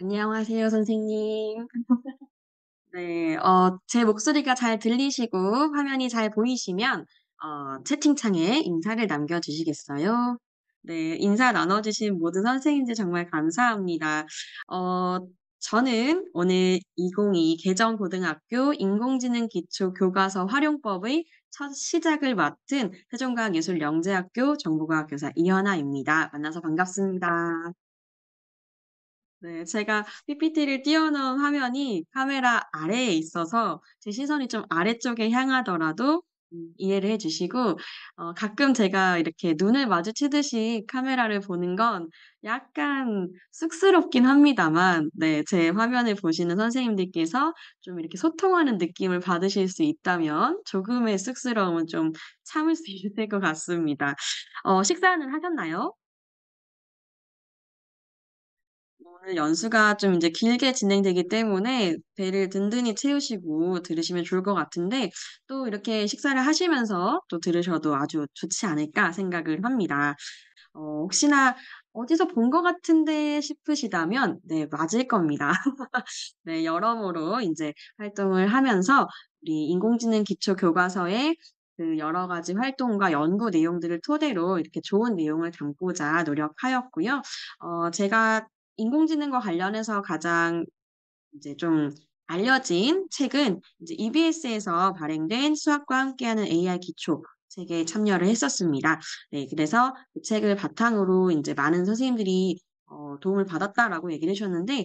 안녕하세요, 선생님. 네, 제 목소리가 잘 들리시고 화면이 잘 보이시면 채팅창에 인사를 남겨주시겠어요? 네, 인사 나눠주신 모든 선생님들 정말 감사합니다. 어, 저는 오늘 2022 개정고등학교 인공지능 기초 교과서 활용법의 첫 시작을 맡은 세종과학예술영재학교 정보과학교사 이현아입니다. 만나서 반갑습니다. 네, 제가 PPT를 띄워놓은 화면이 카메라 아래에 있어서 제 시선이 좀 아래쪽에 향하더라도 이해를 해주시고, 가끔 제가 이렇게 눈을 마주치듯이 카메라를 보는 건 약간 쑥스럽긴 합니다만, 네, 제 화면을 보시는 선생님들께서 좀 이렇게 소통하는 느낌을 받으실 수 있다면 조금의 쑥스러움은 좀 참을 수 있을 것 같습니다. 식사는 하셨나요? 오늘 연수가 좀 이제 길게 진행되기 때문에 배를 든든히 채우시고 들으시면 좋을 것 같은데 또 이렇게 식사를 하시면서 또 들으셔도 아주 좋지 않을까 생각을 합니다. 혹시나 어디서 본 것 같은데 싶으시다면 네, 맞을 겁니다. 네, 여러모로 이제 활동을 하면서 우리 인공지능 기초 교과서의 그 여러 가지 활동과 연구 내용들을 토대로 이렇게 좋은 내용을 담고자 노력하였고요. 제가 인공지능과 관련해서 가장 이제 좀 알려진 책은 이제 EBS에서 발행된 수학과 함께하는 AI 기초 책에 참여를 했었습니다. 네, 그래서 그 책을 바탕으로 이제 많은 선생님들이 도움을 받았다라고 얘기를 해주셨는데,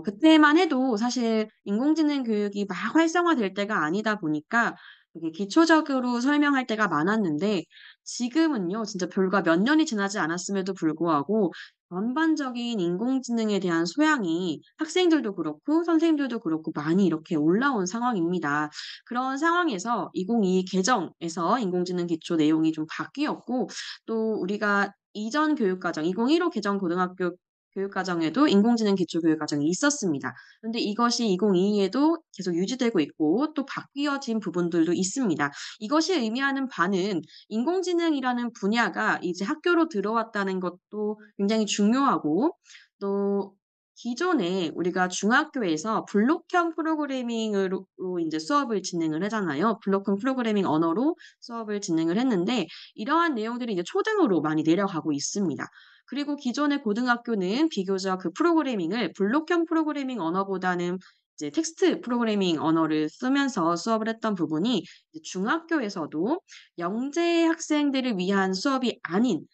그때만 해도 사실 인공지능 교육이 막 활성화될 때가 아니다 보니까 되게 기초적으로 설명할 때가 많았는데, 지금은요, 진짜 불과 몇 년이 지나지 않았음에도 불구하고 전반적인 인공지능에 대한 소양이 학생들도 그렇고 선생님들도 그렇고 많이 이렇게 올라온 상황입니다. 그런 상황에서 2022 개정에서 인공지능 기초 내용이 좀 바뀌었고 또 우리가 이전 교육과정 2015 개정 고등학교 교육과정에도 인공지능 기초 교육과정이 있었습니다. 그런데 이것이 2022에도 계속 유지되고 있고 또 바뀌어진 부분들도 있습니다. 이것이 의미하는 바는 인공지능이라는 분야가 이제 학교로 들어왔다는 것도 굉장히 중요하고 또 기존에 우리가 중학교에서 블록형 프로그래밍으로 이제 수업을 진행을 하잖아요. 블록형 프로그래밍 언어로 수업을 진행을 했는데 이러한 내용들이 이제 초등으로 많이 내려가고 있습니다. 그리고 기존의 고등학교는 비교적 그 프로그래밍을 블록형 프로그래밍 언어보다는 이제 텍스트 프로그래밍 언어를 쓰면서 수업을 했던 부분이 이제 중학교에서도 영재 학생들을 위한 수업이 아닌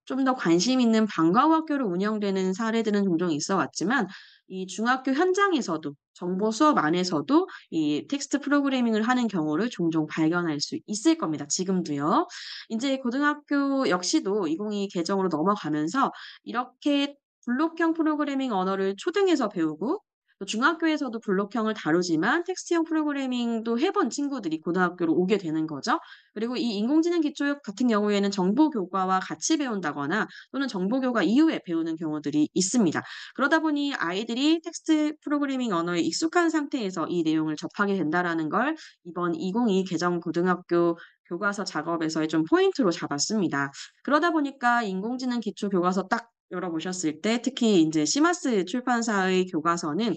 좀 더 관심 있는 방과후 학교로 운영되는 사례들은 종종 있어 왔지만 이 중학교 현장에서도 정보 수업 안에서도 이 텍스트 프로그래밍을 하는 경우를 종종 발견할 수 있을 겁니다. 지금도요. 인제 고등학교 역시도 2022 개정으로 넘어가면서 이렇게 블록형 프로그래밍 언어를 초등에서 배우고 또 중학교에서도 블록형을 다루지만 텍스트형 프로그래밍도 해본 친구들이 고등학교로 오게 되는 거죠. 그리고 이 인공지능 기초육 같은 경우에는 정보 교과와 같이 배운다거나 또는 정보 교과 이후에 배우는 경우들이 있습니다. 그러다 보니 아이들이 텍스트 프로그래밍 언어에 익숙한 상태에서 이 내용을 접하게 된다라는 걸 이번 2022 개정 고등학교 교과서 작업에서의 좀 포인트로 잡았습니다. 그러다 보니까 인공지능 기초 교과서 딱 열어보셨을 때 특히 인제 시마스 출판사의 교과서는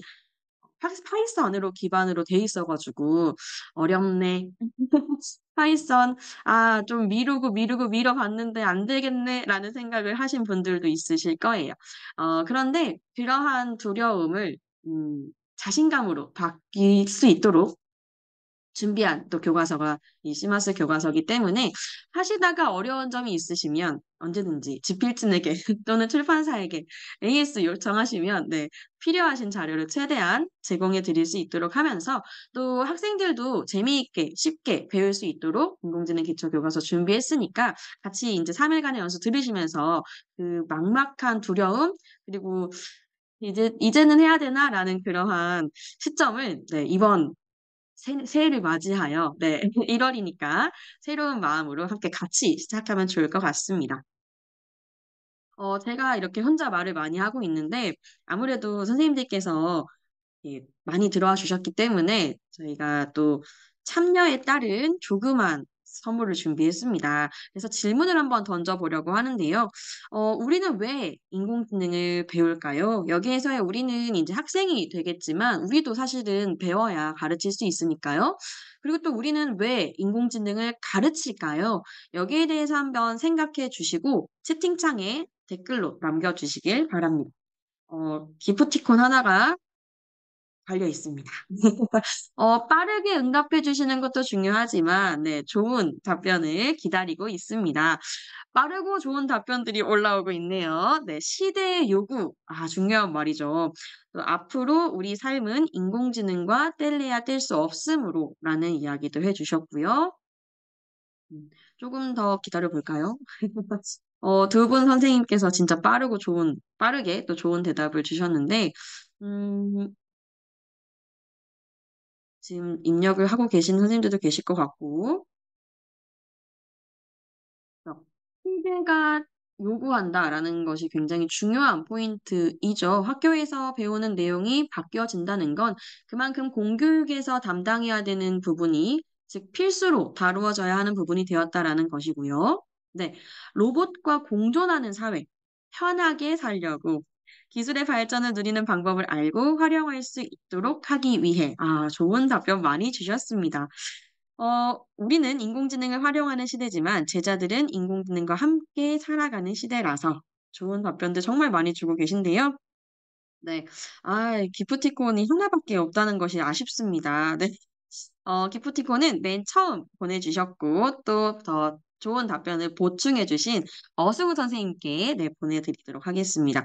파이썬으로 기반으로 돼 있어 가지고 '어렵네. 파이썬 좀 미루고, 미루고 미뤄 봤는데 안 되겠네.'라는 생각을 하신 분들도 있으실 거예요. 그런데 그러한 두려움을 자신감으로 바뀔 수 있도록 준비한 또 교과서가 이 시마스 교과서이기 때문에 하시다가 어려운 점이 있으시면 언제든지 집필진에게 또는 출판사에게 AS 요청하시면 네, 필요하신 자료를 최대한 제공해 드릴 수 있도록 하면서 또 학생들도 재미있게 쉽게 배울 수 있도록 인공지능 기초 교과서 준비했으니까 같이 인제 3 일간의 연수 들으시면서 그 막막한 두려움 그리고 '이제는 해야 되나?'라는 그러한 시점을 네, 이번 새해를 맞이하여 네, 1 월이니까 새로운 마음으로 함께 같이 시작하면 좋을 것 같습니다. 제가 이렇게 혼자 말을 많이 하고 있는데 아무래도 선생님들께서 많이 들어와 주셨기 때문에 저희가 또 참여에 따른 조그만 선물을 준비했습니다. 그래서 질문을 한번 던져보려고 하는데요. 우리는 왜 인공지능을 배울까요? 여기에서의 우리는 이제 학생이 되겠지만 우리도 사실은 배워야 가르칠 수 있으니까요. 그리고 또 우리는 왜 인공지능을 가르칠까요? 여기에 대해서 한번 생각해 주시고 채팅창에 댓글로 남겨주시길 바랍니다. 기프티콘 하나가 달려 있습니다. 빠르게 응답해 주시는 것도 중요하지만, 네, 좋은 답변을 기다리고 있습니다. 빠르고 좋은 답변들이 올라오고 있네요. 네, 시대의 요구. 아, 중요한 말이죠. 또 앞으로 우리 삶은 인공지능과 뗄래야 뗄 수 없으므로 라는 이야기도 해주셨고요. 조금 더 기다려 볼까요? 두 분 선생님께서 진짜 빠르게 또 좋은 대답을 주셨는데, 음, 지금 입력을 하고 계신 선생님들도 계실 것 같고, 시대가 요구한다라는 것이 굉장히 중요한 포인트이죠. 학교에서 배우는 내용이 바뀌어진다는 건 그만큼 공교육에서 담당해야 되는 부분이, 즉 필수로 다루어져야 하는 부분이 되었다라는 것이고요. 네, 로봇과 공존하는 사회, 편하게 살려고 기술의 발전을 누리는 방법을 알고 활용할 수 있도록 하기 위해. 아, 좋은 답변 많이 주셨습니다. 우리는 인공지능을 활용하는 시대지만 제자들은 인공지능과 함께 살아가는 시대라서 좋은 답변들 정말 많이 주고 계신데요. 네. 아, 기프티콘이 하나밖에 없다는 것이 아쉽습니다. 네. 기프티콘은 맨 처음 보내주셨고 또 더 좋은 답변을 보충해주신 어승우 선생님께 네, 보내드리도록 하겠습니다.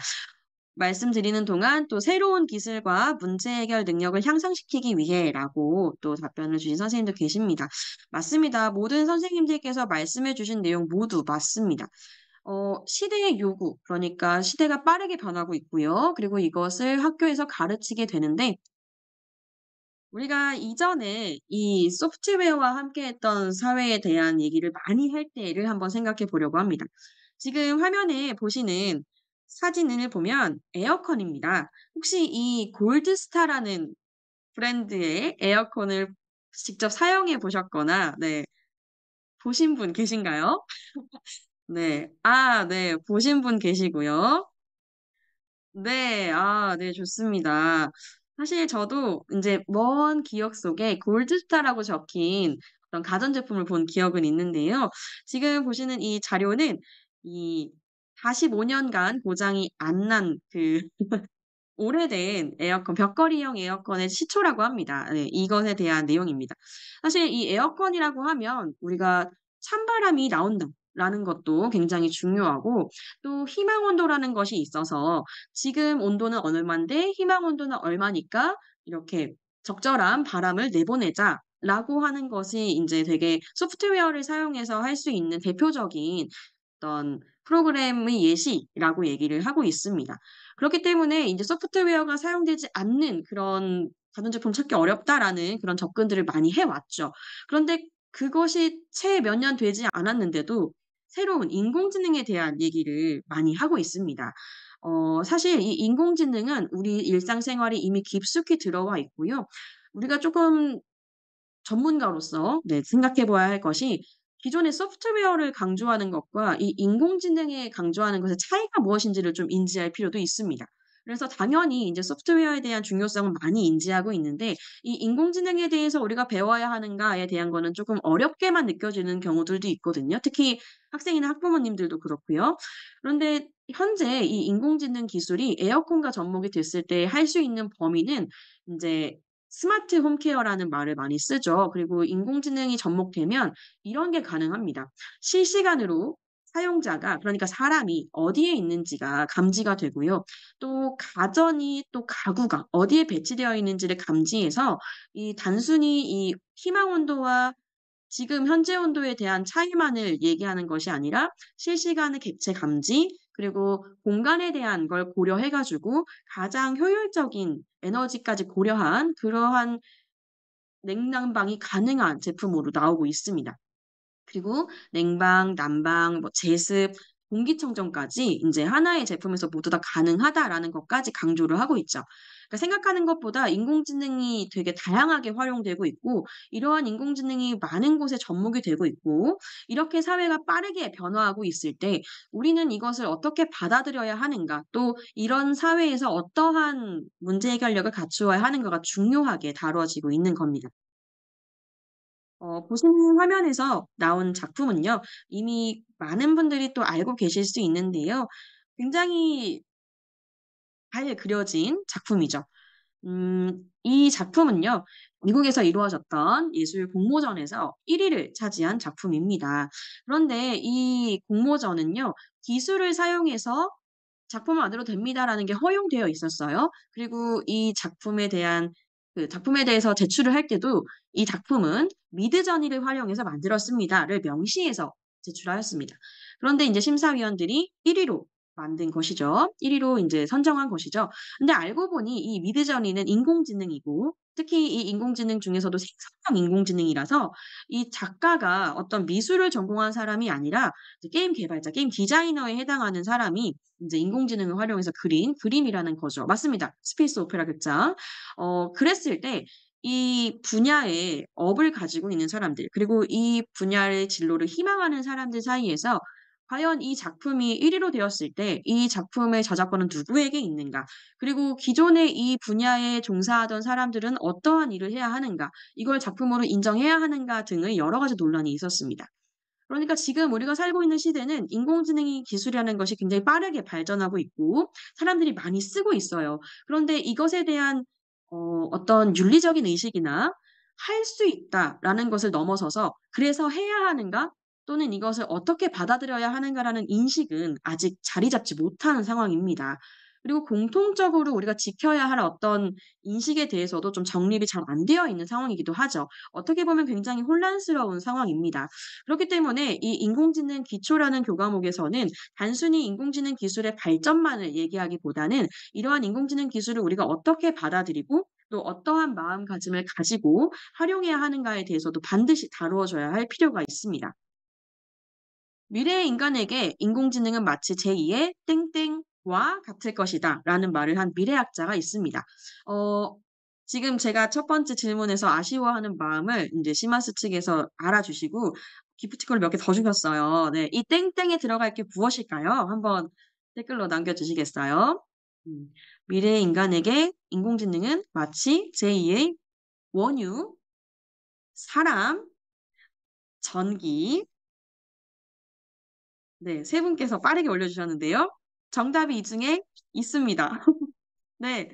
말씀드리는 동안 또 새로운 기술과 문제 해결 능력을 향상시키기 위해라고 또 답변을 주신 선생님도 계십니다. 맞습니다. 모든 선생님들께서 말씀해 주신 내용 모두 맞습니다. 시대의 요구, 그러니까 시대가 빠르게 변하고 있고요. 그리고 이것을 학교에서 가르치게 되는데 우리가 이전에 이 소프트웨어와 함께했던 사회에 대한 얘기를 많이 할 때를 한번 생각해 보려고 합니다. 지금 화면에 보시는 사진을 보면 에어컨입니다. 혹시 이 골드스타라는 브랜드의 에어컨을 직접 사용해 보셨거나, 네, 보신 분 계신가요? 네. 아, 네. 보신 분 계시고요. 네, 아, 네, 좋습니다. 사실 저도 이제 먼 기억 속에 골드스타라고 적힌 어떤 가전제품을 본 기억은 있는데요. 지금 보시는 이 자료는 이 45년간 고장이 안 난 그 오래된 에어컨, 벽걸이형 에어컨의 시초라고 합니다. 네, 이것에 대한 내용입니다. 사실 이 에어컨이라고 하면 우리가 찬바람이 나온다라는 것도 굉장히 중요하고 또 희망 온도라는 것이 있어서 지금 온도는 얼마인데 희망 온도는 얼마니까 이렇게 적절한 바람을 내보내자라고 하는 것이 이제 되게 소프트웨어를 사용해서 할 수 있는 대표적인 어떤 프로그램의 예시라고 얘기를 하고 있습니다. 그렇기 때문에 이제 소프트웨어가 사용되지 않는 그런 가전제품 찾기 어렵다라는 그런 접근들을 많이 해 왔죠. 그런데 그것이 채 몇 년 되지 않았는데도 새로운 인공지능에 대한 얘기를 많이 하고 있습니다. 사실 이 인공지능은 우리 일상생활에 이미 깊숙이 들어와 있고요. 우리가 조금 전문가로서 네, 생각해 봐야 할 것이 기존의 소프트웨어를 강조하는 것과 이 인공지능에 강조하는 것의 차이가 무엇인지를 좀 인지할 필요도 있습니다. 그래서 당연히 이제 소프트웨어에 대한 중요성은 많이 인지하고 있는데 이 인공지능에 대해서 우리가 배워야 하는가에 대한 거는 조금 어렵게만 느껴지는 경우들도 있거든요. 특히 학생이나 학부모님들도 그렇고요. 그런데 현재 이 인공지능 기술이 에어컨과 접목이 됐을 때 할 수 있는 범위는 이제 스마트 홈케어라는 말을 많이 쓰죠. 그리고 인공지능이 접목되면 이런 게 가능합니다. 실시간으로 사용자가, 그러니까 사람이 어디에 있는지가 감지가 되고요. 또 가전이 또 가구가 어디에 배치되어 있는지를 감지해서 이 단순히 이 희망 온도와 지금 현재 온도에 대한 차이만을 얘기하는 것이 아니라 실시간의 객체 감지, 그리고 공간에 대한 걸 고려해 가지고 가장 효율적인 에너지까지 고려한 그러한 냉난방이 가능한 제품으로 나오고 있습니다. 그리고 냉방, 난방, 뭐 제습 공기청정까지 이제 하나의 제품에서 모두 다 가능하다라는 것까지 강조를 하고 있죠. 그러니까 생각하는 것보다 인공지능이 되게 다양하게 활용되고 있고 이러한 인공지능이 많은 곳에 접목이 되고 있고 이렇게 사회가 빠르게 변화하고 있을 때 우리는 이것을 어떻게 받아들여야 하는가 또 이런 사회에서 어떠한 문제 해결력을 갖추어야 하는가가 중요하게 다뤄지고 있는 겁니다. 보시는 화면에서 나온 작품은요. 이미 많은 분들이 또 알고 계실 수 있는데요. 굉장히 잘 그려진 작품이죠. 이 작품은요. 미국에서 이루어졌던 예술 공모전에서 1 위를 차지한 작품입니다. 그런데 이 공모전은요. 기술을 사용해서 "작품을 만들어도 됩니다."라는 게 허용되어 있었어요. 그리고 이 작품에 대한 작품에 대해서 제출을 할 때도 "이 작품은 미드저니를 활용해서 만들었습니다."를 명시해서 제출하였습니다. 그런데 인제 심사위원들이 1 위로 만든 것이죠. 1 위로 인제 선정한 것이죠. 근데 알고 보니 이 미드저니는 인공지능이고 특히 이 인공지능 중에서도 생성형 인공지능이라서 이 작가가 어떤 미술을 전공한 사람이 아니라 이제 게임 개발자, 게임 디자이너에 해당하는 사람이 인제 인공지능을 활용해서 그린 그림이라는 거죠. 맞습니다. 스페이스 오페라 극장. 그랬을 때 이 분야의 업을 가지고 있는 사람들 그리고 이 분야의 진로를 희망하는 사람들 사이에서 과연 이 작품이 1 위로 되었을 때 이 작품의 저작권은 누구에게 있는가? 그리고 기존에 이 분야에 종사하던 사람들은 어떠한 일을 해야 하는가? 이걸 작품으로 인정해야 하는가 등의 여러 가지 논란이 있었습니다. 그러니까 지금 우리가 살고 있는 시대는 인공지능이 기술이라는 것이 굉장히 빠르게 발전하고 있고 사람들이 많이 쓰고 있어요. 그런데 이것에 대한 어떤 윤리적인 의식이나 '할 수 있다.'라는 것을 넘어서서 '그래서 해야 하는가?' 또는 '이것을 어떻게 받아들여야 하는가.'라는 인식은 아직 자리 잡지 못한 상황입니다. 그리고 공통적으로 우리가 지켜야 할 어떤 인식에 대해서도 좀 정립이 잘 안 되어 있는 상황이기도 하죠. 어떻게 보면 굉장히 혼란스러운 상황입니다. 그렇기 때문에 이 인공지능 기초라는 교과목에서는 단순히 인공지능 기술의 발전만을 얘기하기보다는 이러한 인공지능 기술을 우리가 어떻게 받아들이고 또 어떠한 마음가짐을 가지고 활용해야 하는가에 대해서도 반드시 다루어 줘야 할 필요가 있습니다. "미래의 인간에게 인공지능은 마치 제2의 땡땡과 같을 것이다."라는 말을 한 미래학자가 있습니다. 어 지금 제가 첫 번째 질문에서 아쉬워하는 마음을 인제 시마스 측에서 알아주시고 기프티콘을 몇 개 더 주셨어요. 네. 이 땡땡에 들어갈 게 무엇일까요? 한번 댓글로 남겨 주시겠어요? 음. "미래의 인간에게 인공지능은 마치 제2의 원유, 사람, 전기." 네. 세 분께서 빠르게 올려주셨는데요. 정답이 이 중에 있습니다. 네.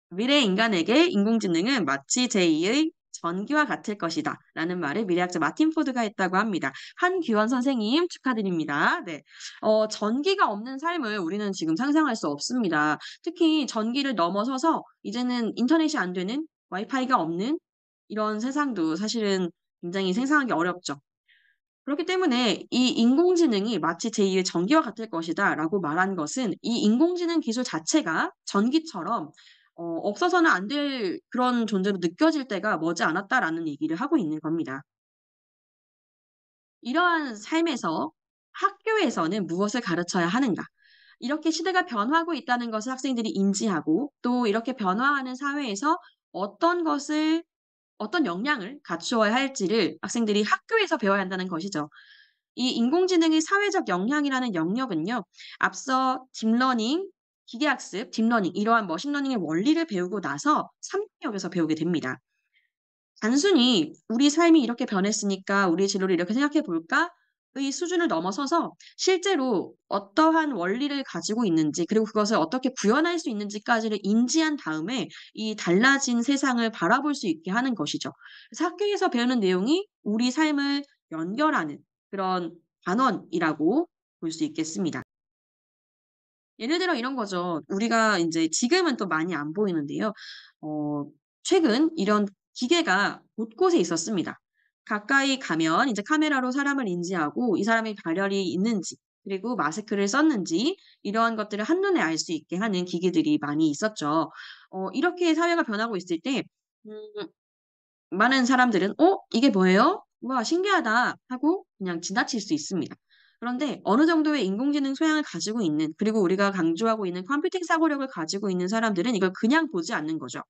"미래의 인간에게 인공지능은 마치 제2의 전기와 같을 것이다." 라는 말을 미래학자 마틴 포드가 했다고 합니다. 한규원 선생님 축하드립니다. 네. 전기가 없는 삶을 우리는 지금 상상할 수 없습니다. 특히 전기를 넘어서서 이제는 인터넷이 안 되는 와이파이가 없는 이런 세상도 사실은 굉장히 상상하기 어렵죠. 그렇기 때문에 이 인공지능이 마치 제2의 전기와 같을 것이다라고 말한 것은 이 인공지능 기술 자체가 전기처럼 없어서는 안 될 그런 존재로 느껴질 때가 머지않았다라는 얘기를 하고 있는 겁니다. 이러한 삶에서 학교에서는 무엇을 가르쳐야 하는가? 이렇게 시대가 변화하고 있다는 것을 학생들이 인지하고 또 이렇게 변화하는 사회에서 어떤 것을 어떤 역량을 갖추어야 할지를 학생들이 학교에서 배워야 한다는 것이죠. 이 인공지능의 사회적 역량이라는 영역은요. 앞서 딥러닝, 기계학습, 딥러닝 이러한 머신러닝의 원리를 배우고 나서 3 영역에서 배우게 됩니다. 단순히 '우리 삶이 이렇게 변했으니까 우리의 진로를 이렇게 생각해 볼까?'의 수준을 넘어서서 실제로 어떠한 원리를 가지고 있는지 그리고 그것을 어떻게 구현할 수 있는지까지를 인지한 다음에 이 달라진 세상을 바라볼 수 있게 하는 것이죠. 그래서 학교에서 배우는 내용이 우리 삶을 연결하는 그런 반원이라고 볼 수 있겠습니다. 예를 들어 이런 거죠. 우리가 인제 지금은 또 많이 안 보이는데요. 어 최근 이런 기계가 곳곳에 있었습니다. 가까이 가면 이제 카메라로 사람을 인지하고 이 사람이 발열이 있는지 그리고 마스크를 썼는지 이러한 것들을 한눈에 알 수 있게 하는 기기들이 많이 있었죠. 이렇게 사회가 변하고 있을 때 음 많은 사람들은 '어 이게 뭐예요? 우와 신기하다.' 하고 그냥 지나칠 수 있습니다. 그런데 어느 정도의 인공지능 소양을 가지고 있는, 그리고 우리가 강조하고 있는 컴퓨팅 사고력을 가지고 있는 사람들은 이걸 그냥 보지 않는 거죠.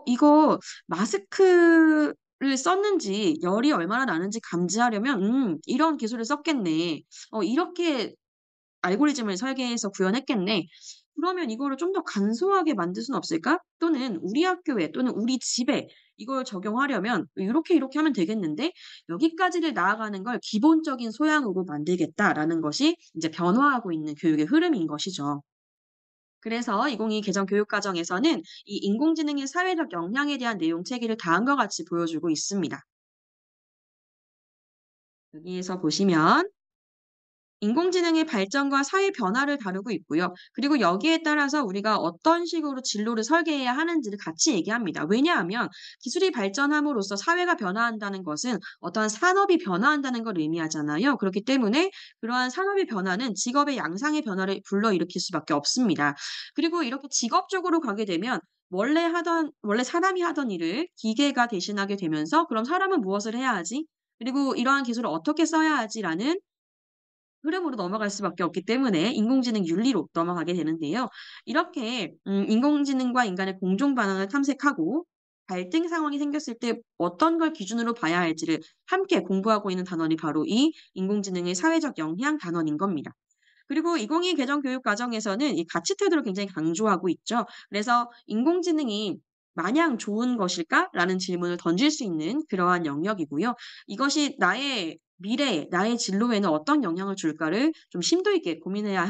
이거 마스크를 썼는지 열이 얼마나 나는지 감지하려면 이런 기술을 썼겠네. 이렇게 알고리즘을 설계해서 구현했겠네. 그러면 이거를 좀 더 간소하게 만들 수는 없을까? 또는 우리 학교에 또는 우리 집에 이걸 적용하려면 요렇게, 이렇게 하면 되겠는데 여기까지를 나아가는 걸 기본적인 소양으로 만들겠다라는 것이 이제 변화하고 있는 교육의 흐름인 것이죠. 그래서 2022 개정 교육과정에서는 이 인공지능의 사회적 영향에 대한 내용 체계를 다음과 같이 보여주고 있습니다. 여기에서 보시면 인공지능의 발전과 사회 변화를 다루고 있고요. 그리고 여기에 따라서 우리가 어떤 식으로 진로를 설계해야 하는지를 같이 얘기합니다. 왜냐하면 기술이 발전함으로써 사회가 변화한다는 것은 어떠한 산업이 변화한다는 걸 의미하잖아요. 그렇기 때문에 그러한 산업의 변화는 직업의 양상의 변화를 불러일으킬 수밖에 없습니다. 그리고 이렇게 직업적으로 가게 되면 원래 사람이 하던 일을 기계가 대신하게 되면서 그럼 사람은 무엇을 해야 하지? 그리고 이러한 기술을 어떻게 써야 하지라는 흐름으로 넘어갈 수밖에 없기 때문에 인공지능 윤리로 넘어가게 되는데요. 이렇게 인공지능과 인간의 공존 반응을 탐색하고 갈등 상황이 생겼을 때 어떤 걸 기준으로 봐야 할지를 함께 공부하고 있는 단원이 바로 이 인공지능의 사회적 영향 단원인 겁니다. 그리고 2022 개정 교육 과정에서는 이 가치 태도를 굉장히 강조하고 있죠. 그래서 '인공지능이 마냥 좋은 것일까?'라는 질문을 던질 수 있는 그러한 영역이고요. 이것이 나의 미래에, 나의 진로에는 어떤 영향을 줄까를 좀 심도 있게 고민할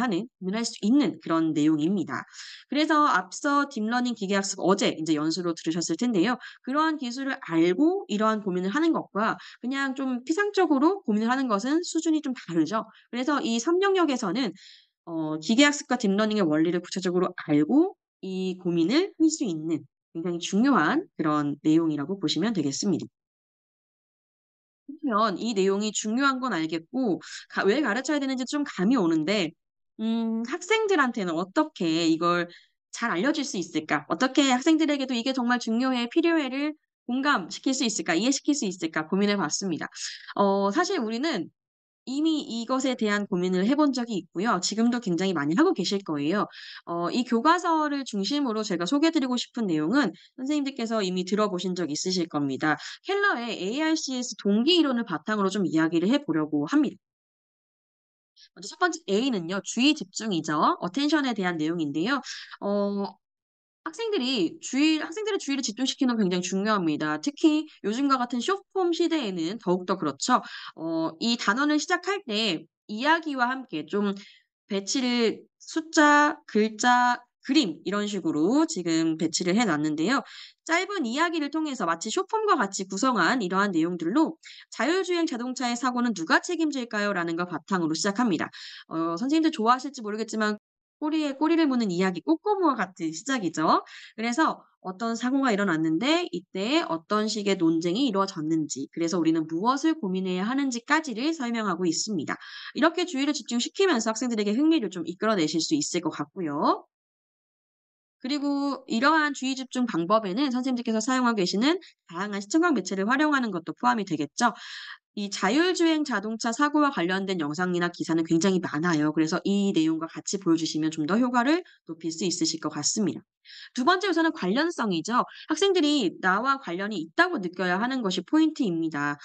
수 있는 그런 내용입니다. 그래서 앞서 딥러닝 기계학습 어제 인제 연수로 들으셨을 텐데요. 그러한 기술을 알고 이러한 고민을 하는 것과 그냥 좀 피상적으로 고민을 하는 것은 수준이 좀 다르죠. 그래서 이 3 영역에서는 기계학습과 딥러닝의 원리를 구체적으로 알고 이 고민을 할 수 있는 굉장히 중요한 그런 내용이라고 보시면 되겠습니다. 그러면 이 내용이 중요한 건 알겠고 왜 가르쳐야 되는지 좀 감이 오는데 학생들한테는 어떻게 이걸 잘 알려줄 수 있을까? 어떻게 학생들에게도 '이게 정말 중요해, 필요해.'를 공감시킬 수 있을까? 이해시킬 수 있을까? 고민해 봤습니다. 사실 우리는 이미 이것에 대한 고민을 해본 적이 있고요. 지금도 굉장히 많이 하고 계실 거예요. 이 교과서를 중심으로 제가 소개해 드리고 싶은 내용은 선생님들께서 이미 들어보신 적 있으실 겁니다. 켈러의 ARCS 동기 이론을 바탕으로 좀 이야기를 해 보려고 합니다. 먼저 첫 번째 A는요. 주의 집중이죠. attention에 대한 내용인데요. 어 학생들의 주의를 집중시키는 건 굉장히 중요합니다. 특히 요즘과 같은 숏폼 시대에는 더욱더 그렇죠. 이 단원을 시작할 때 이야기와 함께 좀 배치를 숫자, 글자, 그림 이런 식으로 지금 배치를 해 놨는데요. 짧은 이야기를 통해서 마치 숏폼과 같이 구성한 이러한 내용들로 "자율주행 자동차의 사고는 누가 책임질까요?"라는 걸 바탕으로 시작합니다. 선생님들 좋아하실지 모르겠지만 꼬리에 꼬리를 무는 이야기 꼬꼬무와 같은 시작이죠. 그래서 어떤 사고가 일어났는데 이때 어떤 식의 논쟁이 이루어졌는지, 그래서 우리는 무엇을 고민해야 하는지까지를 설명하고 있습니다. 이렇게 주의를 집중시키면서 학생들에게 흥미를 좀 이끌어내실 수 있을 것 같고요. 그리고 이러한 주의 집중 방법에는 선생님들께서 사용하고 계시는 다양한 시청각 매체를 활용하는 것도 포함이 되겠죠. 이 자율주행 자동차 사고와 관련된 영상이나 기사는 굉장히 많아요. 그래서 이 내용과 같이 보여주시면 좀 더 효과를 높일 수 있으실 것 같습니다. 두 번째 우선은 관련성이죠. 학생들이 나와 관련이 있다고 느껴야 하는 것이 포인트입니다.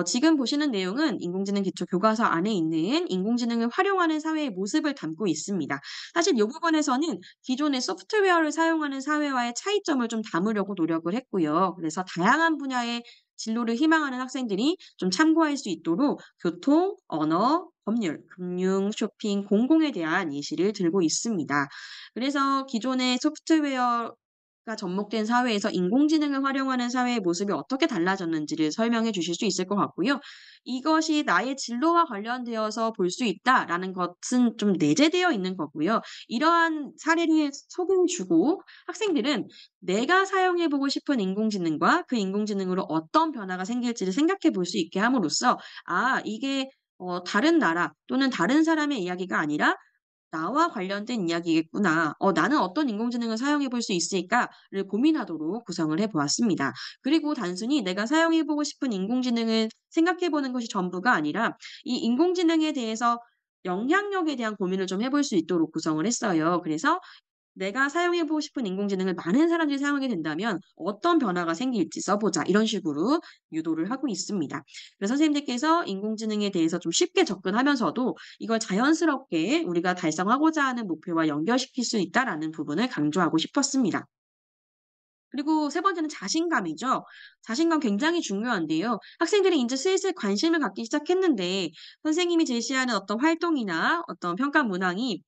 지금 보시는 내용은 인공지능 기초 교과서 안에 있는 인공지능을 활용하는 사회의 모습을 담고 있습니다. 사실 이 부분에서는 기존의 소프트웨어를 사용하는 사회와의 차이점을 좀 담으려고 노력을 했고요. 그래서 다양한 분야의 진로를 희망하는 학생들이 좀 참고할 수 있도록 교통, 언어, 법률, 금융, 쇼핑, 공공에 대한 예시를 들고 있습니다. 그래서 기존의 소프트웨어가 접목된 사회에서 인공지능을 활용하는 사회의 모습이 어떻게 달라졌는지를 설명해 주실 수 있을 것 같고요. 이것이 나의 진로와 관련되어서 볼 수 있다라는 것은 좀 내재되어 있는 거고요. 이러한 사례를 소개해 주고 학생들은 내가 사용해 보고 싶은 인공지능과 그 인공지능으로 어떤 변화가 생길지를 생각해 볼 수 있게 함으로써 '아 이게 다른 나라 또는 다른 사람의 이야기가 아니라 나와 관련된 이야기겠구나. 나는 어떤 인공지능을 사용해 볼 수 있을까?를 고민하도록 구성을 해 보았습니다. 그리고 단순히 내가 사용해 보고 싶은 인공지능을 생각해 보는 것이 전부가 아니라 이 인공지능에 대해서 영향력에 대한 고민을 좀 해볼 수 있도록 구성을 했어요. 그래서 내가 사용해 보고 싶은 인공지능을 많은 사람들이 사용하게 된다면 어떤 변화가 생길지 써 보자. 이런 식으로 유도를 하고 있습니다. 그래서 선생님들께서 인공지능에 대해서 좀 쉽게 접근하면서도 이걸 자연스럽게 우리가 달성하고자 하는 목표와 연결시킬 수 있다라는 부분을 강조하고 싶었습니다. 그리고 세 번째는 자신감이죠. 자신감 굉장히 중요한데요. 학생들이 인제 슬슬 관심을 갖기 시작했는데 선생님이 제시하는 어떤 활동이나 어떤 평가 문항이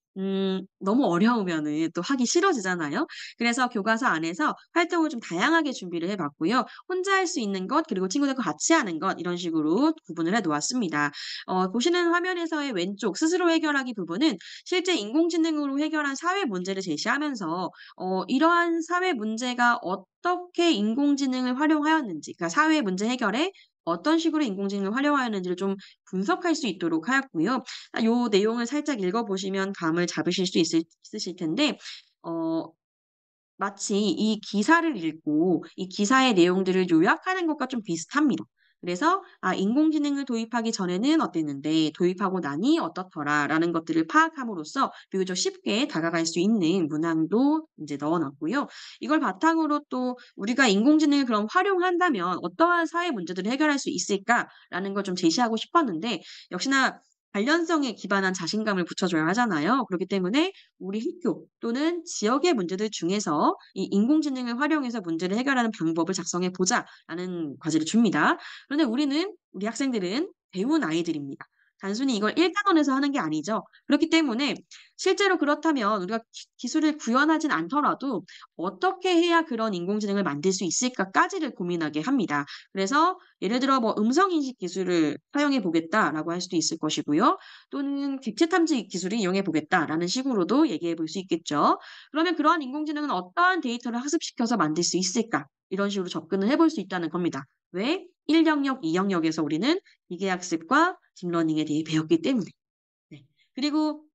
너무 어려우면은 또 하기 싫어지잖아요. 그래서 교과서 안에서 활동을 좀 다양하게 준비를 해 봤고요. 혼자 할 수 있는 것 그리고 친구들과 같이 하는 것 이런 식으로 구분을 해 놓았습니다. 보시는 화면에서의 왼쪽 스스로 해결하기 부분은 실제 인공지능으로 해결한 사회 문제를 제시하면서 이러한 사회 문제가 어떻게 인공지능을 활용하였는지 그러니까 사회 문제 해결에 어떤 식으로 인공지능을 활용하였는지를 좀 분석할 수 있도록 하였고요. 요 내용을 살짝 읽어 보시면 감을 잡으실 수 있으실 텐데 어 마치 이 기사를 읽고 이 기사의 내용들을 요약하는 것과 좀 비슷합니다. 그래서 '아 인공지능을 도입하기 전에는 어땠는데 도입하고 나니 어떻더라.'라는 것들을 파악함으로써 비교적 쉽게 다가갈 수 있는 문항도 인제 넣어 놨고요. 이걸 바탕으로 또 '우리가 인공지능을 그럼 활용한다면 어떠한 사회 문제들을 해결할 수 있을까?'라는 걸 좀 제시하고 싶었는데 역시나 관련성에 기반한 자신감을 붙여줘야 하잖아요. 그렇기 때문에 우리 학교 또는 지역의 문제들 중에서 이 인공지능을 활용해서 문제를 해결하는 방법을 작성해 보자라는 과제를 줍니다. 그런데 우리 학생들은 배운 아이들입니다. 단순히 이걸 1단원에서 하는 게 아니죠. 그렇기 때문에 실제로 그렇다면 우리가 기술을 구현하진 않더라도 어떻게 해야 그런 인공지능을 만들 수 있을까까지를 고민하게 합니다. 그래서 예를 들어 뭐 음성 인식 기술을 사용해 보겠다라고 할 수도 있을 것이고요. 또는 객체 탐지 기술을 이용해 보겠다라는 식으로도 얘기해 볼 수 있겠죠. 그러면 그러한 인공지능은 어떠한 데이터를 학습시켜서 만들 수 있을까? 이런 식으로 접근을 해볼 수 있다는 겁니다. 왜? 1 영역, 2 영역에서 우리는 기계학습과 딥러닝에 대해 배웠기 때문에. 네. 그리고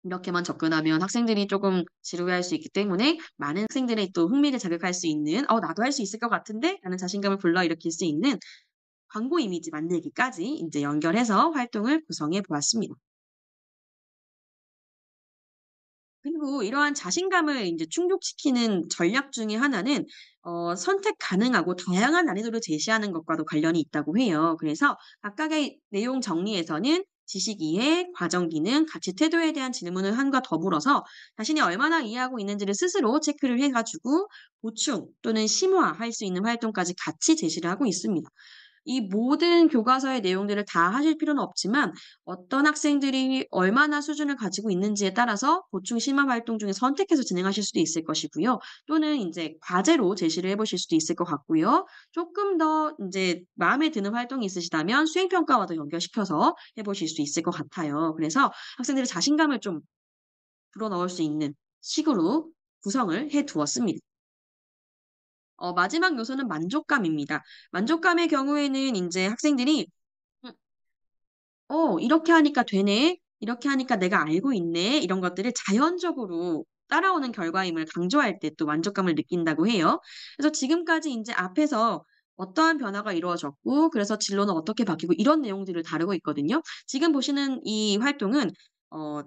이렇게만 접근하면 학생들이 쪼금 지루해할 수 있기 때문에 많은 학생들의 또 흥미를 자극할 수 있는 '어 나도 할 수 있을 것 같은데?'라는 자신감을 불러일으킬 수 있는 광고 이미지 만들기까지 인제 연결해서 활동을 구성해 보았습니다. 그리고 이러한 자신감을 인제 충족시키는 전략 중에 하나는 선택 가능하고 다양한 난이도를 제시하는 것과도 관련이 있다고 해요. 그래서 각각의 내용 정리에서는 지식 이해, 과정 기능, 가치 태도에 대한 질문을 함과 더불어서 자신이 얼마나 이해하고 있는지를 스스로 체크를 해 가지고 보충 또는 심화할 수 있는 활동까지 같이 제시를 하고 있습니다. 이 모든 교과서의 내용들을 다 하실 필요는 없지만 어떤 학생들이 얼마나 수준을 가지고 있는지에 따라서 보충 심화 활동 중에 선택해서 진행하실 수도 있을 것이고요. 또는 인제 과제로 제시를 해 보실 수도 있을 것 같고요. 쪼끔 더 인제 마음에 드는 활동이 있으시다면 수행 평가와도 연결시켜서 해 보실 수 있을 것 같아요. 그래서 학생들의 자신감을 좀 불어넣을 수 있는 식으로 구성을 해 두었습니다. 마지막 요소는 만족감입니다. 만족감의 경우에는 인제 학생들이 음 이렇게 하니까 되네. 이렇게 하니까 내가 알고 있네.' 이런 것들을 자연적으로 따라오는 결과임을 강조할 때 또 만족감을 느낀다고 해요. 그래서 지금까지 인제 앞에서 어떠한 변화가 이루어졌고 그래서 진로는 어떻게 바뀌고 이런 내용들을 다루고 있거든요. 지금 보시는 이 활동은 어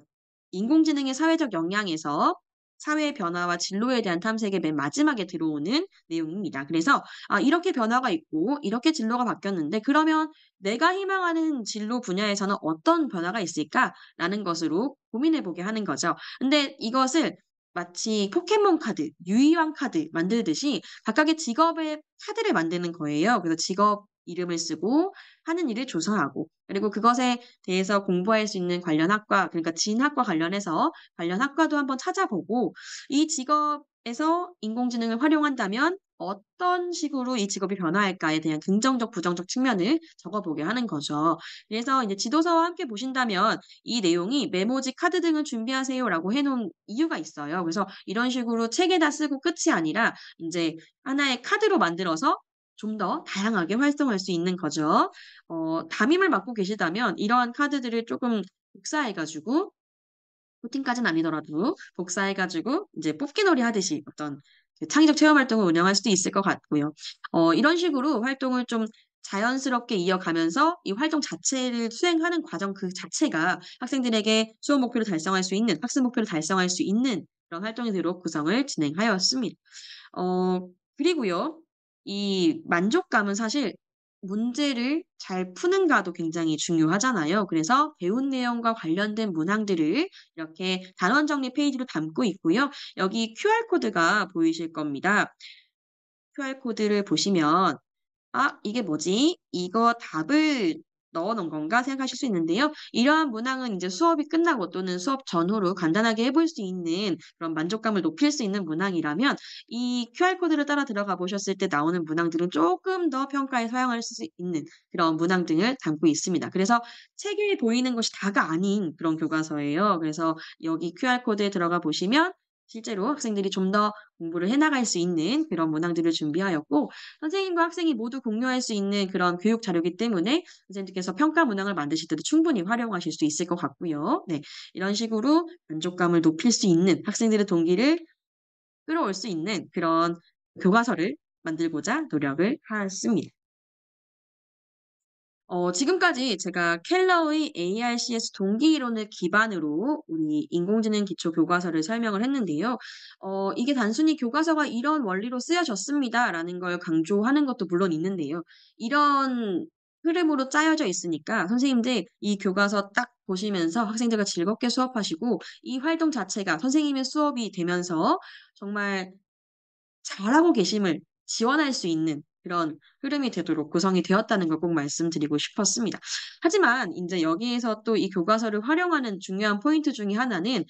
인공지능의 사회적 영향에서 사회의 변화와 진로에 대한 탐색의 맨 마지막에 들어오는 내용입니다. 그래서 '아 이렇게 변화가 있고 이렇게 진로가 바뀌었는데 그러면 내가 희망하는 진로 분야에서는 어떤 변화가 있을까?'라는 것으로 고민해 보게 하는 거죠. 근데 이것을 마치 포켓몬 카드, 유희왕 카드 만들듯이 각각의 직업의 카드를 만드는 거예요. 그래서 직업 이름을 쓰고 하는 일을 조사하고 그리고 그것에 대해서 공부할 수 있는 관련 학과 그러니까 진학과 관련해서 관련 학과도 한번 찾아보고 이 직업에서 인공지능을 활용한다면 어떤 식으로 이 직업이 변화할까에 대한 긍정적, 부정적 측면을 적어 보게 하는 거죠. 그래서 이제 지도서와 함께 보신다면 이 내용이 메모지, 카드 등을 준비하세요라고 해 놓은 이유가 있어요. 그래서 이런 식으로 책에다 쓰고 끝이 아니라 인제 하나의 카드로 만들어서 좀 더 다양하게 활용할 수 있는 거죠. 담임을 맡고 계시다면 이러한 카드들을 쪼금 복사해 가지고 코팅까지는 아니더라도 복사해가지고 이제 뽑기놀이 하듯이 어떤 그 창의적 체험 활동을 운영할 수도 있을 것 같고요. 이런 식으로 활동을 좀 자연스럽게 이어가면서 이 활동 자체를 수행하는 과정 그 자체가 학생들에게 수업 목표를 달성할 수 있는, 학습 목표를 달성할 수 있는 그런 활동이 되도록 구성을 진행하였습니다. 그리고요, 이 만족감은 사실 문제를 잘 푸는가도 굉장히 중요하잖아요. 그래서 배운 내용과 관련된 문항들을 이렇게 단원 정리 페이지로 담고 있고요. 여기 QR코드가 보이실 겁니다. QR코드를 보시면 아, 이게 뭐지? 이거 답을 넣어 놓은 건가 생각하실 수 있는데요. 이러한 문항은 이제 수업이 끝나고 또는 수업 전후로 간단하게 해볼 수 있는 그런 만족감을 높일 수 있는 문항이라면 이 QR코드를 따라 들어가 보셨을 때 나오는 문항들은 조금 더 평가에 사용할 수 있는 그런 문항 등을 담고 있습니다. 그래서 책에 보이는 것이 다가 아닌 그런 교과서예요. 그래서 여기 QR코드에 들어가 보시면 실제로 학생들이 좀 더 공부를 해나갈 수 있는 그런 문항들을 준비하였고 선생님과 학생이 모두 공유할 수 있는 그런 교육 자료이기 때문에 선생님께서 평가 문항을 만드실 때도 충분히 활용하실 수 있을 것 같고요. 네, 이런 식으로 만족감을 높일 수 있는 학생들의 동기를 끌어올 수 있는 그런 교과서를 만들고자 노력을 하였습니다. 지금까지 제가 켈러의 ARCS 동기 이론을 기반으로 우리 인공지능 기초 교과서를 설명을 했는데요. 이게 단순히 교과서가 이런 원리로 쓰여졌습니다라는 걸 강조하는 것도 물론 있는데요. 이런 흐름으로 짜여져 있으니까 선생님들 이 교과서 딱 보시면서 학생들과 즐겁게 수업하시고 이 활동 자체가 선생님의 수업이 되면서 정말 잘하고 계심을 지원할 수 있는 그런 흐름이 되도록 구성이 되었다는 걸 꼭 말씀드리고 싶었습니다. 하지만 인제 여기에서 또 이 교과서를 활용하는 중요한 포인트 중에 하나는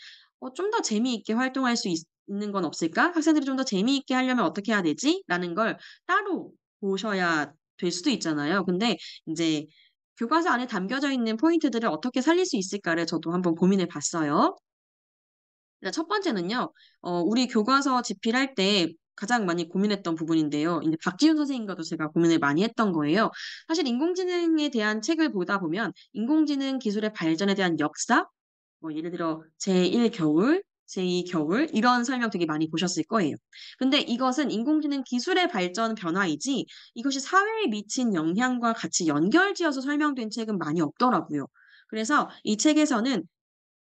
좀 더 재미있게 활동할 수 있는 건 없을까? 학생들이 좀 더 재미있게 하려면 어떻게 해야 되지? 라는 걸 따로 보셔야 될 수도 있잖아요. 근데 인제 교과서 안에 담겨져 있는 포인트들을 어떻게 살릴 수 있을까를 저도 한번 고민해 봤어요. 네, 첫 번째는요. 우리 교과서 집필할 때 가장 많이 고민했던 부분인데요. 이제 박지훈 선생님과도 제가 고민을 많이 했던 거예요. 사실 인공지능에 대한 책을 보다 보면 인공지능 기술의 발전에 대한 역사, 뭐 예를 들어 제1 겨울, 제2 겨울 이런 설명 되게 많이 보셨을 거예요. 근데 이것은 인공지능 기술의 발전 변화이지 이것이 사회에 미친 영향과 같이 연결지어서 설명된 책은 많이 없더라고요. 그래서 이 책에서는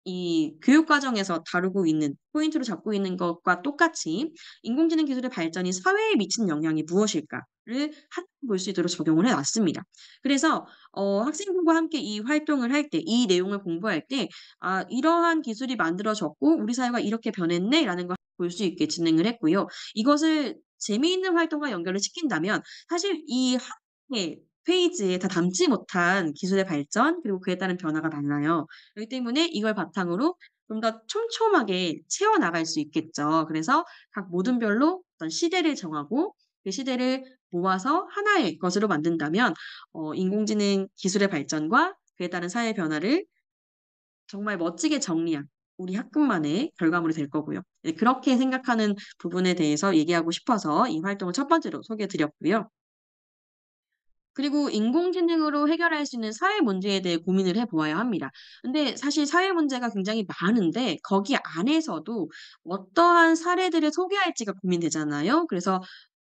이 교육 과정에서 다루고 있는 포인트로 잡고 있는 것과 똑같이 인공지능 기술의 발전이 사회에 미친 영향이 무엇일까를 한 볼 수 있도록 적용을 해 놨습니다. 그래서 학생들과 함께 이 활동을 할 때 이 내용을 공부할 때 '아 이러한 기술이 만들어졌고 우리 사회가 이렇게 변했네.'라는 걸 볼 수 있게 진행을 했고요. 이것을 재미있는 활동과 연결을 시킨다면 사실 이 한 개의 페이지에 다 담지 못한 기술의 발전 그리고 그에 따른 변화가 많아요. 그렇기 때문에 이걸 바탕으로 좀 더 촘촘하게 채워나갈 수 있겠죠. 그래서 각 모둠별로 어떤 시대를 정하고 그 시대를 모아서 하나의 것으로 만든다면 인공지능 기술의 발전과 그에 따른 사회 변화를 정말 멋지게 정리한 우리 학급만의 결과물이 될 거고요. 네, 그렇게 생각하는 부분에 대해서 얘기하고 싶어서 이 활동을 첫 번째로 소개해 드렸고요. 그리고 인공지능으로 해결할 수 있는 사회 문제에 대해 고민을 해 보아야 합니다. 근데 사실 사회 문제가 굉장히 많은데 거기 안에서도 어떠한 사례들을 소개할지가 고민되잖아요. 그래서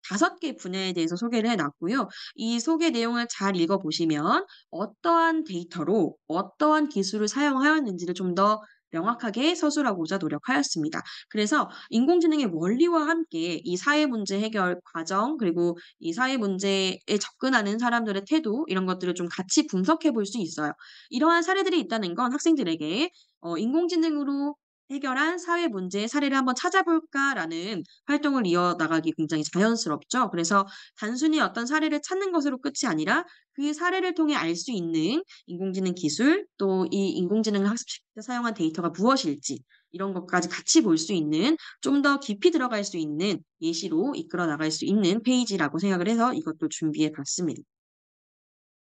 5개 분야에 대해서 소개를 해 놨고요. 이 소개 내용을 잘 읽어 보시면 어떠한 데이터로 어떠한 기술을 사용하였는지를 좀 더 명확하게 서술하고자 노력하였습니다. 그래서 인공지능의 원리와 함께 이 사회 문제 해결 과정 그리고 이 사회 문제에 접근하는 사람들의 태도 이런 것들을 좀 같이 분석해 볼 수 있어요. 이러한 사례들이 있다는 건 학생들에게 '인공지능으로 해결한 사회 문제의 사례를 한번 찾아볼까.'라는 활동을 이어나가기 굉장히 자연스럽죠. 그래서 단순히 어떤 사례를 찾는 것으로 끝이 아니라 그 사례를 통해 알 수 있는 인공지능 기술 또 이 인공지능을 학습시킬 때 사용한 데이터가 무엇일지 이런 것까지 같이 볼 수 있는 좀 더 깊이 들어갈 수 있는 예시로 이끌어 나갈 수 있는 페이지라고 생각을 해서 이것도 준비해 봤습니다.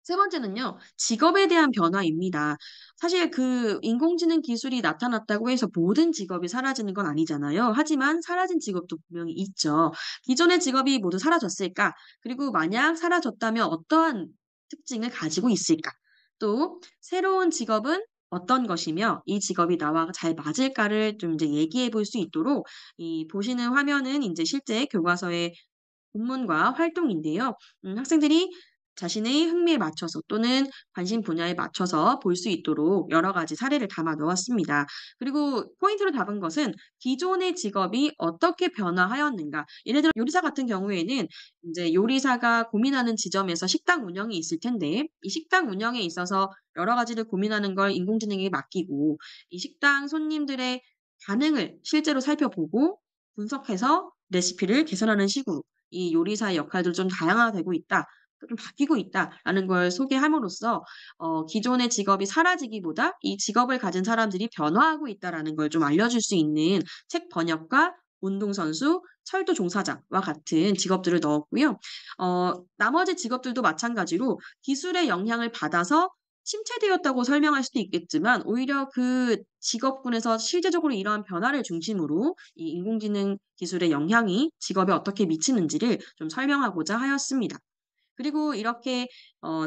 세 번째는요. 직업에 대한 변화입니다. 사실 그 인공지능 기술이 나타났다고 해서 모든 직업이 사라지는 건 아니잖아요. 하지만 사라진 직업도 분명히 있죠. 기존의 직업이 모두 사라졌을까? 그리고 만약 사라졌다면 어떠한 특징을 가지고 있을까? 또 새로운 직업은 어떤 것이며 이 직업이 나와 잘 맞을까를 좀 이제 얘기해 볼 수 있도록 이 보시는 화면은 인제 실제 교과서의 본문과 활동인데요. 학생들이 자신의 흥미에 맞춰서 또는 관심 분야에 맞춰서 볼 수 있도록 여러 가지 사례를 담아 놓았습니다. 그리고 포인트로 잡은 것은 기존의 직업이 어떻게 변화하였는가. 예를 들어 요리사 같은 경우에는 인제 요리사가 고민하는 지점에서 식당 운영이 있을 텐데 이 식당 운영에 있어서 여러 가지를 고민하는 걸 인공지능에게 맡기고 이 식당 손님들의 반응을 실제로 살펴보고 분석해서 레시피를 개선하는 식으로 이 요리사의 역할도 좀 다양화되고 있다. 좀 바뀌고 있다라는 걸 소개함으로써 기존의 직업이 사라지기보다 이 직업을 가진 사람들이 변화하고 있다라는 걸 좀 알려줄 수 있는 책 번역가, 운동선수, 철도 종사자와 같은 직업들을 넣었고요. 나머지 직업들도 마찬가지로 기술의 영향을 받아서 침체되었다고 설명할 수도 있겠지만 오히려 그 직업군에서 실제적으로 이러한 변화를 중심으로 이 인공지능 기술의 영향이 직업에 어떻게 미치는지를 좀 설명하고자 하였습니다. 그리고 이렇게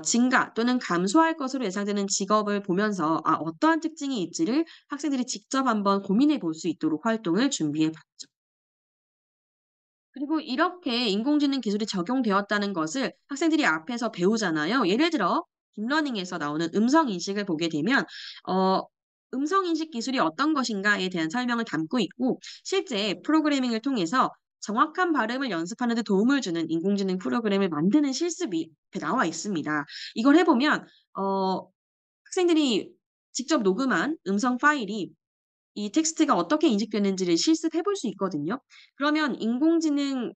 증가 또는 감소할 것으로 예상되는 직업을 보면서 어떠한 특징이 있지를 학생들이 직접 한번 고민해 볼 수 있도록 활동을 준비해 봤죠. 그리고 이렇게 인공지능 기술이 적용되었다는 것을 학생들이 앞에서 배우잖아요. 예를 들어 딥러닝에서 나오는 음성 인식을 보게 되면 어 음성 인식 기술이 어떤 것인가에 대한 설명을 담고 있고 실제 프로그래밍을 통해서 정확한 발음을 연습하는 데 도움을 주는 인공지능 프로그램을 만드는 실습이 앞에 나와 있습니다. 이걸 해 보면 학생들이 직접 녹음한 음성 파일이 이 텍스트가 어떻게 인식되는지를 실습해 볼 수 있거든요. 그러면 인공지능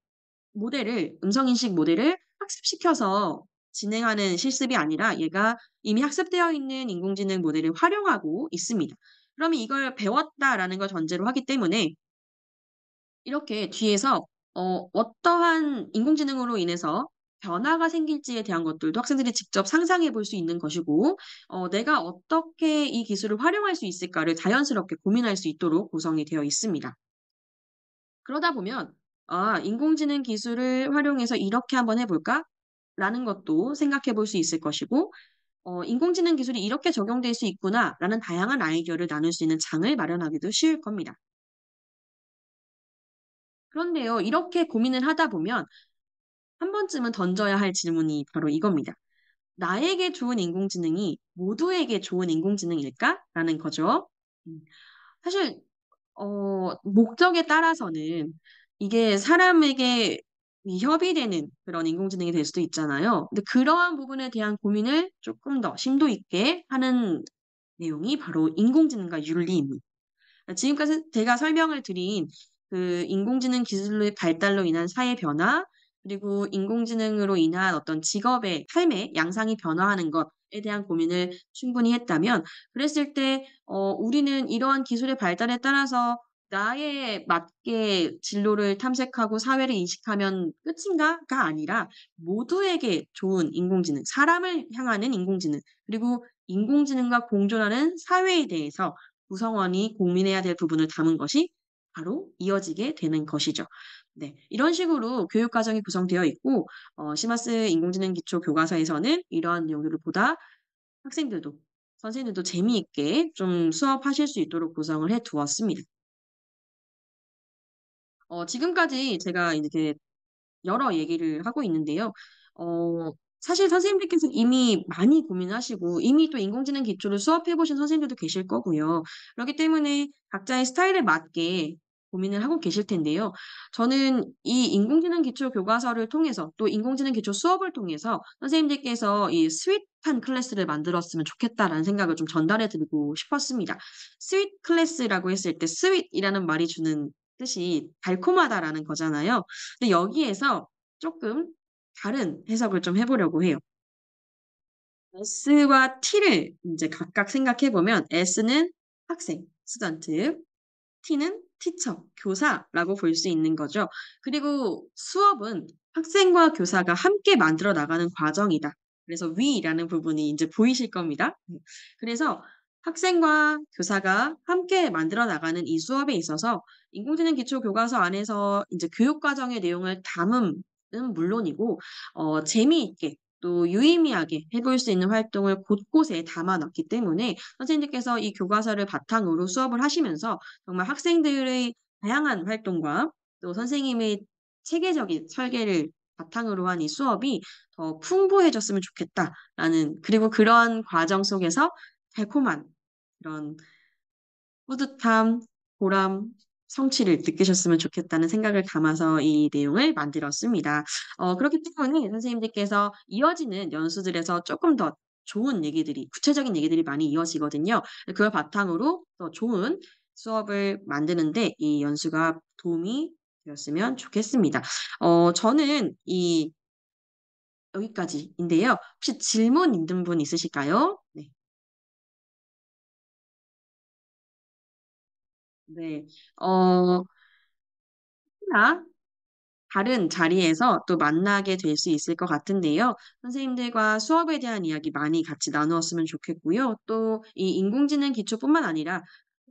모델을 음성 인식 모델을 학습시켜서 진행하는 실습이 아니라 얘가 이미 학습되어 있는 인공지능 모델을 활용하고 있습니다. 그러면 이걸 배웠다라는 걸 전제로 하기 때문에 이렇게 뒤에서 어떠한 인공지능으로 인해서 변화가 생길지에 대한 것들도 학생들이 직접 상상해 볼 수 있는 것이고 내가 어떻게 이 기술을 활용할 수 있을까를 자연스럽게 고민할 수 있도록 구성이 되어 있습니다. 그러다 보면 '아 인공지능 기술을 활용해서 이렇게 한번 해 볼까?'라는 것도 생각해 볼 수 있을 것이고 '인공지능 기술이 이렇게 적용될 수 있구나.'라는 다양한 아이디어를 나눌 수 있는 장을 마련하기도 쉬울 겁니다. 그런데요. 이렇게 고민을 하다 보면 한 번쯤은 던져야 할 질문이 바로 이겁니다. '나에게 좋은 인공지능이 모두에게 좋은 인공지능일까?'라는 거죠. 음. 사실 목적에 따라서는 이게 사람에게 위협이 되는 그런 인공지능이 될 수도 있잖아요. 근데 그러한 부분에 대한 고민을 쪼끔 더 심도 있게 하는 내용이 바로 인공지능과 윤리입니다. 지금까지 제가 설명을 드린 그 인공지능 기술의 발달로 인한 사회 변화 그리고 인공지능으로 인한 어떤 직업의 삶의 양상이 변화하는 것에 대한 고민을 충분히 했다면 그랬을 때 우리는 이러한 기술의 발달에 따라서 나에 맞게 진로를 탐색하고 사회를 인식하면 끝인가?가 아니라 모두에게 좋은 인공지능, 사람을 향하는 인공지능, 그리고 인공지능과 공존하는 사회에 대해서 구성원이 고민해야 될 부분을 담은 것이 바로 이어지게 되는 것이죠. 네. 이런 식으로 교육 과정이 구성되어 있고 시마스 인공지능 기초 교과서에서는 이러한 내용들을 보다 학생들도 선생님들도 재미있게 좀 수업하실 수 있도록 구성을 해 두었습니다. 지금까지 제가 이렇게 여러 얘기를 하고 있는데요. 어 사실 선생님들께서 이미 많이 고민하시고 이미 또 인공지능 기초를 수업해 보신 선생님들도 계실 거고요. 그렇기 때문에 각자의 스타일에 맞게 고민을 하고 계실 텐데요. 저는 이 인공지능 기초 교과서를 통해서 또 인공지능 기초 수업을 통해서 선생님들께서 이 스윗한 클래스를 만들었으면 좋겠다라는 생각을 좀 전달해 드리고 싶었습니다. 스윗 클래스라고 했을 때 스윗이라는 말이 주는 뜻이 달콤하다라는 거잖아요. 근데 여기에서 쪼끔 다른 해석을 좀 해 보려고 해요. S와 T를 인제 각각 생각해 보면 S는 학생, 스튜던트, T는 teacher, 교사라고 볼 수 있는 거죠. 그리고 수업은 학생과 교사가 함께 만들어 나가는 과정이다. 그래서 we라는 부분이 인제 보이실 겁니다. 그래서 학생과 교사가 함께 만들어 나가는 이 수업에 있어서 인공지능 기초 교과서 안에서 인제 교육 과정의 내용을 담음은 물론이고 재미있게 또 유의미하게 해볼 수 있는 활동을 곳곳에 담아놨기 때문에 선생님께서 이 교과서를 바탕으로 수업을 하시면서 정말 학생들의 다양한 활동과 또 선생님의 체계적인 설계를 바탕으로 한 이 수업이 더 풍부해졌으면 좋겠다라는, 그리고 그런 과정 속에서 달콤한 그런 뿌듯함, 보람, 성취를 느끼셨으면 좋겠다는 생각을 담아서 이 내용을 만들었습니다. 그렇기 때문에 선생님들께서 이어지는 연수들에서 조금 더 좋은 얘기들이, 구체적인 얘기들이 많이 이어지거든요. 그걸 바탕으로 더 좋은 수업을 만드는데 이 연수가 도움이 되었으면 좋겠습니다. 저는 여기까지인데요. 혹시 질문 있는 분 있으실까요? 네. 네. 어, 하나 다른 자리에서 또 만나게 될 수 있을 것 같은데요. 선생님들과 수업에 대한 이야기 많이 같이 나누었으면 좋겠고요. 또 이 인공지능 기초뿐만 아니라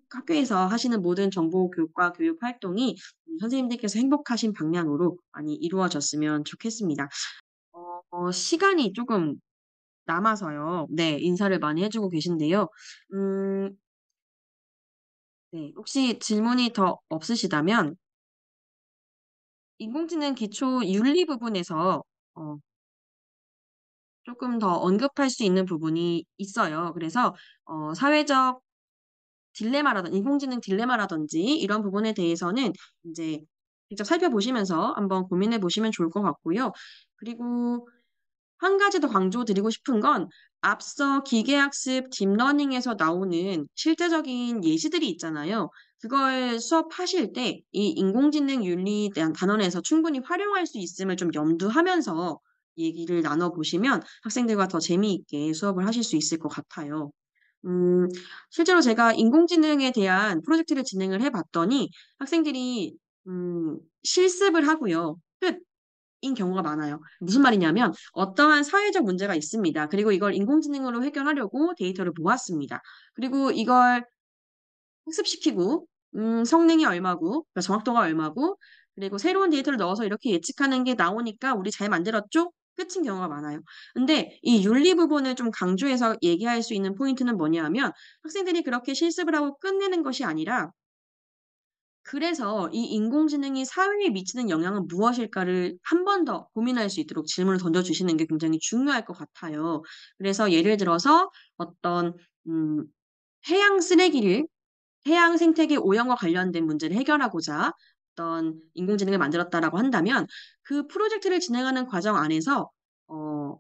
학교에서 하시는 모든 정보 교육과 교육 활동이 선생님들께서 행복하신 방향으로 많이 이루어졌으면 좋겠습니다. 시간이 조금 남아서요. 네, 인사를 많이 해주고 계신데요. 음, 네, 혹시 질문이 더 없으시다면 인공지능 기초 윤리 부분에서 어, 조금 더 언급할 수 있는 부분이 있어요. 그래서 사회적 딜레마라든지 인공지능 딜레마라든지 이런 부분에 대해서는 이제 직접 살펴보시면서 한번 고민해 보시면 좋을 것 같고요. 그리고 한 가지 더 강조드리고 싶은 건 앞서 기계학습 딥러닝에서 나오는 실제적인 예시들이 있잖아요. 그걸 수업하실 때 이 인공지능 윤리 대한 단원에서 충분히 활용할 수 있음을 좀 염두하면서 얘기를 나눠보시면 학생들과 더 재미있게 수업을 하실 수 있을 것 같아요. 음, 실제로 제가 인공지능에 대한 프로젝트를 진행을 해봤더니 학생들이 실습을 하고요. 인 경우가 많아요. 무슨 말이냐면 어떠한 사회적 문제가 있습니다. 그리고 이걸 인공지능으로 해결하려고 데이터를 모았습니다. 그리고 이걸 학습시키고 성능이 얼마고 그러니까 정확도가 얼마고 그리고 새로운 데이터를 넣어서 이렇게 예측하는 게 나오니까 우리 잘 만들었죠? 끝인 경우가 많아요. 근데 이 윤리 부분을 좀 강조해서 얘기할 수 있는 포인트는 뭐냐 하면 학생들이 그렇게 실습을 하고 끝내는 것이 아니라 그래서 이 인공지능이 사회에 미치는 영향은 무엇일까를 한 번 더 고민할 수 있도록 질문을 던져주시는 게 굉장히 중요할 것 같아요. 그래서 예를 들어서 어떤 음, 해양 쓰레기를 해양 생태계 오염과 관련된 문제를 해결하고자 어떤 인공지능을 만들었다라고 한다면 그 프로젝트를 진행하는 과정 안에서 어,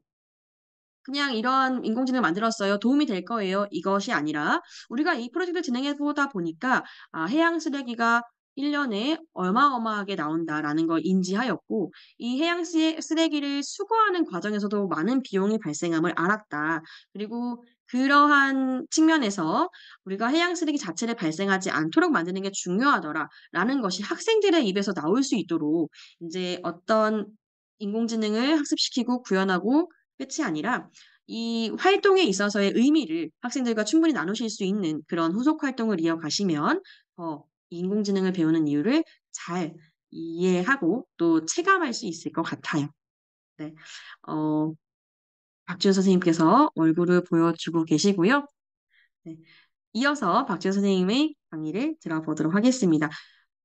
그냥 이런 인공지능을 만들었어요. 도움이 될 거예요. 이것이 아니라 우리가 이 프로젝트를 진행해 보다 보니까 해양 쓰레기가 1년에 어마어마하게 나온다라는 걸 인지하였고 이 해양 쓰레기를 수거하는 과정에서도 많은 비용이 발생함을 알았다. 그리고 그러한 측면에서 우리가 해양 쓰레기 자체를 발생하지 않도록 만드는 게 중요하더라라는 것이 학생들의 입에서 나올 수 있도록 이제 어떤 인공지능을 학습시키고 구현하고 끝이 아니라 이 활동에 있어서의 의미를 학생들과 충분히 나누실 수 있는 그런 후속 활동을 이어가시면 인공지능을 배우는 이유를 잘 이해하고 또 체감할 수 있을 것 같아요. 네. 어, 박지훈 선생님께서 얼굴을 보여주고 계시고요. 네. 이어서 박지훈 선생님의 강의를 들어보도록 하겠습니다.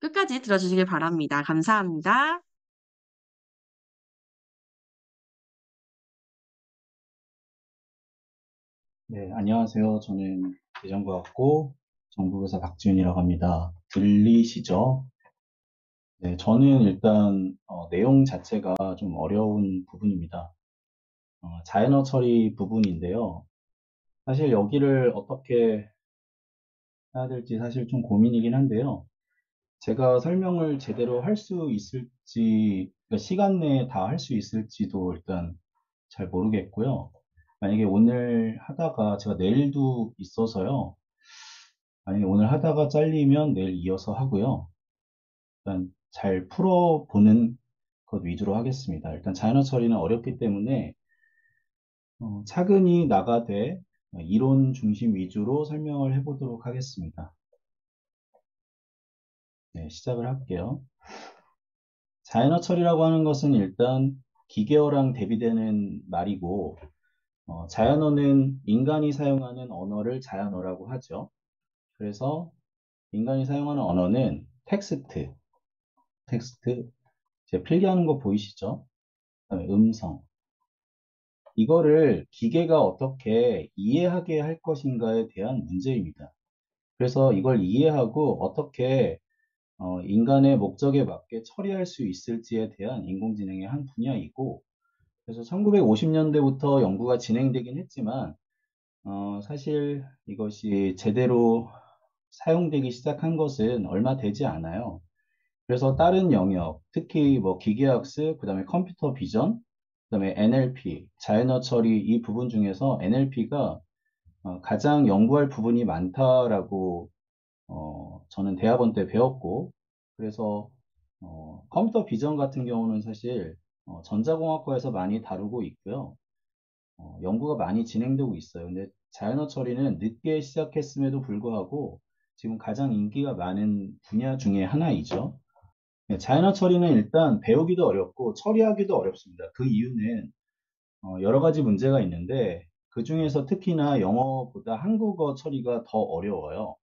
끝까지 들어주시길 바랍니다. 감사합니다. 네, 안녕하세요. 저는 대전과학고 정보교사 박지훈이라고 합니다. 들리시죠? 네, 저는 일단 내용 자체가 좀 어려운 부분입니다. 자연어 처리 부분인데요. 사실 여기를 어떻게 해야 될지 사실 좀 고민이긴 한데요. 제가 설명을 제대로 할 수 있을지, 그러니까 시간 내에 다 할 수 있을지도 일단 잘 모르겠고요. 만약에 오늘 하다가 제가 내일도 있어서요. 만약에 오늘 하다가 잘리면 내일 이어서 하고요. 일단 잘 풀어보는 것 위주로 하겠습니다. 일단 자연어 처리는 어렵기 때문에 차근히 나가되 이론 중심 위주로 설명을 해보도록 하겠습니다. 네, 시작을 할게요. 자연어 처리라고 하는 것은 일단 기계어랑 대비되는 말이고, 자연어는 인간이 사용하는 언어를 자연어라고 하죠. 그래서 인간이 사용하는 언어는 텍스트, 제가 필기하는 거 보이시죠? 그다음에 음성. 이거를 기계가 어떻게 이해하게 할 것인가에 대한 문제입니다. 그래서 이걸 이해하고 어떻게 인간의 목적에 맞게 처리할 수 있을지에 대한 인공지능의 한 분야이고, 그래서 1950년대부터 연구가 진행되긴 했지만, 사실 이것이 제대로 사용되기 시작한 것은 얼마 되지 않아요. 그래서 다른 영역, 특히 뭐 기계학습, 그 다음에 컴퓨터 비전, 그 다음에 NLP, 자연어 처리 이 부분 중에서 NLP가 가장 연구할 부분이 많다라고 저는 대학원 때 배웠고, 그래서 컴퓨터 비전 같은 경우는 사실 전자공학과에서 많이 다루고 있고요. 연구가 많이 진행되고 있어요. 근데 자연어 처리는 늦게 시작했음에도 불구하고 지금 가장 인기가 많은 분야 중에 하나이죠. 네, 자연어 처리는 일단 배우기도 어렵고 처리하기도 어렵습니다. 그 이유는 여러 가지 문제가 있는데 그 중에서 특히나 영어보다 한국어 처리가 더 어려워요.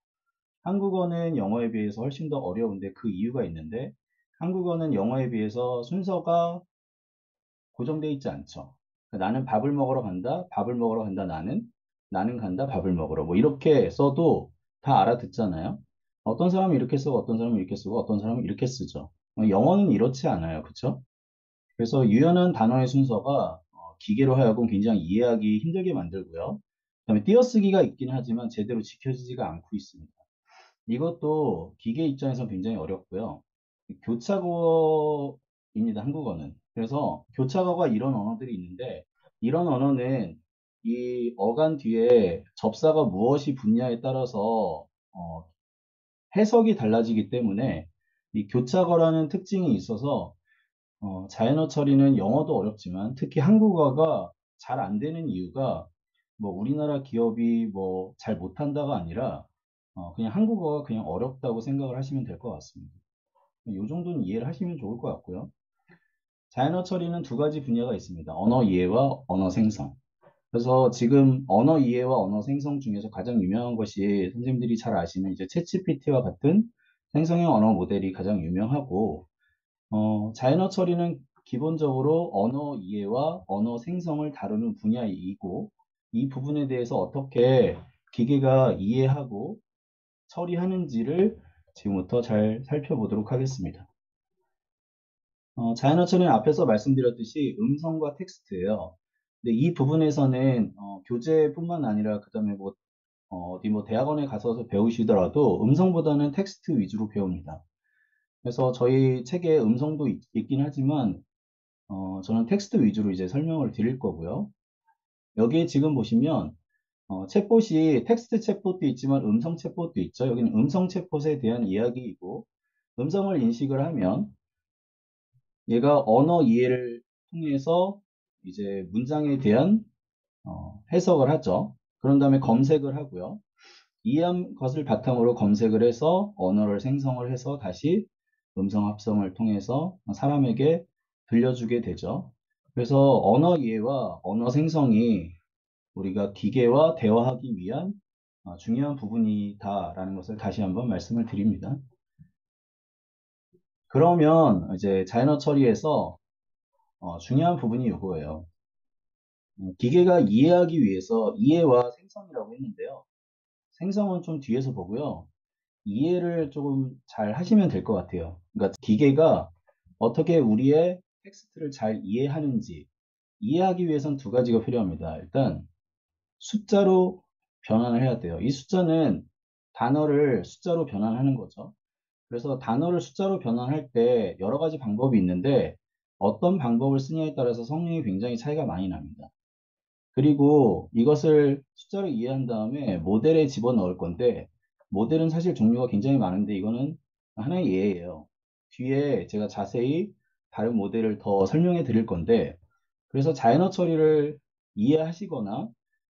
한국어는 영어에 비해서 훨씬 더 어려운데 그 이유가 있는데 한국어는 영어에 비해서 순서가 고정되어 있지 않죠. 그러니까 나는 밥을 먹으러 간다, 밥을 먹으러 간다, 나는 간다, 밥을 먹으러. 뭐 이렇게 써도 다 알아듣잖아요. 어떤 사람은 이렇게 쓰고, 어떤 사람은 이렇게 쓰고, 어떤 사람은 이렇게 쓰죠. 영어는 이렇지 않아요. 그쵸? 그래서 유연한 단어의 순서가 기계로 하여금 굉장히 이해하기 힘들게 만들고요. 그다음에 띄어쓰기가 있긴 하지만 제대로 지켜지지가 않고 있습니다. 이것도 기계 입장에서 굉장히 어렵고요. 교차국어입니다, 한국어는. 그래서 교차국어가 이런 언어들이 있는데, 이런 언어는 이 어간 뒤에 접사가 무엇이 붙냐에 따라서 해석이 달라지기 때문에 이 교차어라는 특징이 있어서 자연어 처리는 영어도 어렵지만 특히 한국어가 잘 안 되는 이유가 뭐 우리나라 기업이 뭐 잘 못한다가 아니라 그냥 한국어가 그냥 어렵다고 생각을 하시면 될 것 같습니다. 이 정도는 이해를 하시면 좋을 것 같고요. 자연어 처리는 두 가지 분야가 있습니다. 언어 이해와 언어 생성. 그래서 지금 언어 이해와 언어 생성 중에서 가장 유명한 것이 선생님들이 잘 아시는 이제 챗GPT와 같은 생성형 언어 모델이 가장 유명하고 자연어 처리는 기본적으로 언어 이해와 언어 생성을 다루는 분야이고 이 부분에 대해서 어떻게 기계가 이해하고 처리하는지를 지금부터 잘 살펴보도록 하겠습니다. 자연어 처리는 앞에서 말씀드렸듯이 음성과 텍스트예요. 근데 이 부분에서는 교재뿐만 아니라 그 다음에 뭐 어디 뭐 대학원에 가서 배우시더라도 음성보다는 텍스트 위주로 배웁니다. 그래서 저희 책에 음성도 있긴 하지만 저는 텍스트 위주로 이제 설명을 드릴 거고요. 여기에 지금 보시면 챗봇이 텍스트 챗봇도 있지만 음성 챗봇도 있죠. 여기는 음성 챗봇에 대한 이야기이고 음성을 인식을 하면 얘가 언어 이해를 통해서 이제 문장에 대한 해석을 하죠. 그런 다음에 검색을 하고요. 이해한 것을 바탕으로 검색을 해서 언어를 생성을 해서 다시 음성 합성을 통해서 사람에게 들려주게 되죠. 그래서 언어 이해와 언어 생성이 우리가 기계와 대화하기 위한 중요한 부분이다라는 것을 다시 한번 말씀을 드립니다. 그러면 이제 자연어 처리에서 중요한 부분이 이거예요. 기계가 이해하기 위해서 이해와 생성이라고 했는데요. 생성은 좀 뒤에서 보고요. 이해를 조금 잘 하시면 될 것 같아요. 그러니까 기계가 어떻게 우리의 텍스트를 잘 이해하는지 이해하기 위해선 두 가지가 필요합니다. 일단 숫자로 변환을 해야 돼요. 이 숫자는 단어를 숫자로 변환하는 거죠. 그래서 단어를 숫자로 변환할 때 여러 가지 방법이 있는데 어떤 방법을 쓰냐에 따라서 성능이 굉장히 차이가 많이 납니다. 그리고 이것을 숫자로 이해한 다음에 모델에 집어넣을 건데 모델은 사실 종류가 굉장히 많은데 이거는 하나의 예예요. 뒤에 제가 자세히 다른 모델을 더 설명해 드릴 건데 그래서 자연어 처리를 이해하시거나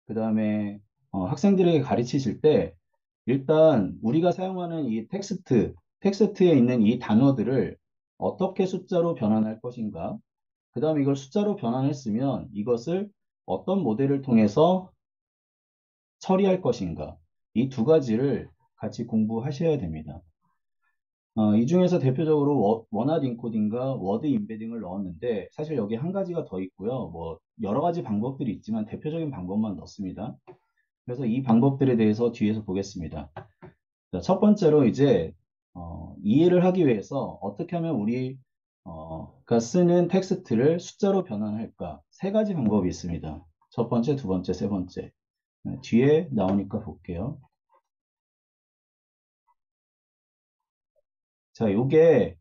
그 다음에 학생들에게 가르치실 때 일단 우리가 사용하는 이 텍스트에 있는 이 단어들을 어떻게 숫자로 변환할 것인가 그 다음에 이걸 숫자로 변환했으면 이것을 어떤 모델을 통해서 처리할 것인가. 이 두 가지를 같이 공부하셔야 됩니다. 이 중에서 대표적으로 원하드 인코딩과 워드 임베딩을 넣었는데 사실 여기 한 가지가 더 있고요. 뭐 여러 가지 방법들이 있지만 대표적인 방법만 넣습니다. 그래서 이 방법들에 대해서 뒤에서 보겠습니다. 자, 첫 번째로 이제 이해를 하기 위해서 어떻게 하면 우리가 쓰는 텍스트를 숫자로 변환할까? 세 가지 방법이 있습니다. 첫 번째, 두 번째, 세 번째. 뒤에 나오니까 볼게요. 자, 요게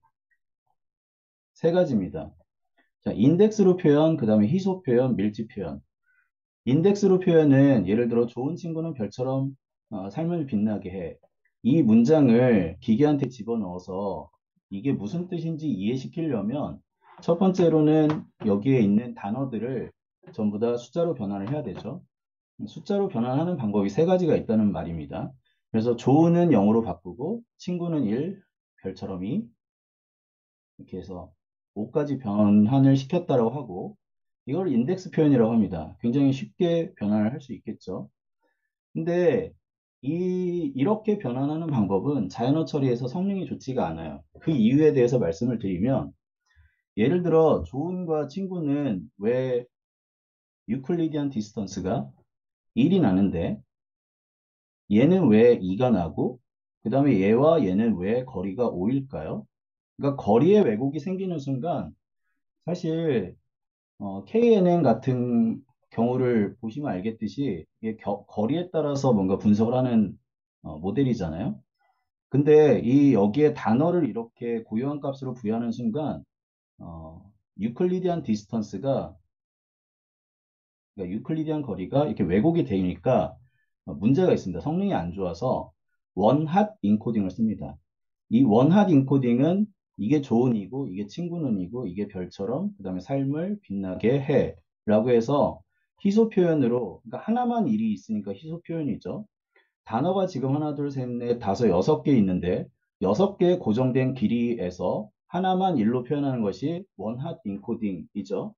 세 가지입니다. 자, 인덱스로 표현, 그 다음에 희소 표현, 밀집 표현. 인덱스로 표현은 예를 들어 좋은 친구는 별처럼 삶을 빛나게 해. 이 문장을 기계한테 집어넣어서 이게 무슨 뜻인지 이해시키려면 첫 번째로는 여기에 있는 단어들을 전부 다 숫자로 변환을 해야 되죠. 숫자로 변환하는 방법이 세 가지가 있다는 말입니다. 그래서 좋은은 0으로 바꾸고 친구는 1, 별처럼 2 이렇게 해서 5까지 변환을 시켰다라고 하고 이걸 인덱스 표현이라고 합니다. 굉장히 쉽게 변환을 할 수 있겠죠. 근데 이렇게 변환하는 방법은 자연어 처리에서 성능이 좋지가 않아요. 그 이유에 대해서 말씀을 드리면 예를 들어 조은과 친구는 왜 유클리디안 디스턴스가 1이 나는데 얘는 왜 2가 나고 그 다음에 얘와 얘는 왜 거리가 5일까요? 그러니까 거리의 왜곡이 생기는 순간 사실 KNN 같은 경우를 보시면 알겠듯이 이게 거리에 따라서 뭔가 분석을 하는 모델이잖아요. 근데 이 여기에 단어를 이렇게 고유한 값으로 부여하는 순간 유클리디안 디스턴스가 그러니까 유클리디안 거리가 이렇게 왜곡이 되니까 문제가 있습니다. 성능이 안 좋아서 원핫 인코딩을 씁니다. 이 원핫 인코딩은 이게 조은이고 이게 친구는이고 이게 별처럼 그 다음에 삶을 빛나게 해 라고 해서 희소 표현으로 그러니까 하나만 일이 있으니까 희소 표현이죠. 단어가 지금 하나 둘 셋 넷 다섯 여섯 개 있는데 여섯 개의 고정된 길이에서 하나만 일로 표현하는 것이 원핫 인코딩이죠.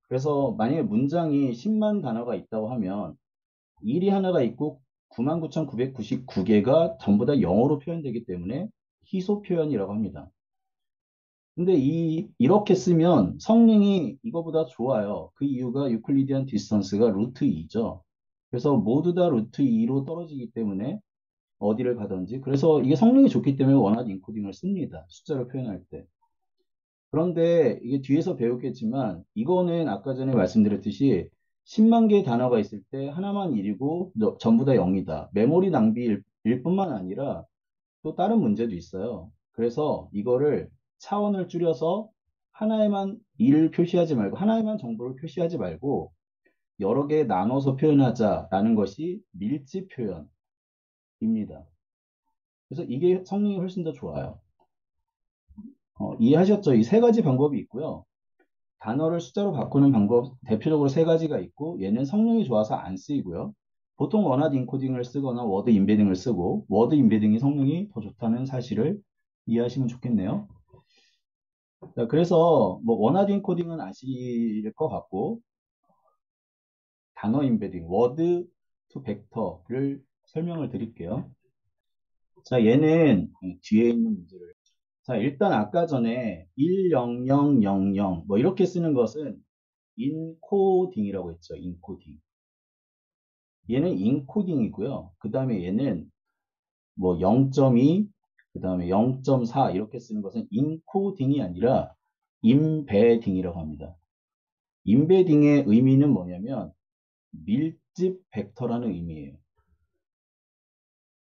그래서 만약에 문장이 10만 단어가 있다고 하면 일이 하나가 있고 99,999개가 전부 다 영어로 표현되기 때문에 희소 표현이라고 합니다. 근데 이렇게 쓰면 성능이 이거보다 좋아요. 그 이유가 유클리디안 디스턴스가 루트 2죠. 그래서 모두 다 루트 2로 떨어지기 때문에 어디를 가든지. 그래서 이게 성능이 좋기 때문에 원하드 인코딩을 씁니다. 숫자로 표현할 때. 그런데 이게 뒤에서 배웠겠지만 이거는 아까 전에 말씀드렸듯이 10만 개의 단어가 있을 때 하나만 1이고 전부 다 0이다. 메모리 낭비일 뿐만 아니라 또 다른 문제도 있어요. 그래서 이거를 차원을 줄여서 하나에만 1을 표시하지 말고 하나에만 정보를 표시하지 말고 여러 개 나눠서 표현하자라는 것이 밀집 표현입니다. 그래서 이게 성능이 훨씬 더 좋아요. 이해하셨죠? 이 세 가지 방법이 있고요. 단어를 숫자로 바꾸는 방법 대표적으로 세 가지가 있고 얘는 성능이 좋아서 안 쓰이고요. 보통 원하드 인코딩을 쓰거나 워드 임베딩을 쓰고 워드 임베딩이 성능이 더 좋다는 사실을 이해하시면 좋겠네요. 자, 그래서 뭐 원하드 인코딩은 아실 것 같고 단어 임베딩, 워드 투 벡터를 설명을 드릴게요. 자, 얘는 뒤에 있는 문제를 자, 일단 아까 전에 10000 뭐 이렇게 쓰는 것은 인코딩이라고 했죠. 인코딩. 얘는 인코딩이고요. 그 다음에 얘는 뭐 0.2, 그 다음에 0.4 이렇게 쓰는 것은 인코딩이 아니라 임베딩이라고 합니다. 임베딩의 의미는 뭐냐면 밀집 벡터라는 의미예요.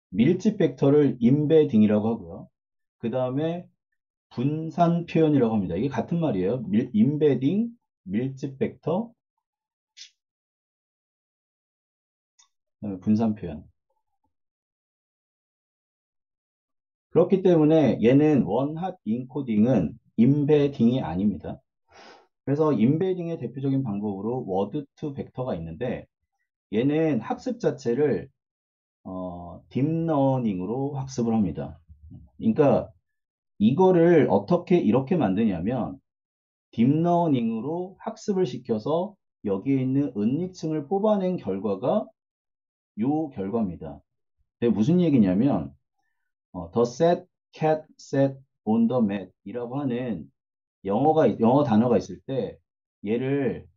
밀집 벡터를 임베딩이라고 하고요. 그 다음에 분산 표현이라고 합니다. 이게 같은 말이에요. 임베딩, 밀집 벡터, 그다음에 분산 표현. 그렇기 때문에 얘는 원핫 인코딩은 임베딩이 아닙니다. 그래서 임베딩의 대표적인 방법으로 워드 투 벡터가 있는데 얘는 학습 자체를 딥러닝으로 학습을 합니다. 그러니까 이거를 어떻게 이렇게 만드냐면 딥러닝으로 학습을 시켜서 여기에 있는 은닉층을 뽑아낸 결과가 요 결과입니다. 그게 무슨 얘기냐면 the set cat sat on the mat 이라고 하는 영어 단어가 있을 때 얘를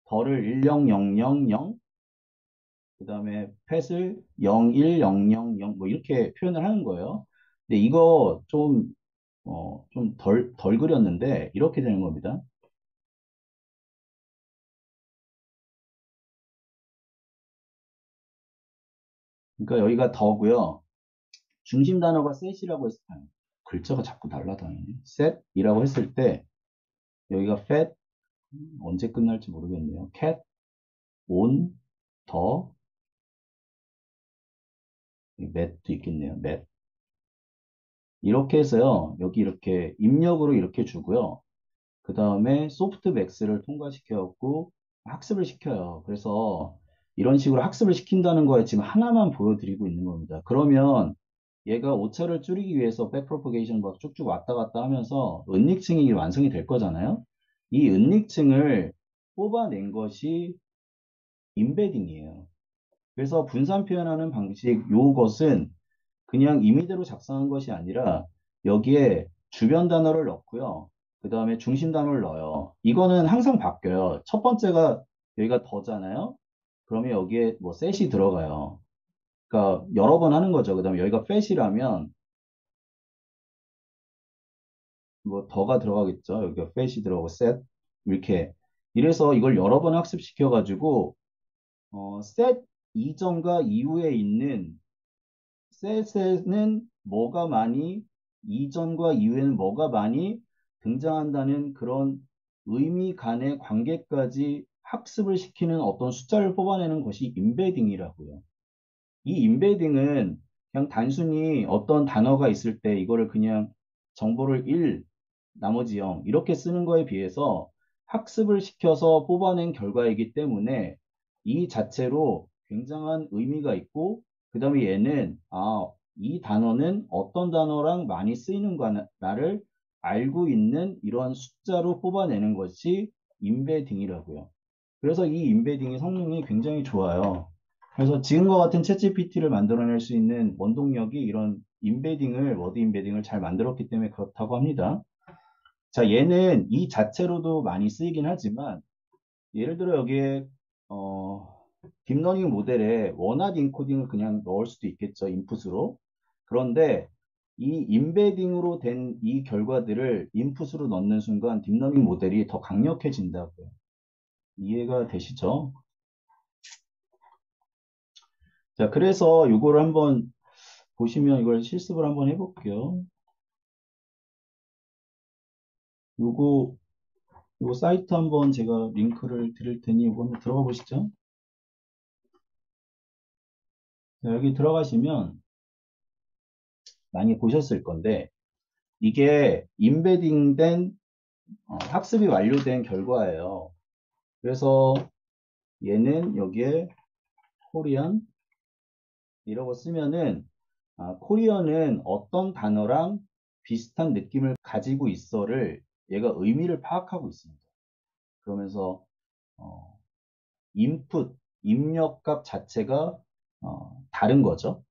덜을 10000, 그 다음에 펫을 01000 뭐 이렇게 표현을 하는 거예요. 근데 이거 좀 덜 그렸는데 이렇게 되는 겁니다. 그러니까 여기가 더고요. 중심 단어가 set이라고 했을 때 글자가 자꾸 날라다니네. set이라고 했을 때 여기가 fat 언제 끝날지 모르겠네요. cat, on, 더, mat도 있겠네요. mat. 이렇게 해서요. 여기 이렇게 입력으로 이렇게 주고요. 그 다음에 소프트맥스를 통과시켜갖고 학습을 시켜요. 그래서 이런 식으로 학습을 시킨다는 거에 지금 하나만 보여드리고 있는 겁니다. 그러면 얘가 오차를 줄이기 위해서 백프로포게이션 막 쭉쭉 왔다 갔다 하면서 은닉층이 완성이 될 거잖아요. 이 은닉층을 뽑아낸 것이 임베딩이에요. 그래서 분산 표현하는 방식 요것은 그냥 임의대로 작성한 것이 아니라 여기에 주변 단어를 넣고요. 그 다음에 중심 단어를 넣어요. 이거는 항상 바뀌어요. 첫 번째가 여기가 더잖아요. 그러면 여기에 뭐 셋이 들어가요. 그러니까 여러 번 하는 거죠. 그 다음에 여기가 fat이라면 뭐 더가 들어가겠죠. 여기가 fat이 들어가고 set 이렇게 이래서 이걸 여러 번 학습시켜 가지고 set 이전과 이후에 있는 셋에는 뭐가 많이, 이전과 이후에는 뭐가 많이 등장한다는 그런 의미 간의 관계까지 학습을 시키는 어떤 숫자를 뽑아내는 것이 임베딩이라고요. 이 임베딩은 그냥 단순히 어떤 단어가 있을 때 이거를 그냥 정보를 1, 나머지 0 이렇게 쓰는 거에 비해서 학습을 시켜서 뽑아낸 결과이기 때문에 이 자체로 굉장한 의미가 있고 그 다음에 얘는 이 단어는 어떤 단어랑 많이 쓰이는가를 알고 있는 이러한 숫자로 뽑아내는 것이 임베딩이라고요. 그래서 이 임베딩의 성능이 굉장히 좋아요. 그래서 지금과 같은 챗GPT를 만들어낼 수 있는 원동력이 이런 워드 임베딩을 잘 만들었기 때문에 그렇다고 합니다. 자, 얘는 이 자체로도 많이 쓰이긴 하지만, 예를 들어 여기에, 딥러닝 모델에 원하드 인코딩을 그냥 넣을 수도 있겠죠, 인풋으로. 그런데 이 임베딩으로 된 이 결과들을 인풋으로 넣는 순간 딥러닝 모델이 더 강력해진다고요. 이해가 되시죠? 자, 그래서 이거를 한번 보시면 이걸 실습을 한번 해볼게요. 요거, 요거 사이트 한번 제가 링크를 드릴 테니 이거 한번 들어가 보시죠. 자, 여기 들어가시면 많이 보셨을 건데, 이게 임베딩된, 학습이 완료된 결과예요. 그래서 얘는 여기에 코리안, 이라고 쓰면은, 코리안은 어떤 단어랑 비슷한 느낌을 가지고 있어를 얘가 의미를 파악하고 있습니다. 그러면서, 어, 인풋, 입력값 자체가 다른 거죠.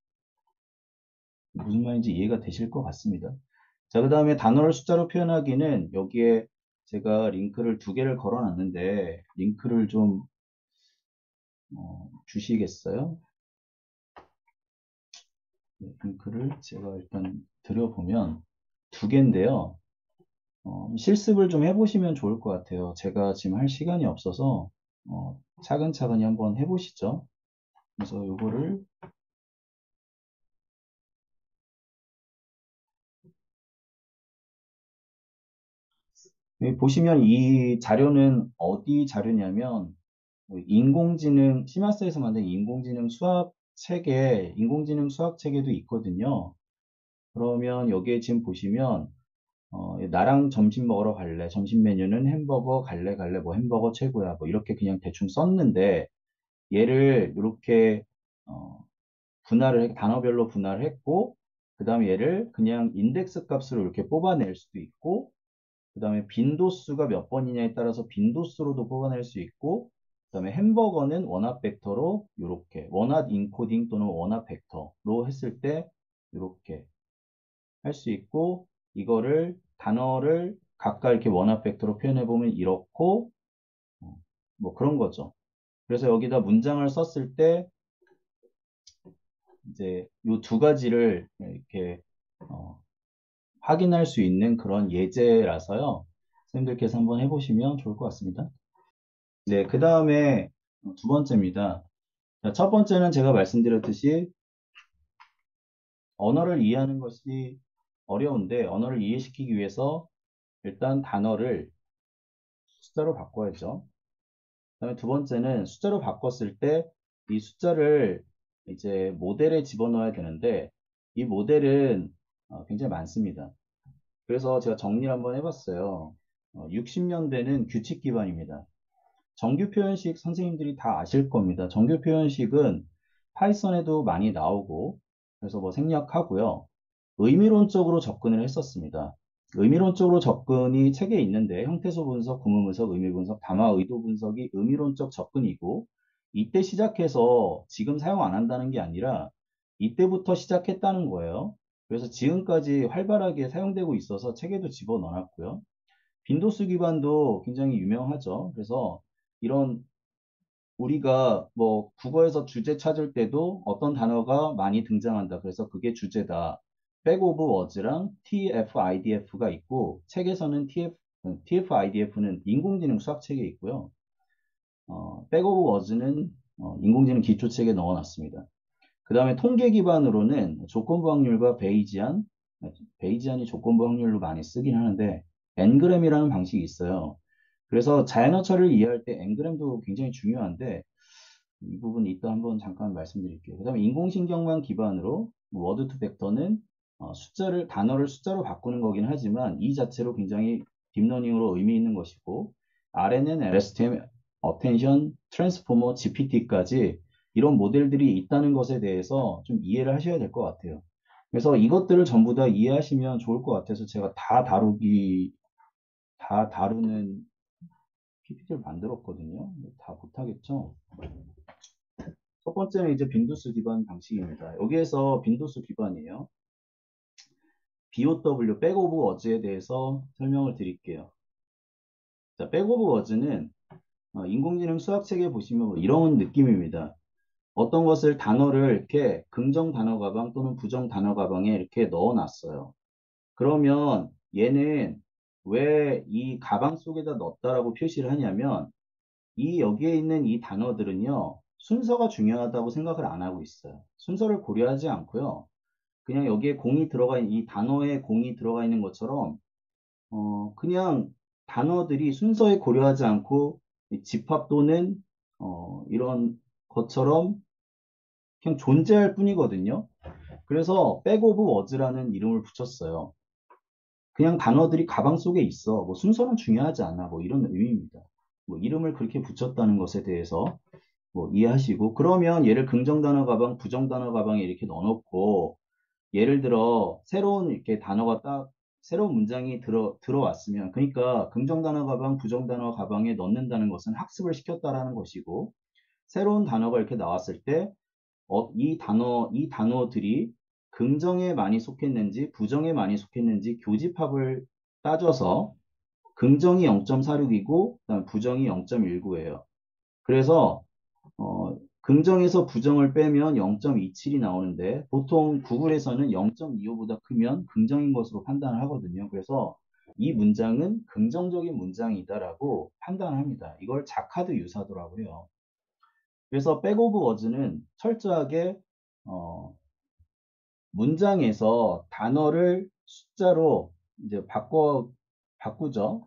무슨 말인지 이해가 되실 것 같습니다. 자, 그 다음에 단어를 숫자로 표현하기는 여기에 제가 링크를 두 개를 걸어 놨는데 링크를 좀 주시겠어요? 네, 링크를 제가 일단 드려보면 두 개인데요. 실습을 좀 해보시면 좋을 것 같아요. 제가 지금 할 시간이 없어서 차근차근히 한번 해보시죠. 그래서 요거를 여기 보시면 이 자료는 어디 자료냐면 인공지능 시마스에서 만든 인공지능 수학 체계, 인공지능 수학 체계도 있거든요. 그러면 여기에 지금 보시면 나랑 점심 먹으러 갈래. 점심 메뉴는 햄버거 갈래 뭐 햄버거 최고야. 뭐 이렇게 그냥 대충 썼는데 얘를 이렇게 단어별로 분할을 했고 그 다음에 얘를 그냥 인덱스 값으로 이렇게 뽑아낼 수도 있고 그 다음에 빈도수가 몇 번이냐에 따라서 빈도수로도 뽑아낼 수 있고, 그 다음에 햄버거는 원합 벡터로 이렇게 원합 인코딩 또는 원합 벡터로 했을 때 이렇게 할 수 있고, 이거를 단어를 각각 이렇게 원합 벡터로 표현해 보면 이렇고, 뭐 그런 거죠. 그래서 여기다 문장을 썼을 때 이제 이 두 가지를 이렇게 어, 확인할 수 있는 그런 예제라서요. 선생님들께서 한번 해보시면 좋을 것 같습니다. 네, 그 다음에 두 번째입니다. 자, 첫 번째는 제가 말씀드렸듯이 언어를 이해하는 것이 어려운데 언어를 이해시키기 위해서 일단 단어를 숫자로 바꿔야죠. 그다음에 두 번째는 숫자로 바꿨을 때 이 숫자를 이제 모델에 집어넣어야 되는데 이 모델은 굉장히 많습니다. 그래서 제가 정리를 한번 해봤어요. 60년대는 규칙 기반입니다. 정규 표현식 선생님들이 다 아실 겁니다. 정규 표현식은 파이썬에도 많이 나오고 그래서 뭐 생략하고요. 의미론적으로 접근을 했었습니다. 의미론적으로 접근이 책에 있는데 형태소 분석, 구문 분석, 의미 분석, 담화 의도 분석이 의미론적 접근이고 이때 시작해서 지금 사용 안 한다는 게 아니라 이때부터 시작했다는 거예요. 그래서 지금까지 활발하게 사용되고 있어서 책에도 집어넣어놨고요. 빈도수 기반도 굉장히 유명하죠. 그래서 이런 우리가 뭐 국어에서 주제 찾을 때도 어떤 단어가 많이 등장한다. 그래서 그게 주제다. 백 오브 워즈랑 TF-IDF가 있고 책에서는 TF-IDF는 인공지능 수학책에 있고요. 백 오브 워즈는 인공지능 기초책에 넣어놨습니다. 그 다음에 통계 기반으로는 조건부 확률과 베이지안이 조건부 확률로 많이 쓰긴 하는데 N그램이라는 방식이 있어요. 그래서 자연어처를 이해할 때 N그램도 굉장히 중요한데 이 부분 이따 한번 잠깐 말씀드릴게요. 그 다음에 인공신경만 기반으로 워드 투 벡터는 단어를 숫자로 바꾸는 거긴 하지만 이 자체로 굉장히 딥러닝으로 의미 있는 것이고 RNN, LSTM, 어텐션, 트랜스포머, GPT까지 이런 모델들이 있다는 것에 대해서 좀 이해를 하셔야 될 것 같아요. 그래서 이것들을 전부 다 이해하시면 좋을 것 같아서 제가 다 다루는 PPT를 만들었거든요. 다 못하겠죠? 첫 번째는 이제 빈도수 기반 방식입니다. 여기에서 빈도수 기반이에요. BOW, 백 오브 워즈에 대해서 설명을 드릴게요. 자, 백 오브 워즈는 인공지능 수학책에 보시면 뭐 이런 느낌입니다. 어떤 것을 단어를 이렇게 긍정 단어 가방 또는 부정 단어 가방에 이렇게 넣어 놨어요. 그러면 얘는 왜 이 가방 속에다 넣었다라고 표시를 하냐면 이 여기에 있는 이 단어들은요. 순서가 중요하다고 생각을 안 하고 있어요. 순서를 고려하지 않고요. 그냥 여기에 공이 들어가 있는 이 단어에 공이 들어가 있는 것처럼 그냥 단어들이 순서에 고려하지 않고 집합 또는 이런 것처럼 그냥 존재할 뿐이거든요. 그래서 백 오브 워즈라는 이름을 붙였어요. 그냥 단어들이 가방 속에 있어. 뭐 순서는 중요하지 않아. 뭐 이런 의미입니다. 뭐 이름을 그렇게 붙였다는 것에 대해서 뭐 이해하시고 그러면 얘를 긍정 단어 가방, 부정 단어 가방에 이렇게 넣어놓고 예를 들어 새로운 이렇게 단어가 딱 새로운 문장이 들어왔으면 그러니까 긍정 단어 가방, 부정 단어 가방에 넣는다는 것은 학습을 시켰다라는 것이고 새로운 단어가 이렇게 나왔을 때 이 단어들이 긍정에 많이 속했는지 부정에 많이 속했는지 교집합을 따져서 긍정이 0.46이고 부정이 0.19예요. 그래서 긍정에서 부정을 빼면 0.27이 나오는데 보통 구글에서는 0.25보다 크면 긍정인 것으로 판단을 하거든요. 그래서 이 문장은 긍정적인 문장이다라고 판단을 합니다. 이걸 자카드 유사도라고 해요. 그래서 백 오브 워즈는 철저하게 문장에서 단어를 숫자로 이제 바꾸죠.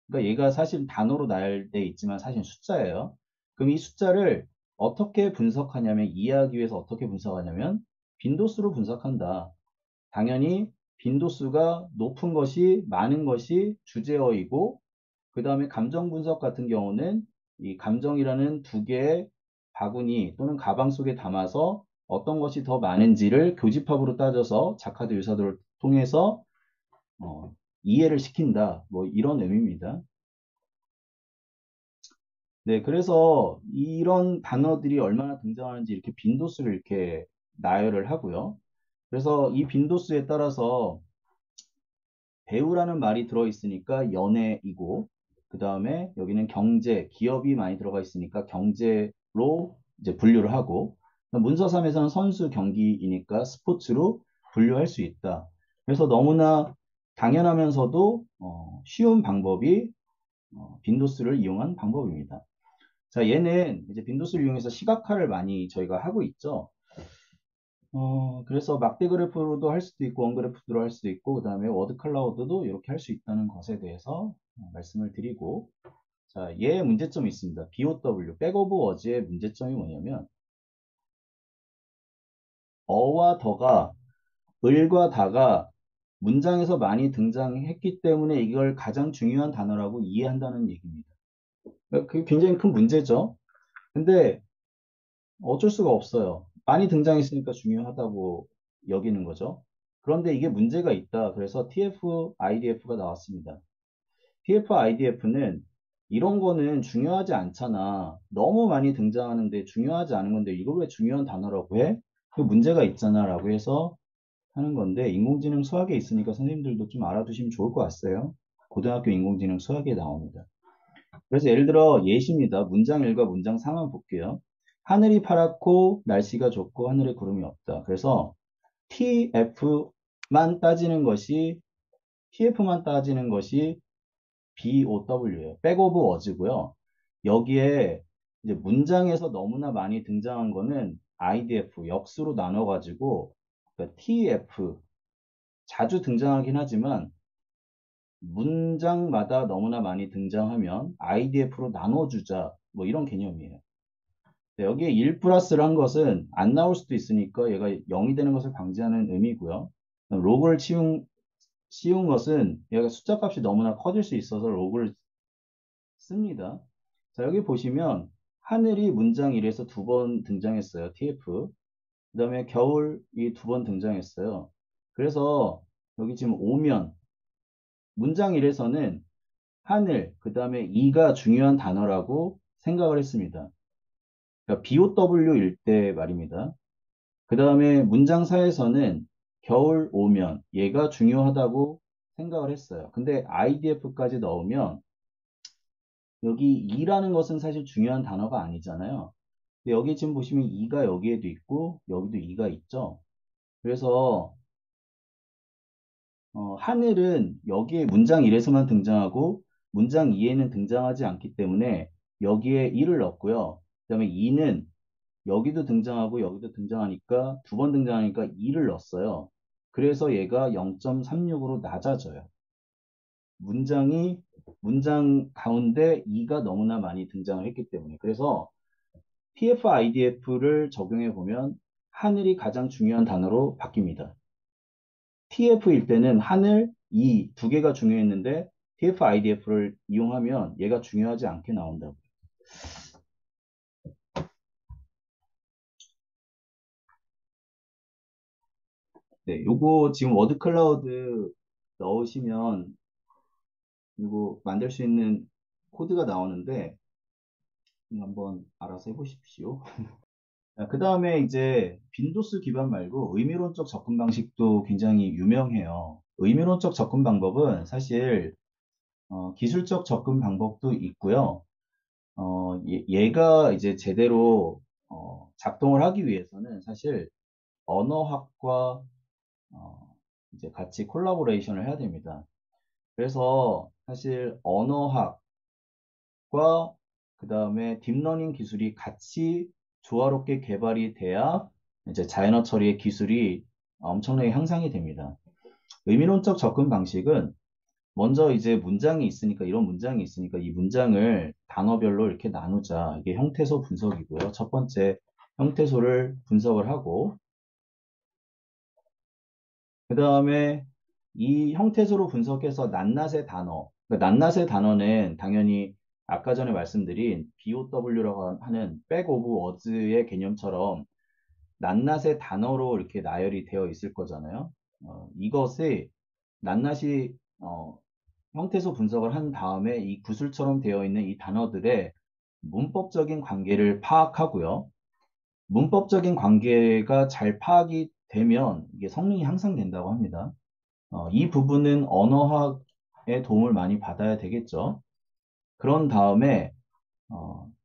그러니까 얘가 사실 단어로 나열 돼 있지만 사실 숫자예요. 그럼 이 숫자를 어떻게 분석하냐면 이해하기 위해서 어떻게 분석하냐면 빈도수로 분석한다. 당연히 빈도수가 높은 것이 많은 것이 주제어이고 그 다음에 감정 분석 같은 경우는 이 감정이라는 두 개의 바구니 또는 가방 속에 담아서 어떤 것이 더 많은지를 교집합으로 따져서 자카드 유사도를 통해서 이해를 시킨다. 뭐 이런 의미입니다. 네, 그래서 이런 단어들이 얼마나 등장하는지 이렇게 빈도수를 이렇게 나열을 하고요. 그래서 이 빈도수에 따라서 배우라는 말이 들어있으니까 연예이고, 그 다음에 여기는 경제, 기업이 많이 들어가 있으니까 경제로 이제 분류를 하고, 문서 3에서는 선수 경기이니까 스포츠로 분류할 수 있다. 그래서 너무나 당연하면서도 쉬운 방법이 빈도수를 이용한 방법입니다. 자, 얘는 이제 빈도수를 이용해서 시각화를 많이 저희가 하고 있죠. 그래서 막대 그래프로도 할 수도 있고, 원 그래프로 할 수도 있고, 그 다음에 워드 클라우드도 이렇게 할 수 있다는 것에 대해서 말씀을 드리고, 자, 얘의 문제점이 있습니다. BOW, 백 오브 워즈의 문제점이 뭐냐면, 어와 더가, 을과 다가 문장에서 많이 등장했기 때문에 이걸 가장 중요한 단어라고 이해한다는 얘기입니다. 그게 굉장히 큰 문제죠. 근데 어쩔 수가 없어요. 많이 등장했으니까 중요하다고 여기는 거죠. 그런데 이게 문제가 있다. 그래서 TF-IDF가 나왔습니다. TF-IDF는 이런 거는 중요하지 않잖아. 너무 많이 등장하는데 중요하지 않은 건데 이걸 왜 중요한 단어라고 해? 그 문제가 있잖아 라고 해서 하는 건데 인공지능 수학에 있으니까 선생님들도 좀 알아두시면 좋을 것 같아요. 고등학교 인공지능 수학에 나옵니다. 그래서 예를 들어 예시입니다. 문장 1과 문장 3만 볼게요. 하늘이 파랗고 날씨가 좋고 하늘에 구름이 없다. 그래서 TF만 따지는 것이 TF만 따지는 것이 BOW예요. 백 오브 워즈고요. 여기에 이제 문장에서 너무나 많이 등장한 거는 IDF 역수로 나눠 가지고 그러니까 TF 자주 등장하긴 하지만 문장마다 너무나 많이 등장하면 IDF로 나눠주자 뭐 이런 개념이에요. 네, 여기에 1 플러스를 한 것은 안 나올 수도 있으니까 얘가 0이 되는 것을 방지하는 의미고요. 로그를 씌운 것은 얘가 숫자 값이 너무나 커질 수 있어서 로그를 씁니다. 자, 여기 보시면 하늘이 문장 1에서 2번 등장했어요. TF. 그 다음에 겨울이 2번 등장했어요. 그래서 여기 지금 오면 문장 1에서는 하늘, 그 다음에 이가 중요한 단어라고 생각을 했습니다. 그러니까 BOW일 때 말입니다. 그 다음에 문장 4에서는 겨울 오면 얘가 중요하다고 생각을 했어요. 근데 IDF까지 넣으면 여기 이라는 것은 사실 중요한 단어가 아니잖아요. 근데 여기 지금 보시면 이가 여기에도 있고 여기도 이가 있죠. 그래서 하늘은 여기에 문장 1에서만 등장하고 문장 2에는 등장하지 않기 때문에 여기에 이를 넣었고요. 그 다음에 이는 여기도 등장하고 여기도 등장하니까 2번 등장하니까 2를 넣었어요. 그래서 얘가 0.36으로 낮아져요. 문장 가운데 2가 너무나 많이 등장을 했기 때문에. 그래서 TF-IDF를 적용해 보면 하늘이 가장 중요한 단어로 바뀝니다. TF일 때는 하늘, 이 두 개가 중요했는데 TF-IDF를 이용하면 얘가 중요하지 않게 나온다고. 네, 요거 지금 워드 클라우드 넣으시면 이거 만들 수 있는 코드가 나오는데 한번 알아서 해보십시오. 그 다음에 이제 빈도수 기반 말고 의미론적 접근 방식도 굉장히 유명해요. 의미론적 접근 방법은 사실 기술적 접근 방법도 있고요. 얘가 이제 제대로 작동을 하기 위해서는 사실 언어학과 이제 같이 콜라보레이션을 해야 됩니다. 그래서 사실 언어학과 그 다음에 딥러닝 기술이 같이 조화롭게 개발이 돼야 이제 자연어 처리의 기술이 엄청나게 향상이 됩니다. 의미론적 접근 방식은 먼저 이제 문장이 있으니까 이런 문장이 있으니까 이 문장을 단어별로 이렇게 나누자. 이게 형태소 분석이고요. 첫 번째 형태소를 분석을 하고 그 다음에 이 형태소로 분석해서 낱낱의 단어. 그러니까 낱낱의 단어는 당연히 아까 전에 말씀드린 BOW라고 하는 Back of Words의 개념처럼 낱낱의 단어로 이렇게 나열이 되어 있을 거잖아요. 이것이 낱낱이 어, 형태소 분석을 한 다음에 이 구슬처럼 되어 있는 이 단어들의 문법적인 관계를 파악하고요. 문법적인 관계가 잘 파악이 되면 이게 성능이 향상된다고 합니다. 이 부분은 언어학의 도움을 많이 받아야 되겠죠. 그런 다음에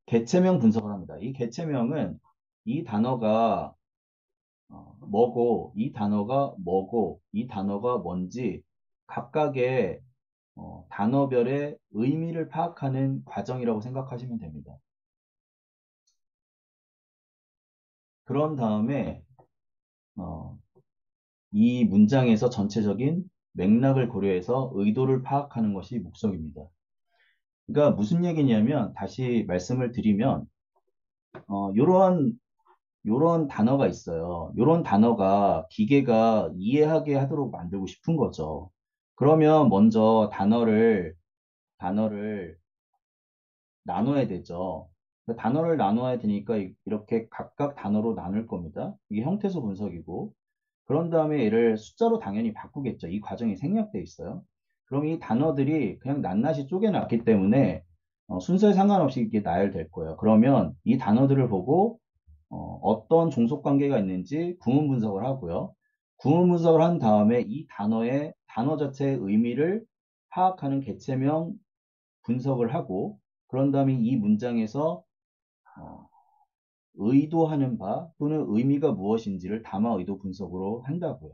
개체명 분석을 합니다. 이 개체명은 이 단어가 뭐고, 이 단어가 뭐고, 이 단어가 뭔지 각각의 단어별의 의미를 파악하는 과정이라고 생각하시면 됩니다. 그런 다음에 어, 이 문장에서 전체적인 맥락을 고려해서 의도를 파악하는 것이 목적입니다. 그러니까 무슨 얘기냐면 다시 말씀을 드리면 요런 단어가 있어요. 요런 단어가 기계가 이해하게 하도록 만들고 싶은 거죠. 그러면 먼저 단어를 나눠야 되죠. 단어를 나눠야 되니까 이렇게 각각 단어로 나눌 겁니다. 이게 형태소 분석이고, 그런 다음에 얘를 숫자로 당연히 바꾸겠죠. 이 과정이 생략돼 있어요. 그럼 이 단어들이 그냥 낱낱이 쪼개놨기 때문에 순서에 상관없이 이게 나열될 거예요. 그러면 이 단어들을 보고 떤 종속 관계가 있는지 구문 분석을 하고요. 구문 분석을 한 다음에 이 단어 자체의 의미를 파악하는 개체명 분석을 하고, 그런 다음에 이 문장에서 어, 의도하는 바 또는 의미가 무엇인지를 담아 의도 분석으로 한다고요.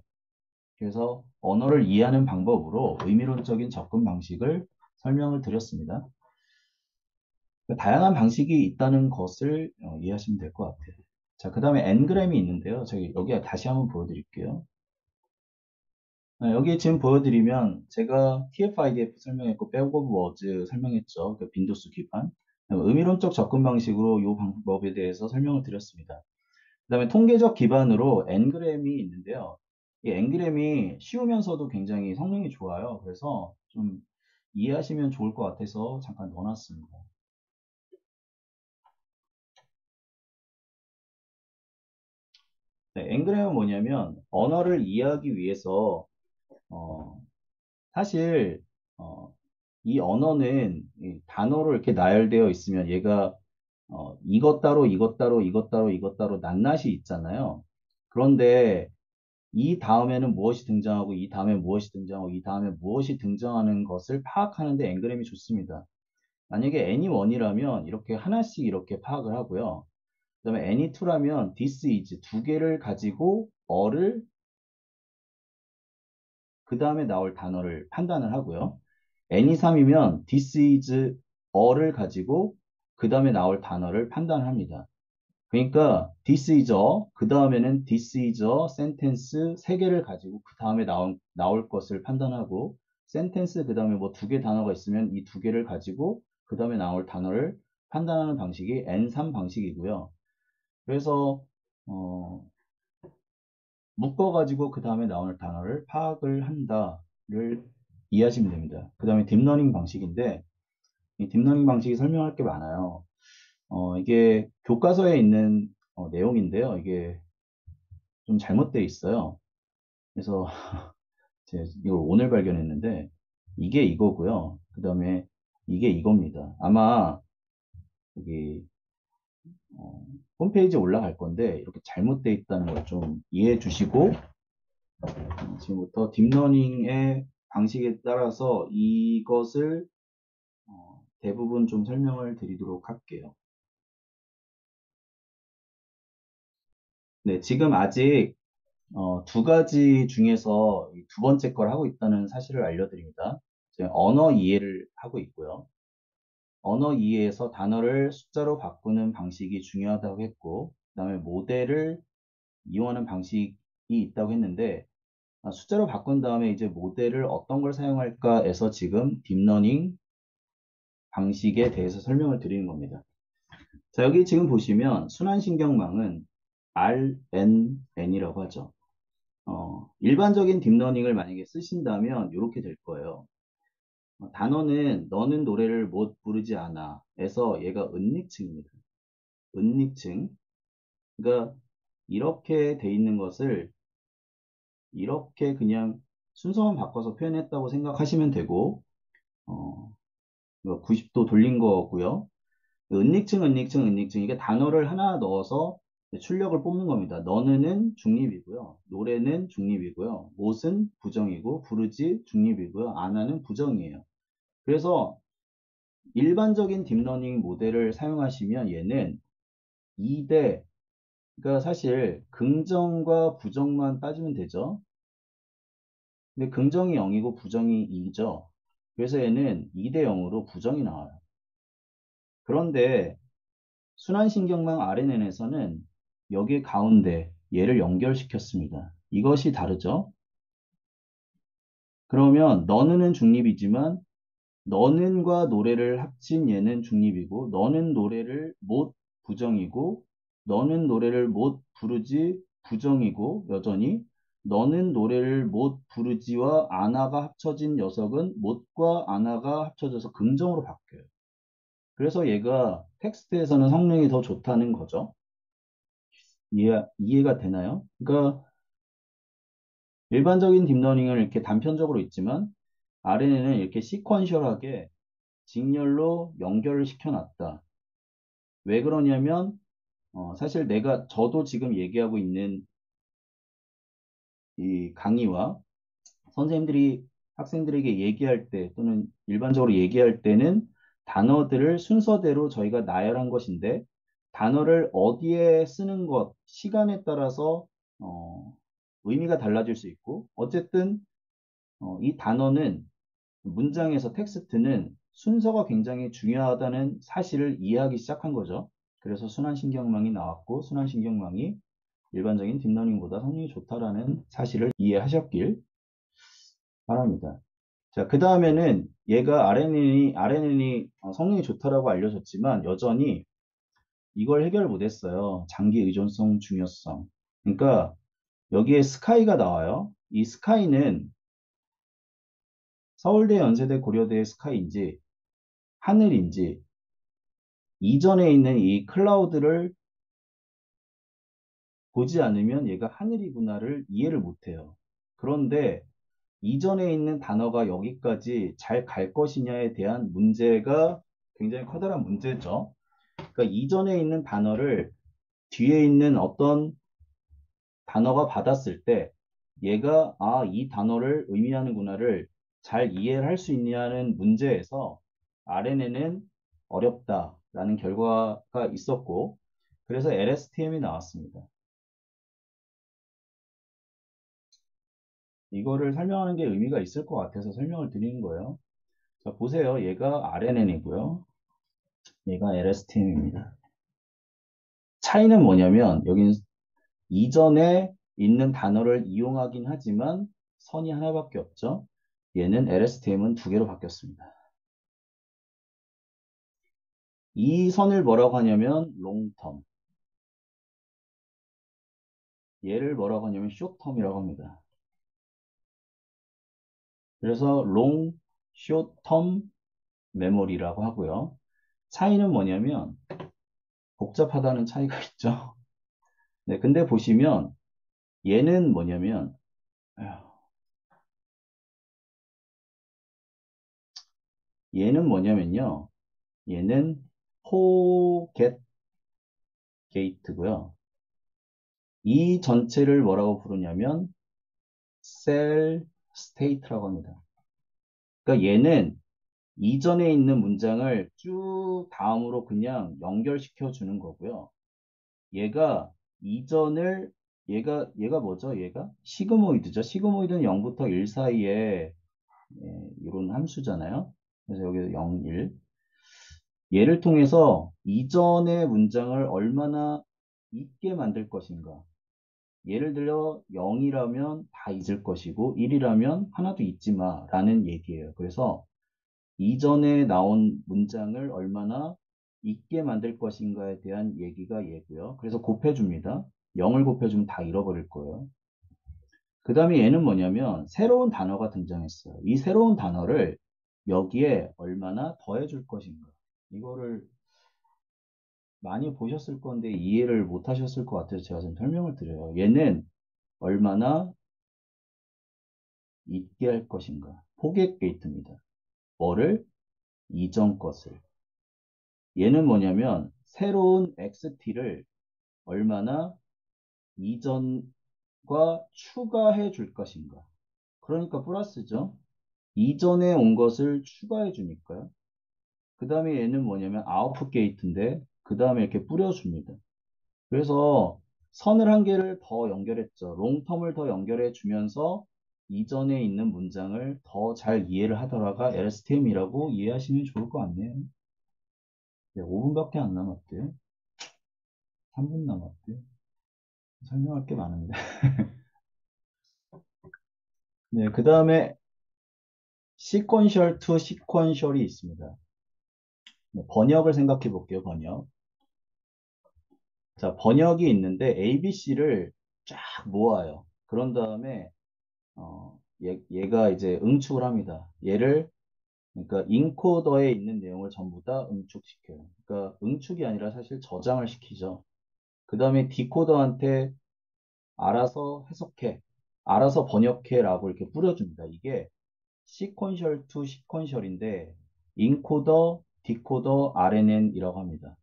그래서 언어를 이해하는 방법으로 의미론적인 접근 방식을 설명을 드렸습니다. 다양한 방식이 있다는 것을 이해하시면 될 것 같아요. 자, 그 다음에 엔그램이 있는데요. 저기 여기 다시 한번 보여드릴게요. 여기 지금 보여드리면 제가 TF-IDF 설명했고 Bag of Words 설명했죠. 그 빈도수 기반. 의미론적 접근 방식으로 이 방법에 대해서 설명을 드렸습니다. 그 다음에 통계적 기반으로 N그램이 있는데요. 이 N그램이 쉬우면서도 굉장히 성능이 좋아요. 그래서 좀 이해하시면 좋을 것 같아서 잠깐 넣어놨습니다. 네, N그램은 뭐냐면 언어를 이해하기 위해서 어, 사실 어, 이 언어는 이 단어로 이렇게 나열되어 있으면 얘가 이것 따로 이것 따로 이것 따로 이것 따로 낱낱이 있잖아요. 그런데 이 다음에는 무엇이 등장하고 이 다음에 무엇이 등장하고 이 다음에 무엇이 등장하는 것을 파악하는데 엔그램이 좋습니다. 만약에 N1이라면 이렇게 하나씩 이렇게 파악을 하고요. 그 다음에 N2라면 this is 두 개를 가지고 어를 그 다음에 나올 단어를 판단을 하고요. N23이면 this is 어를 가지고 그 다음에 나올 단어를 판단을 합니다. 그러니까 this is a, 그 다음에는 this is a sentence 세 개를 가지고 그 다음에 나올 것을 판단하고 sentence 그 다음에 뭐 두 개 단어가 있으면 이 두 개를 가지고 그 다음에 나올 단어를 판단하는 방식이 N3 방식이고요. 그래서 어, 묶어가지고 그 다음에 나오는 단어를 파악을 한다를 이해하시면 됩니다. 그 다음에 딥러닝 방식인데 이 딥러닝 방식이 설명할 게 많아요. 이게 교과서에 있는 내용인데요. 이게 좀 잘못되어 있어요. 그래서 제가 이걸 오늘 발견했는데 이게 이거고요. 그 다음에 이게 이겁니다. 아마 여기 어, 홈페이지에 올라갈 건데 이렇게 잘못되어 있다는 걸 좀 이해해 주시고 지금부터 딥러닝의 방식에 따라서 이것을 대부분 좀 설명을 드리도록 할게요. 네, 지금 아직 두 가지 중에서 두 번째 걸 하고 있다는 사실을 알려드립니다. 지금 언어 이해를 하고 있고요. 언어 이해에서 단어를 숫자로 바꾸는 방식이 중요하다고 했고, 그 다음에 모델을 이용하는 방식이 있다고 했는데, 숫자로 바꾼 다음에 이제 모델을 어떤 걸 사용할까에서 지금 딥러닝 방식에 대해서 설명을 드리는 겁니다. 자, 여기 지금 보시면 순환신경망은 RNN이라고 하죠. 일반적인 딥러닝을 만약에 쓰신다면 이렇게 될 거예요. 단어는 너는 노래를 못 부르지 않아 에서 얘가 은닉층입니다. 은닉층. 그러니까 이렇게 돼 있는 것을 이렇게 그냥 순서만 바꿔서 표현했다고 생각하시면 되고, 어, 90도 돌린 거고요. 은닉증 이게 단어를 하나 넣어서 출력을 뽑는 겁니다. 너는 중립이고요. 노래는 중립이고요. 못은 부정이고 부르지 중립이고요. 안하는 부정이에요. 그래서 일반적인 딥러닝 모델을 사용하시면 얘는 2대, 그러니까 사실 긍정과 부정만 따지면 되죠. 근데 긍정이 0이고 부정이 2죠. 그래서 얘는 2대 0으로 부정이 나와요. 그런데 순환신경망 RNN에서는 여기 가운데 얘를 연결시켰습니다. 이것이 다르죠. 그러면 너는은 중립이지만 너는과 노래를 합친 얘는 중립이고 너는 노래를 못 부정이고 너는 노래를 못 부르지 부정이고 여전히 너는 노래를 못 부르지와 아나가 합쳐진 녀석은 못과 아나가 합쳐져서 긍정으로 바뀌어요. 그래서 얘가 텍스트에서는 성능이 더 좋다는 거죠. 이해가 되나요? 그러니까 일반적인 딥러닝을 이렇게 단편적으로 있지만 RNN은 이렇게 시퀀셜하게 직렬로 연결을 시켜놨다. 왜 그러냐면 사실 저도 지금 얘기하고 있는 이 강의와 선생님들이 학생들에게 얘기할 때 또는 일반적으로 얘기할 때는 단어들을 순서대로 저희가 나열한 것인데 단어를 어디에 쓰는 것, 시간에 따라서 의미가 달라질 수 있고 어쨌든 이 단어는 문장에서 텍스트는 순서가 굉장히 중요하다는 사실을 이해하기 시작한 거죠. 그래서 순환신경망이 나왔고 순환신경망이 일반적인 딥러닝보다 성능이 좋다라는 사실을 이해하셨길 바랍니다. 자, 그 다음에는 얘가 RNN이 성능이 좋다라고 알려졌지만 여전히 이걸 해결 못했어요. 장기 의존성 중요성. 그러니까 여기에 스카이가 나와요. 이 스카이는 서울대, 연세대, 고려대의 스카이인지 하늘인지 이전에 있는 이 클라우드를 보지 않으면 얘가 하늘이구나를 이해를 못해요. 그런데 이전에 있는 단어가 여기까지 잘 갈 것이냐에 대한 문제가 굉장히 커다란 문제죠. 그러니까 이전에 있는 단어를 뒤에 있는 어떤 단어가 받았을 때 얘가 이 단어를 의미하는구나를 잘 이해를 할 수 있냐는 문제에서 RNN은 어렵다라는 결과가 있었고 그래서 LSTM이 나왔습니다. 이거를 설명하는 게 의미가 있을 것 같아서 설명을 드리는 거예요. 자, 보세요. 얘가 RNN이고요. 얘가 LSTM입니다. 차이는 뭐냐면 여긴 이전에 있는 단어를 이용하긴 하지만 선이 하나밖에 없죠. 얘는 LSTM은 두 개로 바뀌었습니다. 이 선을 뭐라고 하냐면 롱텀. 얘를 뭐라고 하냐면 숏텀이라고 합니다. 그래서 롱, 숏텀 메모리라고 하고요. 차이는 뭐냐면 복잡하다는 차이가 있죠. 네, 근데 보시면 얘는 뭐냐면 얘는 뭐냐면요. 얘는 포겟 게이트고요. 이 전체를 뭐라고 부르냐면 셀 스테이트라고 합니다. 그러니까 얘는 이전에 있는 문장을 쭉 다음으로 그냥 연결시켜 주는 거고요. 얘가 이전을 얘가 뭐죠? 얘가 시그모이드죠. 시그모이드는 0부터 1 사이에 이런 함수잖아요. 그래서 여기 0, 1. 얘를 통해서 이전의 문장을 얼마나 있게 만들 것인가. 예를 들어 0이라면 다 잊을 것이고 1이라면 하나도 잊지 마 라는 얘기예요. 그래서 이전에 나온 문장을 얼마나 잊게 만들 것인가에 대한 얘기가 얘고요. 그래서 곱해줍니다. 0을 곱해주면 다 잃어버릴 거예요. 그 다음에 얘는 뭐냐면 새로운 단어가 등장했어요. 이 새로운 단어를 여기에 얼마나 더해줄 것인가. 이거를 많이 보셨을 건데 이해를 못 하셨을 것 같아서 제가 좀 설명을 드려요. 얘는 얼마나 잊게 할 것인가? 포겟 게이트입니다. 뭐를? 이전 것을. 얘는 뭐냐면 새로운 XT를 얼마나 이전과 추가해 줄 것인가. 그러니까 플러스죠. 이전에 온 것을 추가해 주니까요. 그 다음에 얘는 뭐냐면 아웃풋 게이트인데 그 다음에 이렇게 뿌려줍니다. 그래서 선을 한 개를 더 연결했죠. 롱텀을 더 연결해 주면서 이전에 있는 문장을 더 잘 이해를 하더라가 LSTM이라고 이해하시면 좋을 것 같네요. 네, 5분밖에 안 남았대요. 3분 남았대요. 설명할 게 많은데. 네, 그 다음에 시퀀셜 투 시퀀셜이 있습니다. 네, 번역을 생각해 볼게요, 번역. 자, 번역이 있는데 ABC를 쫙 모아요. 그런 다음에 얘가 이제 응축을 합니다. 얘를 그러니까 인코더에 있는 내용을 전부 다 응축시켜요. 그러니까 응축이 아니라 사실 저장을 시키죠. 그 다음에 디코더한테 알아서 해석해, 알아서 번역해라고 이렇게 뿌려줍니다. 이게 시퀀셜 투 시퀀셜인데 인코더, 디코더, RNN이라고 합니다.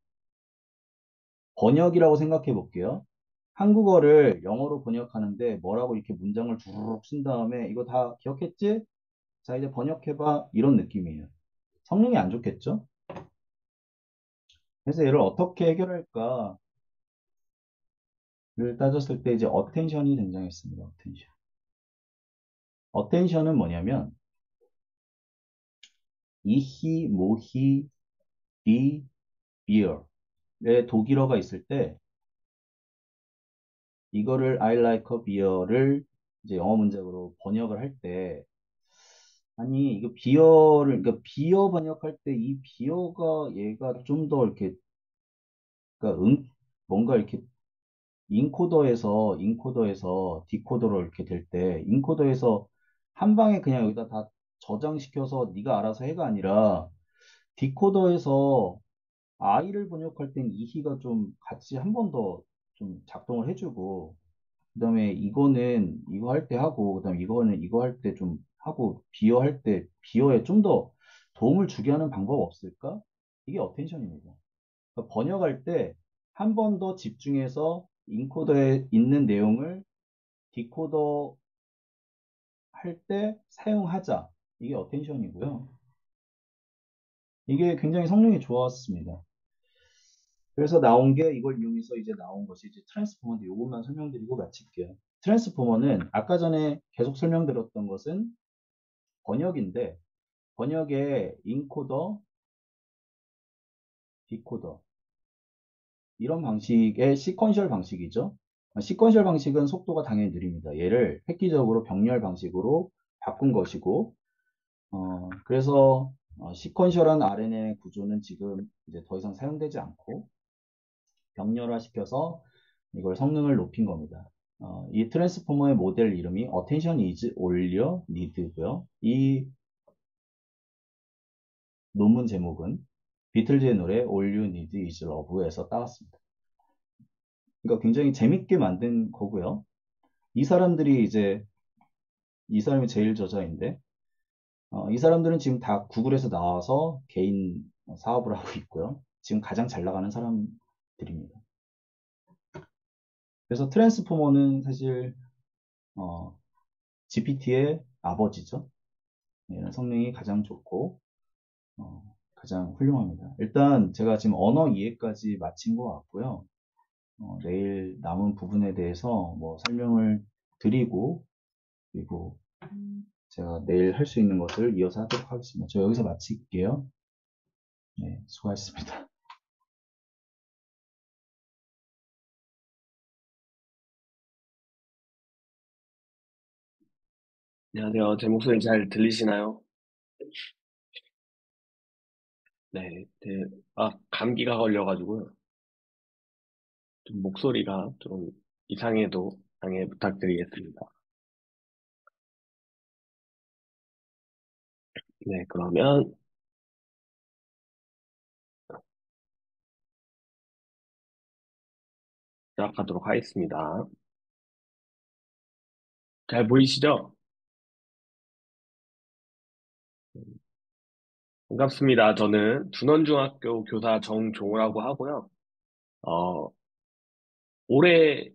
번역이라고 생각해 볼게요. 한국어를 영어로 번역하는데 뭐라고 이렇게 문장을 주르륵 쓴 다음에 이거 다 기억했지? 자, 이제 번역해봐. 이런 느낌이에요. 성능이 안 좋겠죠? 그래서 얘를 어떻게 해결할까를 따졌을 때 이제 어텐션이 등장했습니다. 어텐션. 어텐션은 뭐냐면 이히, 모히, 비, 비어의 독일어가 있을 때 이거를 I like a beer를 이제 영어 문장으로 번역을 할 때 아니 이거 비어를 그러니까 비어 번역할 때 이 비어가 얘가 좀 더 이렇게 그러니까 뭔가 이렇게 인코더에서 디코더로 이렇게 될 때 인코더에서 한 방에 그냥 여기다 다 저장시켜서 네가 알아서 해가 아니라 디코더에서 I를 번역할 땐 이희가 좀 같이 한 번 더 좀 작동을 해주고 그다음에 이거는 이거 할 때 하고 그다음에 이거는 이거 할 때 좀 하고 비어 할 때 비어에 좀 더 도움을 주게 하는 방법 없을까? 이게 어텐션입니다. 그러니까 번역할 때 한 번 더 집중해서 인코더에 있는 내용을 디코더 할 때 사용하자. 이게 어텐션이고요. 이게 굉장히 성능이 좋았습니다. 그래서 나온 게 이걸 이용해서 이제 나온 것이 이제 트랜스포머인데 이것만 설명드리고 마칠게요. 트랜스포머는 아까 전에 계속 설명드렸던 것은 번역인데 번역의 인코더, 디코더 이런 방식의 시퀀셜 방식이죠. 시퀀셜 방식은 속도가 당연히 느립니다. 얘를 획기적으로 병렬 방식으로 바꾼 것이고 그래서 시퀀셜한 RNA 구조는 지금 이제 더 이상 사용되지 않고 병렬화 시켜서 이걸 성능을 높인 겁니다. 이 트랜스포머의 모델 이름이 Attention is all you need고요. 이 논문 제목은 비틀즈의 노래 All You Need Is Love에서 따왔습니다. 그러니까 굉장히 재밌게 만든 거고요. 이 사람들이 이제 이 사람이 제일 저자인데 이 사람들은 지금 다 구글에서 나와서 개인 사업을 하고 있고요. 지금 가장 잘 나가는 사람들입니다. 그래서 트랜스포머는 사실 GPT의 아버지죠. 얘는 성능이 가장 좋고 가장 훌륭합니다. 일단 제가 지금 언어 이해까지 마친 것 같고요. 내일 남은 부분에 대해서 뭐 설명을 드리고 그리고 제가 내일 할 수 있는 것을 이어서 하도록 하겠습니다. 저 여기서 마칠게요. 네, 수고하셨습니다. 안녕하세요. 제 목소리 잘 들리시나요? 네, 네. 감기가 걸려가지고요. 좀 목소리가 좀 이상해도 양해 부탁드리겠습니다. 네, 그러면 시작하도록 하겠습니다. 잘 보이시죠? 반갑습니다. 저는 둔원중학교 교사 정종우라고 하고요. 어, 올해,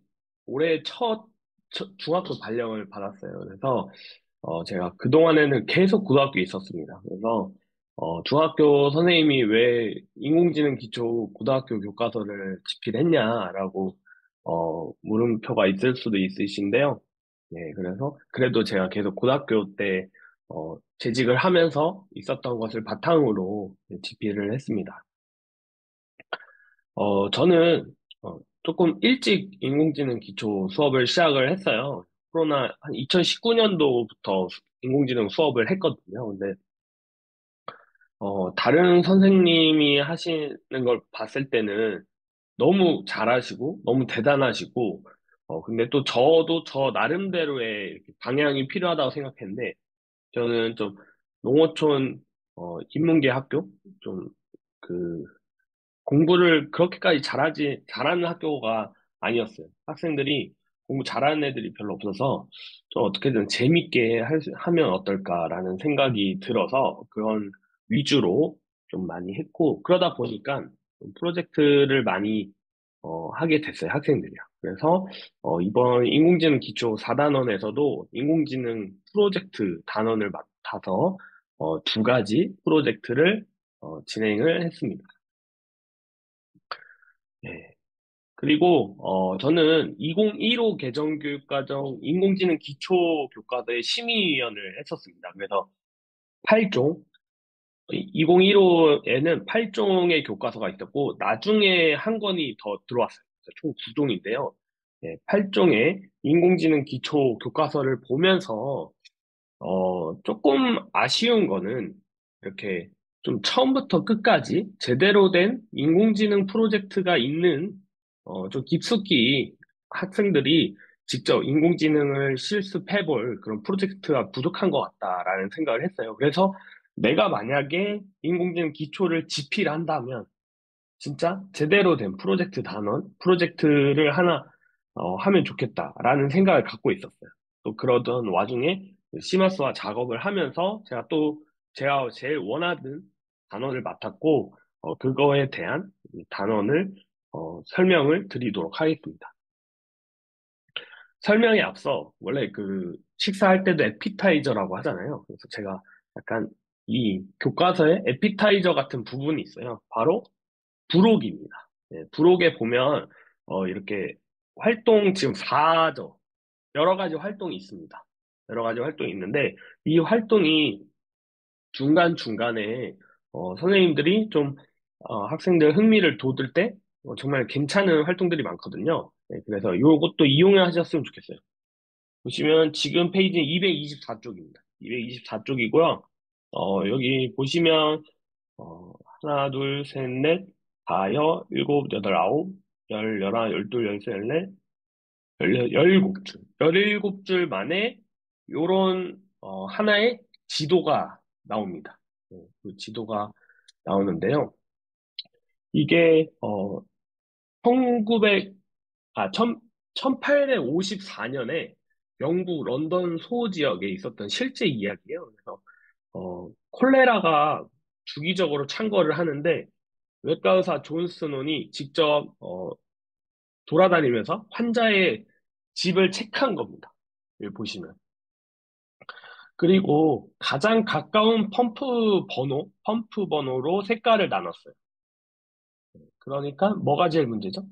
올해 중학교 발령을 받았어요. 그래서, 제가 그동안에는 계속 고등학교에 있었습니다. 그래서, 중학교 선생님이 왜 인공지능 기초 고등학교 교과서를 집필했냐라고, 물음표가 있을 수도 있으신데요. 네, 그래서, 그래도 제가 계속 고등학교 때, 재직을 하면서 있었던 것을 바탕으로 집필을 했습니다. 저는 조금 일찍 인공지능 기초 수업을 시작을 했어요. 코로나 한 2019년도부터 인공지능 수업을 했거든요. 근데 다른 선생님이 하시는 걸 봤을 때는 너무 잘하시고 너무 대단하시고 근데 또 저도 저 나름대로의 이렇게 방향이 필요하다고 생각했는데 저는 좀 농어촌 인문계 학교 좀그 공부를 그렇게까지 잘하는 학교가 아니었어요. 학생들이 공부 잘하는 애들이 별로 없어서 좀 어떻게든 재밌게 하면 어떨까라는 생각이 들어서 그런 위주로 좀 많이 했고, 그러다 보니까 좀 프로젝트를 많이 하게 됐어요, 학생들이요. 그래서 이번 인공지능 기초 4단원에서도 인공지능 프로젝트 단원을 맡아서 두 가지 프로젝트를 진행을 했습니다. 네. 그리고 저는 2015 개정교육과정 인공지능 기초교과서의 심의위원을 했었습니다. 그래서 8종, 2015에는 8종의 교과서가 있었고 나중에 한 권이 더 들어왔어요. 그래서 총 9종인데요. 8종의 인공지능 기초 교과서를 보면서 조금 아쉬운 거는 이렇게 좀 처음부터 끝까지 제대로 된 인공지능 프로젝트가 있는 좀 깊숙이 학생들이 직접 인공지능을 실습해 볼 그런 프로젝트가 부족한 것 같다라는 생각을 했어요. 그래서 내가 만약에 인공지능 기초를 집필한다면 진짜 제대로 된 프로젝트 단원, 프로젝트를 하나 하면 좋겠다라는 생각을 갖고 있었어요. 또 그러던 와중에 시마스와 작업을 하면서 제가 제일 원하는 단원을 맡았고 그거에 대한 이 단원을 설명을 드리도록 하겠습니다. 설명에 앞서 원래 그 식사할 때도 에피타이저라고 하잖아요. 그래서 제가 약간 이 교과서에 에피타이저 같은 부분이 있어요. 바로 부록입니다. 부록에 보면 이렇게 활동 지금 4죠. 여러 가지 활동이 있습니다. 여러 가지 활동이 있는데 이 활동이 중간중간에 선생님들이 좀 학생들 흥미를 돋을 때 정말 괜찮은 활동들이 많거든요. 그래서 이것도 이용해 하셨으면 좋겠어요. 보시면 지금 페이지 224쪽입니다. 224쪽이고요. 여기 보시면 하나, 둘, 셋, 넷, 다여, 일곱, 여덟, 아홉, 열, 열하나, 열둘, 열세, 열넷, 열일곱 줄. 열일곱 줄 만에 요런, 하나의 지도가 나옵니다. 그 지도가 나오는데요. 이게, 1900, 1854년에 영국 런던 소 지역에 있었던 실제 이야기예요. 그래서, 콜레라가 주기적으로 창궐을 하는데, 외과 의사 존 스논이 직접 돌아다니면서 환자의 집을 체크한 겁니다. 여기 보시면. 그리고 가장 가까운 펌프 번호로 색깔을 나눴어요. 그러니까 뭐가 제일 문제죠?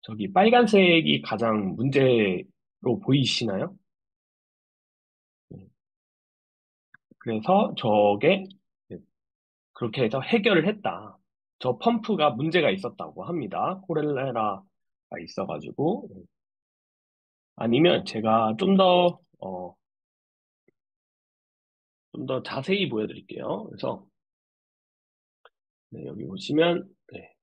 저기 빨간색이 가장 문제로 보이시나요? 네. 그래서 저게 네, 그렇게 해서 해결을 했다. 저 펌프가 문제가 있었다고 합니다. 코렐레라가 있어가지고. 아니면 제가 좀 더 자세히 보여드릴게요. 그래서 네, 여기 보시면 네,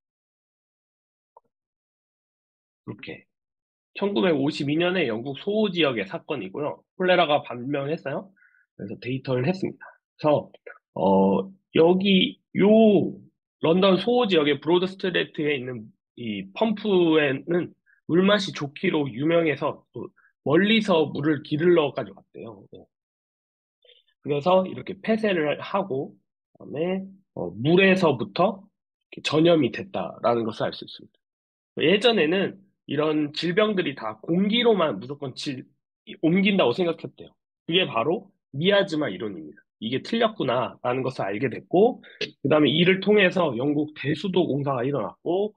이렇게 1952년에 영국 소호 지역의 사건이고요. 콜레라가 발병했어요. 그래서 데이터를 했습니다. 그래서 여기 요 런던 소호 지역의 브로드 스트레이트에 있는 이 펌프에는 물맛이 좋기로 유명해서 또 멀리서 물을 기르러 가져갔대요. 네. 그래서 이렇게 폐쇄를 하고, 그다음에 물에서부터 이렇게 전염이 됐다라는 것을 알 수 있습니다. 예전에는 이런 질병들이 다 공기로만 무조건 옮긴다고 생각했대요. 그게 바로 미아즈마 이론입니다. 이게 틀렸구나라는 것을 알게 됐고, 그 다음에 이를 통해서 영국 대수도 공사가 일어났고,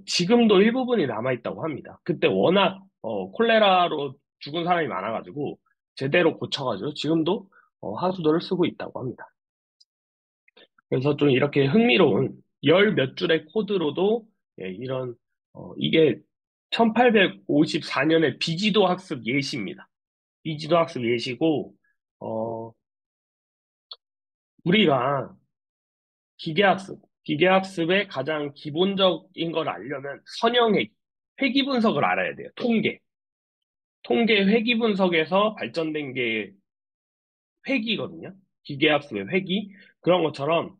지금도 일부분이 남아있다고 합니다. 그때 워낙 콜레라로 죽은 사람이 많아가지고 제대로 고쳐가지고 지금도 하수도를 쓰고 있다고 합니다. 그래서 좀 이렇게 흥미로운 열 몇 줄의 코드로도 이런 이게 1854년에 비지도 학습 예시입니다. 비지도 학습 예시고 어, 우리가 기계학습의 가장 기본적인 걸 알려면 선형의 회귀 분석을 알아야 돼요. 통계 회귀 분석에서 발전된 게 회귀거든요. 기계학습의 회귀. 그런 것처럼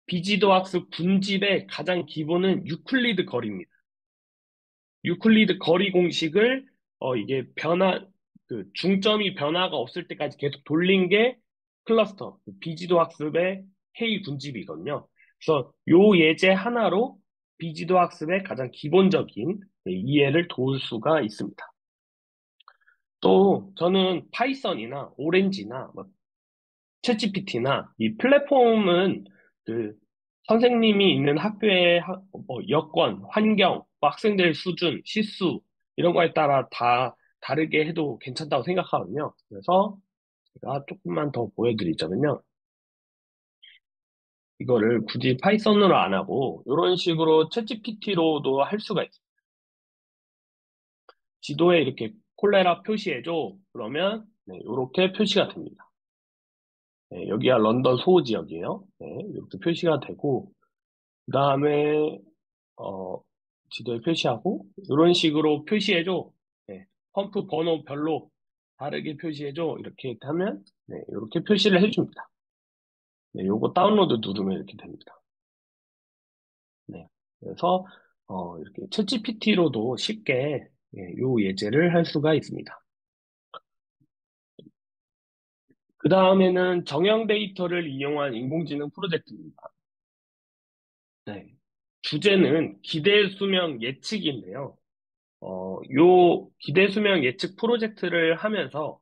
비지도 학습 분집의 가장 기본은 유클리드 거리입니다. 유클리드 거리 공식을 이게 그 중점이 변화가 없을 때까지 계속 돌린 게 클러스터, 비지도 학습의 회의 분집이거든요. 그래서 요 예제 하나로 비지도 학습의 가장 기본적인 이해를 도울 수가 있습니다. 또 저는 파이썬이나 오렌지나 뭐 챗GPT나 이 플랫폼은 그 선생님이 있는 학교의 여건, 환경, 뭐 학생들의 수준, 시수 이런 거에 따라 다 다르게 해도 괜찮다고 생각하거든요. 그래서 제가 조금만 더 보여드리자면요. 이거를 굳이 파이썬으로 안 하고 이런 식으로 챗GPT로도 할 수가 있어요. 지도에 이렇게 콜레라 표시해줘. 그러면 이렇게 표시가 됩니다. 여기가 런던 소호지역이에요. 이렇게 표시가 되고 그 다음에 지도에 표시하고 이런 식으로 표시해줘. 펌프 번호별로 다르게 표시해줘. 이렇게 하면 이렇게 표시를 해줍니다. 요거 다운로드 누르면 이렇게 됩니다. 그래서 이렇게 챗GPT로도 쉽게 요 예제를 할 수가 있습니다. 그 다음에는 정형 데이터를 이용한 인공지능 프로젝트입니다. 주제는 기대 수명 예측인데요. 요 기대 수명 예측 프로젝트를 하면서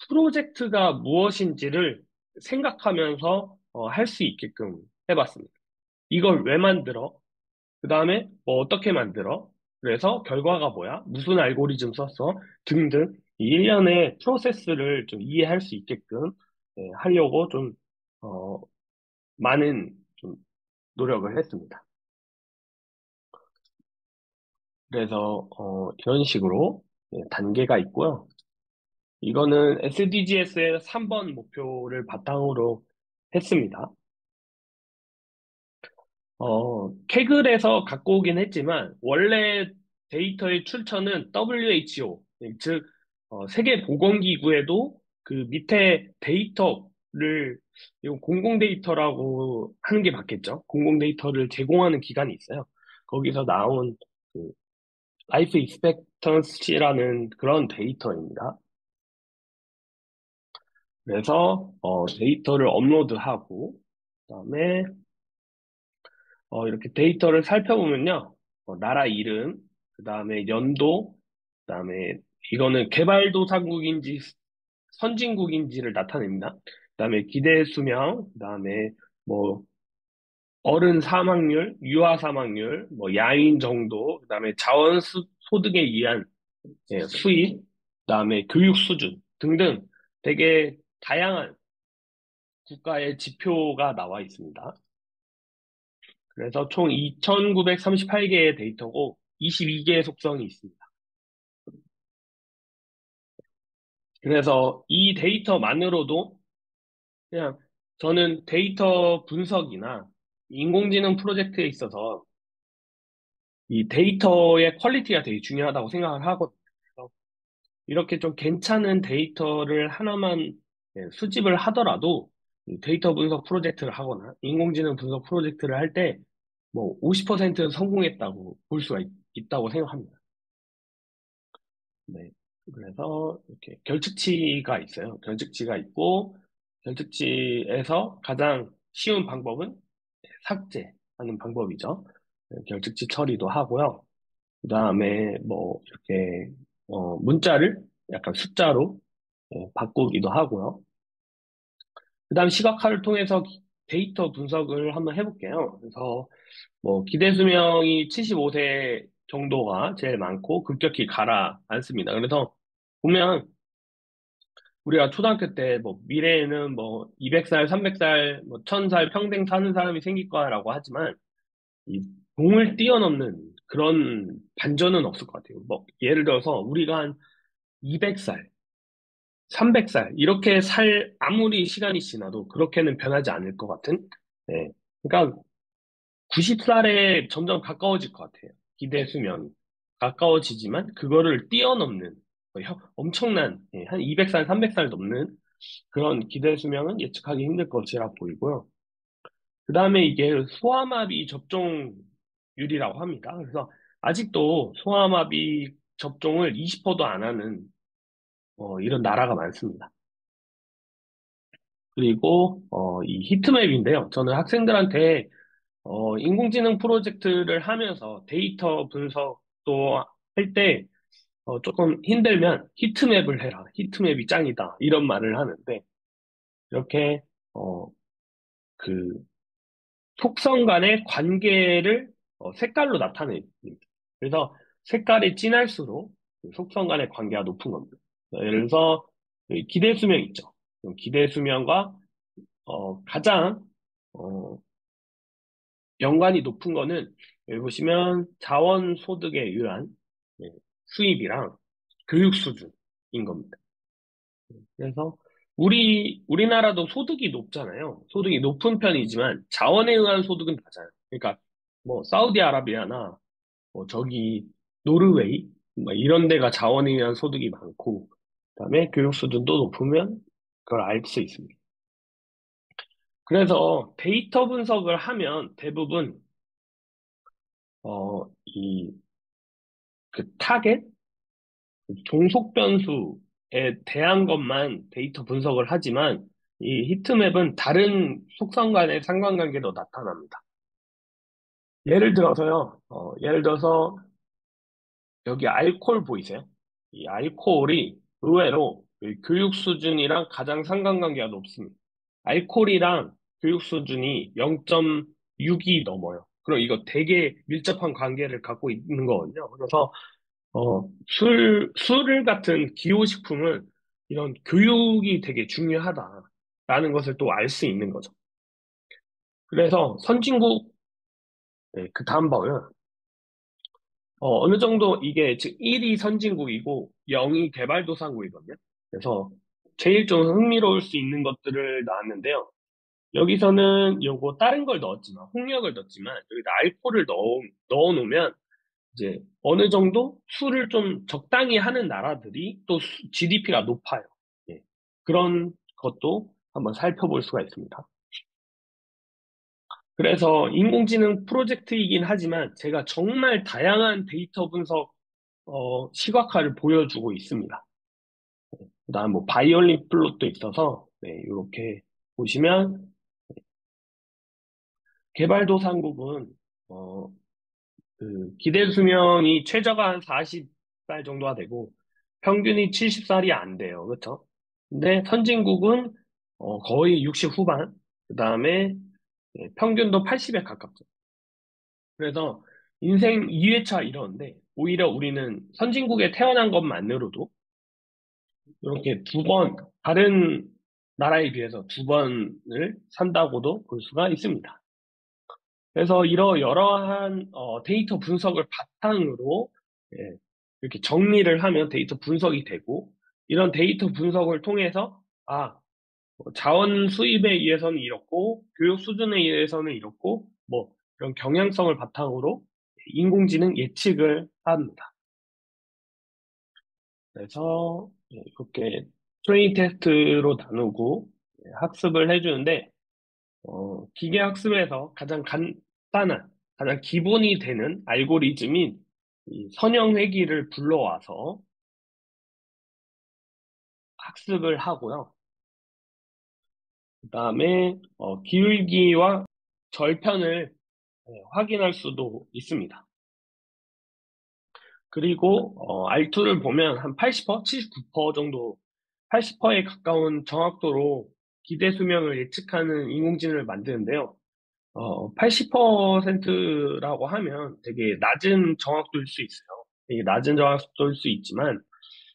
프로젝트가 무엇인지를 생각하면서 할 수 있게끔 해봤습니다. 이걸 왜 만들어? 그 다음에 뭐 어떻게 만들어? 그래서 결과가 뭐야? 무슨 알고리즘 썼어? 등등 이 일련의 프로세스를 좀 이해할 수 있게끔 하려고 좀 많은 좀 노력을 했습니다. 그래서 이런 식으로 단계가 있고요. 이거는 SDGs의 3번 목표를 바탕으로 했습니다. 케글에서 갖고 오긴 했지만, 원래 데이터의 출처는 WHO, 즉, 세계보건기구에도 그 밑에 데이터를, 이건 공공 데이터라고 하는 게 맞겠죠? 공공 데이터를 제공하는 기관이 있어요. 거기서 나온 그 라이프 익스펙턴시라는 그런 데이터입니다. 그래서 데이터를 업로드하고 그다음에 이렇게 데이터를 살펴보면요. 나라 이름, 그다음에 연도, 그다음에 이거는 개발도상국인지 선진국인지를 나타냅니다. 그다음에 기대 수명, 그다음에 뭐 어른 사망률, 유아 사망률, 뭐 야인 정도, 그다음에 자원 소득에 의한 수입, 그다음에 교육 수준 등등 되게 다양한 국가의 지표가 나와 있습니다. 그래서 총 2,938개의 데이터고 22개의 속성이 있습니다. 그래서 이 데이터만으로도 그냥 저는 데이터 분석이나 인공지능 프로젝트에 있어서 이 데이터의 퀄리티가 되게 중요하다고 생각을 하거든요. 그래서 이렇게 좀 괜찮은 데이터를 하나만 수집을 하더라도 이 데이터 분석 프로젝트를 하거나 인공지능 분석 프로젝트를 할 때 뭐 50%는 성공했다고 볼 수가 있다고 생각합니다. 네. 그래서 이렇게 결측치가 있어요. 결측치가 있고 결특지에서 가장 쉬운 방법은 삭제하는 방법이죠. 결특지 처리도 하고요. 그 다음에 뭐 이렇게 문자를 약간 숫자로 바꾸기도 하고요. 그 다음 시각화를 통해서 데이터 분석을 한번 해볼게요. 그래서 뭐 기대 수명이 75세 정도가 제일 많고 급격히 가라앉습니다. 그래서 보면 우리가 초등학교 때 뭐 미래에는 뭐 200살, 300살, 뭐 1000살 평생 사는 사람이 생길 거라고 하지만 이 공을 뛰어넘는 그런 반전은 없을 것 같아요. 뭐 예를 들어서 우리가 한 200살, 300살 이렇게 살 아무리 시간이 지나도 그렇게는 변하지 않을 것 같은. 예. 그러니까 90살에 점점 가까워질 것 같아요. 기대 수명이 가까워지지만 그거를 뛰어넘는 엄청난 한 200살, 300살 넘는 그런 기대 수명은 예측하기 힘들 것이라 보이고요. 그 다음에 이게 소아마비 접종률이라고 합니다. 그래서 아직도 소아마비 접종을 20%도 안 하는 이런 나라가 많습니다. 그리고 이 히트맵인데요. 저는 학생들한테 인공지능 프로젝트를 하면서 데이터 분석도 할 때 조금 힘들면 히트맵을 해라. 히트맵이 짱이다. 이런 말을 하는데 이렇게 어, 그 속성 간의 관계를 색깔로 나타냅니다. 그래서 색깔이 진할수록 그 속성 간의 관계가 높은 겁니다. 예를 들어서 기대 수명 있죠. 기대 수명과 가장 어, 연관이 높은 거는 여기 보시면 자원 소득에 의한 예, 수입이랑 교육 수준인 겁니다. 그래서 우리나라도 소득이 높잖아요. 소득이 높은 편이지만 자원에 의한 소득은 낮아요. 그러니까 뭐 사우디아라비아나 뭐 저기 노르웨이 뭐 이런 데가 자원에 의한 소득이 많고 그다음에 교육 수준도 높으면 그걸 알 수 있습니다. 그래서 데이터 분석을 하면 대부분 이 그 타겟 종속 변수에 대한 것만 데이터 분석을 하지만 이 히트맵은 다른 속성 간의 상관관계도 나타납니다. 예를 들어서 여기 알코올 보이세요? 이 알코올이 의외로 이 교육 수준이랑 가장 상관관계가 높습니다. 알코올이랑 교육 수준이 0.6이 넘어요. 그럼 이거 되게 밀접한 관계를 갖고 있는 거거든요. 그래서 술 같은 기호식품은 이런 교육이 되게 중요하다라는 것을 또 알 수 있는 거죠. 그래서 선진국, 네, 그 다음 봐요. 어느 정도 이게 즉 1이 선진국이고 0이 개발도상국이거든요. 그래서 제일 좀 흥미로울 수 있는 것들을 나왔는데요. 여기서는 요거 다른 걸 넣었지만, 홍역을 넣었지만, 여기다 알코올을 넣어 놓으면 이제 어느 정도 술을 좀 적당히 하는 나라들이 또 GDP가 높아요. 예. 그런 것도 한번 살펴볼 수가 있습니다. 그래서 인공지능 프로젝트이긴 하지만 제가 정말 다양한 데이터 분석 시각화를 보여주고 있습니다. 그다음 뭐 바이올린 플롯도 있어서 네, 이렇게 보시면 개발도상국은 어, 그 기대 수명이 최저가 한 40살 정도가 되고 평균이 70살이 안 돼요. 그렇죠? 근데 선진국은 거의 60 후반, 그다음에 평균도 80에 가깝죠. 그래서 인생 2회차 이러는데 오히려 우리는 선진국에 태어난 것만으로도 이렇게 두 번, 다른 나라에 비해서 두 번을 산다고도 볼 수가 있습니다. 그래서 여러한 데이터 분석을 바탕으로 예, 이렇게 정리를 하면 데이터 분석이 되고 이런 데이터 분석을 통해서 자원 수입에 의해서는 이렇고 교육 수준에 의해서는 이렇고 뭐 이런 경향성을 바탕으로 인공지능 예측을 합니다. 그래서 이렇게 트레이닝 테스트로 나누고 학습을 해주는데 기계 학습에서 가장 간단한, 가장 기본이 되는 알고리즘인 이 선형 회귀를 불러와서 학습을 하고요. 그다음에 기울기와 절편을 확인할 수도 있습니다. 그리고 R2를 보면 한 80%, 79% 정도, 80%에 가까운 정확도로 기대 수명을 예측하는 인공지능을 만드는데요. 80%라고 하면 되게 낮은 정확도일 수 있어요. 되게 낮은 정확도일 수 있지만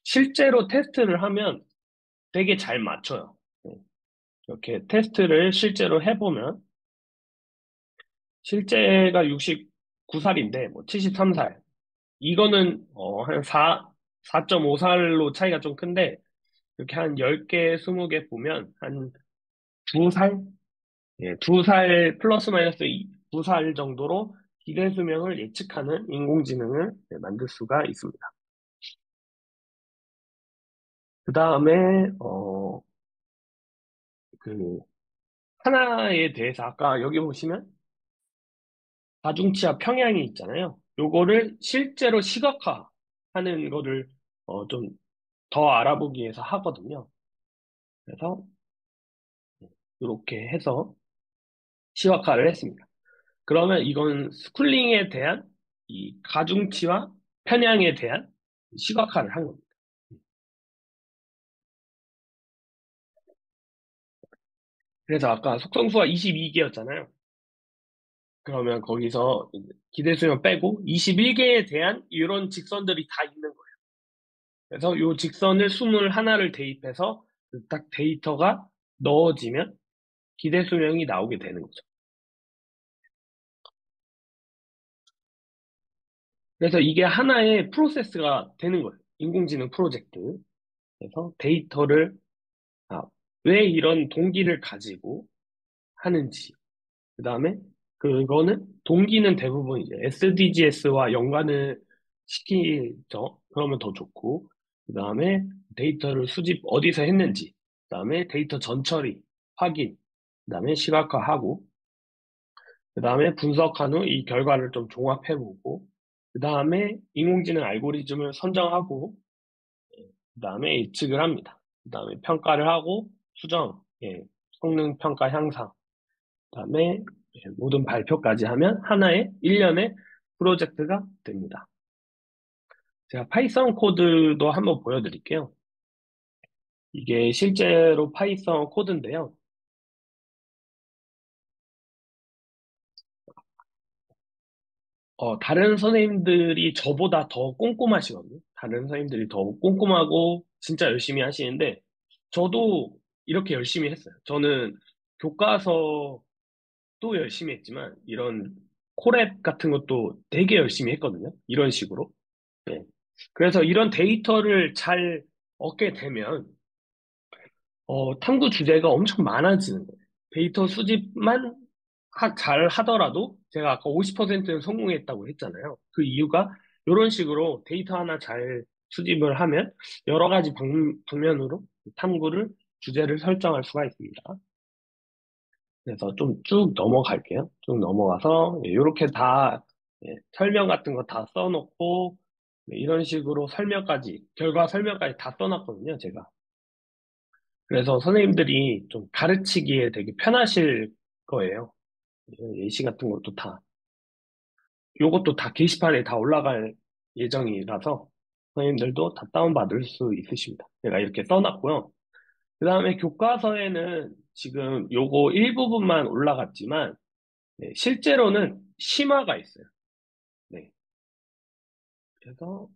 실제로 테스트를 하면 되게 잘 맞춰요. 네. 이렇게 테스트를 실제로 해보면 실제가 69살인데 뭐 73살 이거는 한 4.5살로 차이가 좀 큰데 이렇게 한 10개, 20개 보면 한 2살? 예, 2살 플러스 마이너스 2살 정도로 기대 수명을 예측하는 인공지능을 만들 수가 있습니다. 그 다음에 그 하나에 대해서 아까 여기 보시면 가중치와 평양이 있잖아요. 요거를 실제로 시각화하는 거를 좀 더 알아보기 위해서 하거든요. 그래서 이렇게 해서 시각화를 했습니다. 그러면 이건 스쿨링에 대한 이 가중치와 편향에 대한 시각화를 한 겁니다. 그래서 아까 속성수가 22개였잖아요. 그러면 거기서 기대수면 빼고 21개에 대한 이런 직선들이 다 있는 거예요. 그래서 이 직선을 21를 대입해서 딱 데이터가 넣어지면 기대수명이 나오게 되는 거죠. 그래서 이게 하나의 프로세스가 되는 거예요. 인공지능 프로젝트. 그래서 데이터를, 아, 왜 이런 동기를 가지고 하는지. 그 다음에 그거는 동기는 대부분 이제 SDGs와 연관을 시키죠. 그러면 더 좋고. 그 다음에 데이터를 수집 어디서 했는지. 그 다음에 데이터 전처리, 확인. 그 다음에 시각화하고. 그 다음에 분석한 후 이 결과를 좀 종합해보고. 그 다음에 인공지능 알고리즘을 선정하고. 그 다음에 예측을 합니다. 그 다음에 평가를 하고 수정, 예, 성능 평가 향상, 그 다음에 모든 발표까지 하면 하나의 1년의 프로젝트가 됩니다. 제가 파이썬 코드도 한번 보여드릴게요. 이게 실제로 파이썬 코드인데요. 다른 선생님들이 저보다 더 꼼꼼하시거든요. 다른 선생님들이 더 꼼꼼하고 진짜 열심히 하시는데 저도 이렇게 열심히 했어요. 저는 교과서 또 열심히 했지만 이런 콜앱 같은 것도 되게 열심히 했거든요. 이런 식으로. 네. 그래서 이런 데이터를 잘 얻게 되면 탐구 주제가 엄청 많아지는 거예요. 데이터 수집만 잘 하더라도 제가 아까 50%는 성공했다고 했잖아요. 그 이유가 이런 식으로 데이터 하나 잘 수집을 하면 여러 가지 방면으로 탐구를 주제를 설정할 수가 있습니다. 그래서 좀 쭉 넘어갈게요. 쭉 넘어가서 이렇게 다 설명 같은 거 다 써놓고 이런 식으로 설명까지 결과 설명까지 다 써놨거든요, 제가. 그래서 선생님들이 좀 가르치기에 되게 편하실 거예요. 예시 같은 것도 다 요것도 다 게시판에 다 올라갈 예정이라서 선생님들도 다 다운받을 수 있으십니다. 제가 이렇게 써놨고요. 그 다음에 교과서에는 지금 요거 일부분만 올라갔지만 네, 실제로는 심화가 있어요. 네. 그래서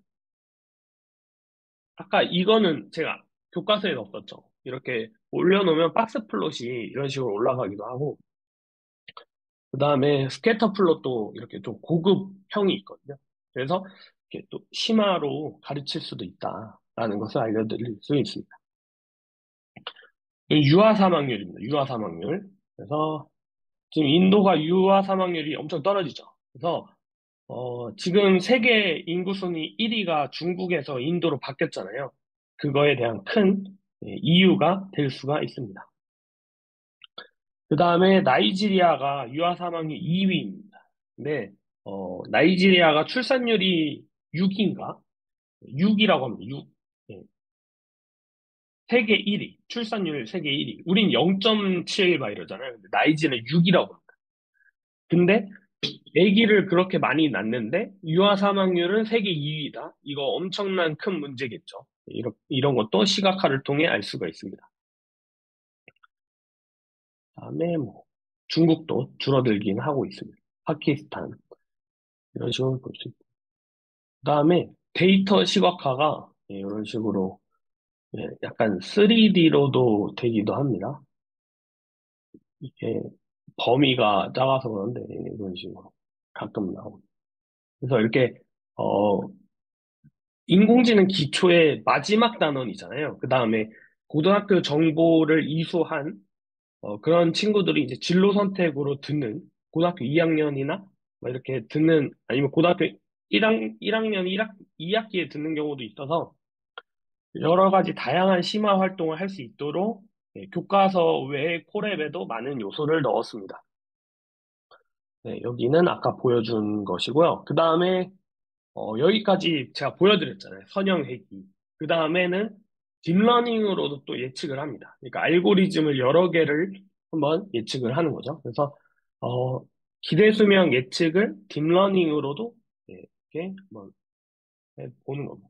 아까 이거는 제가 교과서에 넣었었죠. 이렇게 올려놓으면 박스 플롯이 이런 식으로 올라가기도 하고 그 다음에 스캐터 플롯도 이렇게 좀 고급형이 있거든요. 그래서 이렇게 또 심화로 가르칠 수도 있다라는 것을 알려드릴 수 있습니다. 유아 사망률입니다. 유아 사망률. 그래서 지금 인도가 유아 사망률이 엄청 떨어지죠. 그래서 지금 세계 인구 순위 1위가 중국에서 인도로 바뀌었잖아요. 그거에 대한 큰 이유가 될 수가 있습니다. 그 다음에 나이지리아가 유아 사망률 2위입니다. 근데 나이지리아가 출산율이 6인가? 6이라고 합니다. 6. 세계 1위, 출산율 세계 1위. 우린 0.7 막 이러잖아요. 근데 나이지는 6이라고 합니다. 근데 아기를 그렇게 많이 낳는데 유아 사망률은 세계 2위다. 이거 엄청난 큰 문제겠죠. 이런 것도 시각화를 통해 알 수가 있습니다. 다음에 뭐 중국도 줄어들긴 하고 있습니다. 파키스탄 이런 식으로 볼 수 있고. 그다음에 데이터 시각화가 이런 식으로 약간 3D로도 되기도 합니다. 이게 범위가 작아서 그런데 이런 식으로 가끔 나오고. 그래서 이렇게 어, 인공지능 기초의 마지막 단원이잖아요. 그 다음에 고등학교 정보를 이수한 그런 친구들이 이제 진로 선택으로 듣는 고등학교 2학년이나 이렇게 듣는 아니면 고등학교 1학년 2학기에 듣는 경우도 있어서 여러 가지 다양한 심화 활동을 할 수 있도록 교과서 외의 콜앱에도 많은 요소를 넣었습니다. 네, 여기는 아까 보여준 것이고요. 그 다음에 여기까지 제가 보여드렸잖아요. 선형회귀. 그 다음에는 딥러닝으로도 또 예측을 합니다. 그러니까 알고리즘을 여러 개를 한번 예측을 하는 거죠. 그래서 어, 기대수명 예측을 딥러닝으로도 이렇게 한번 보는 겁니다.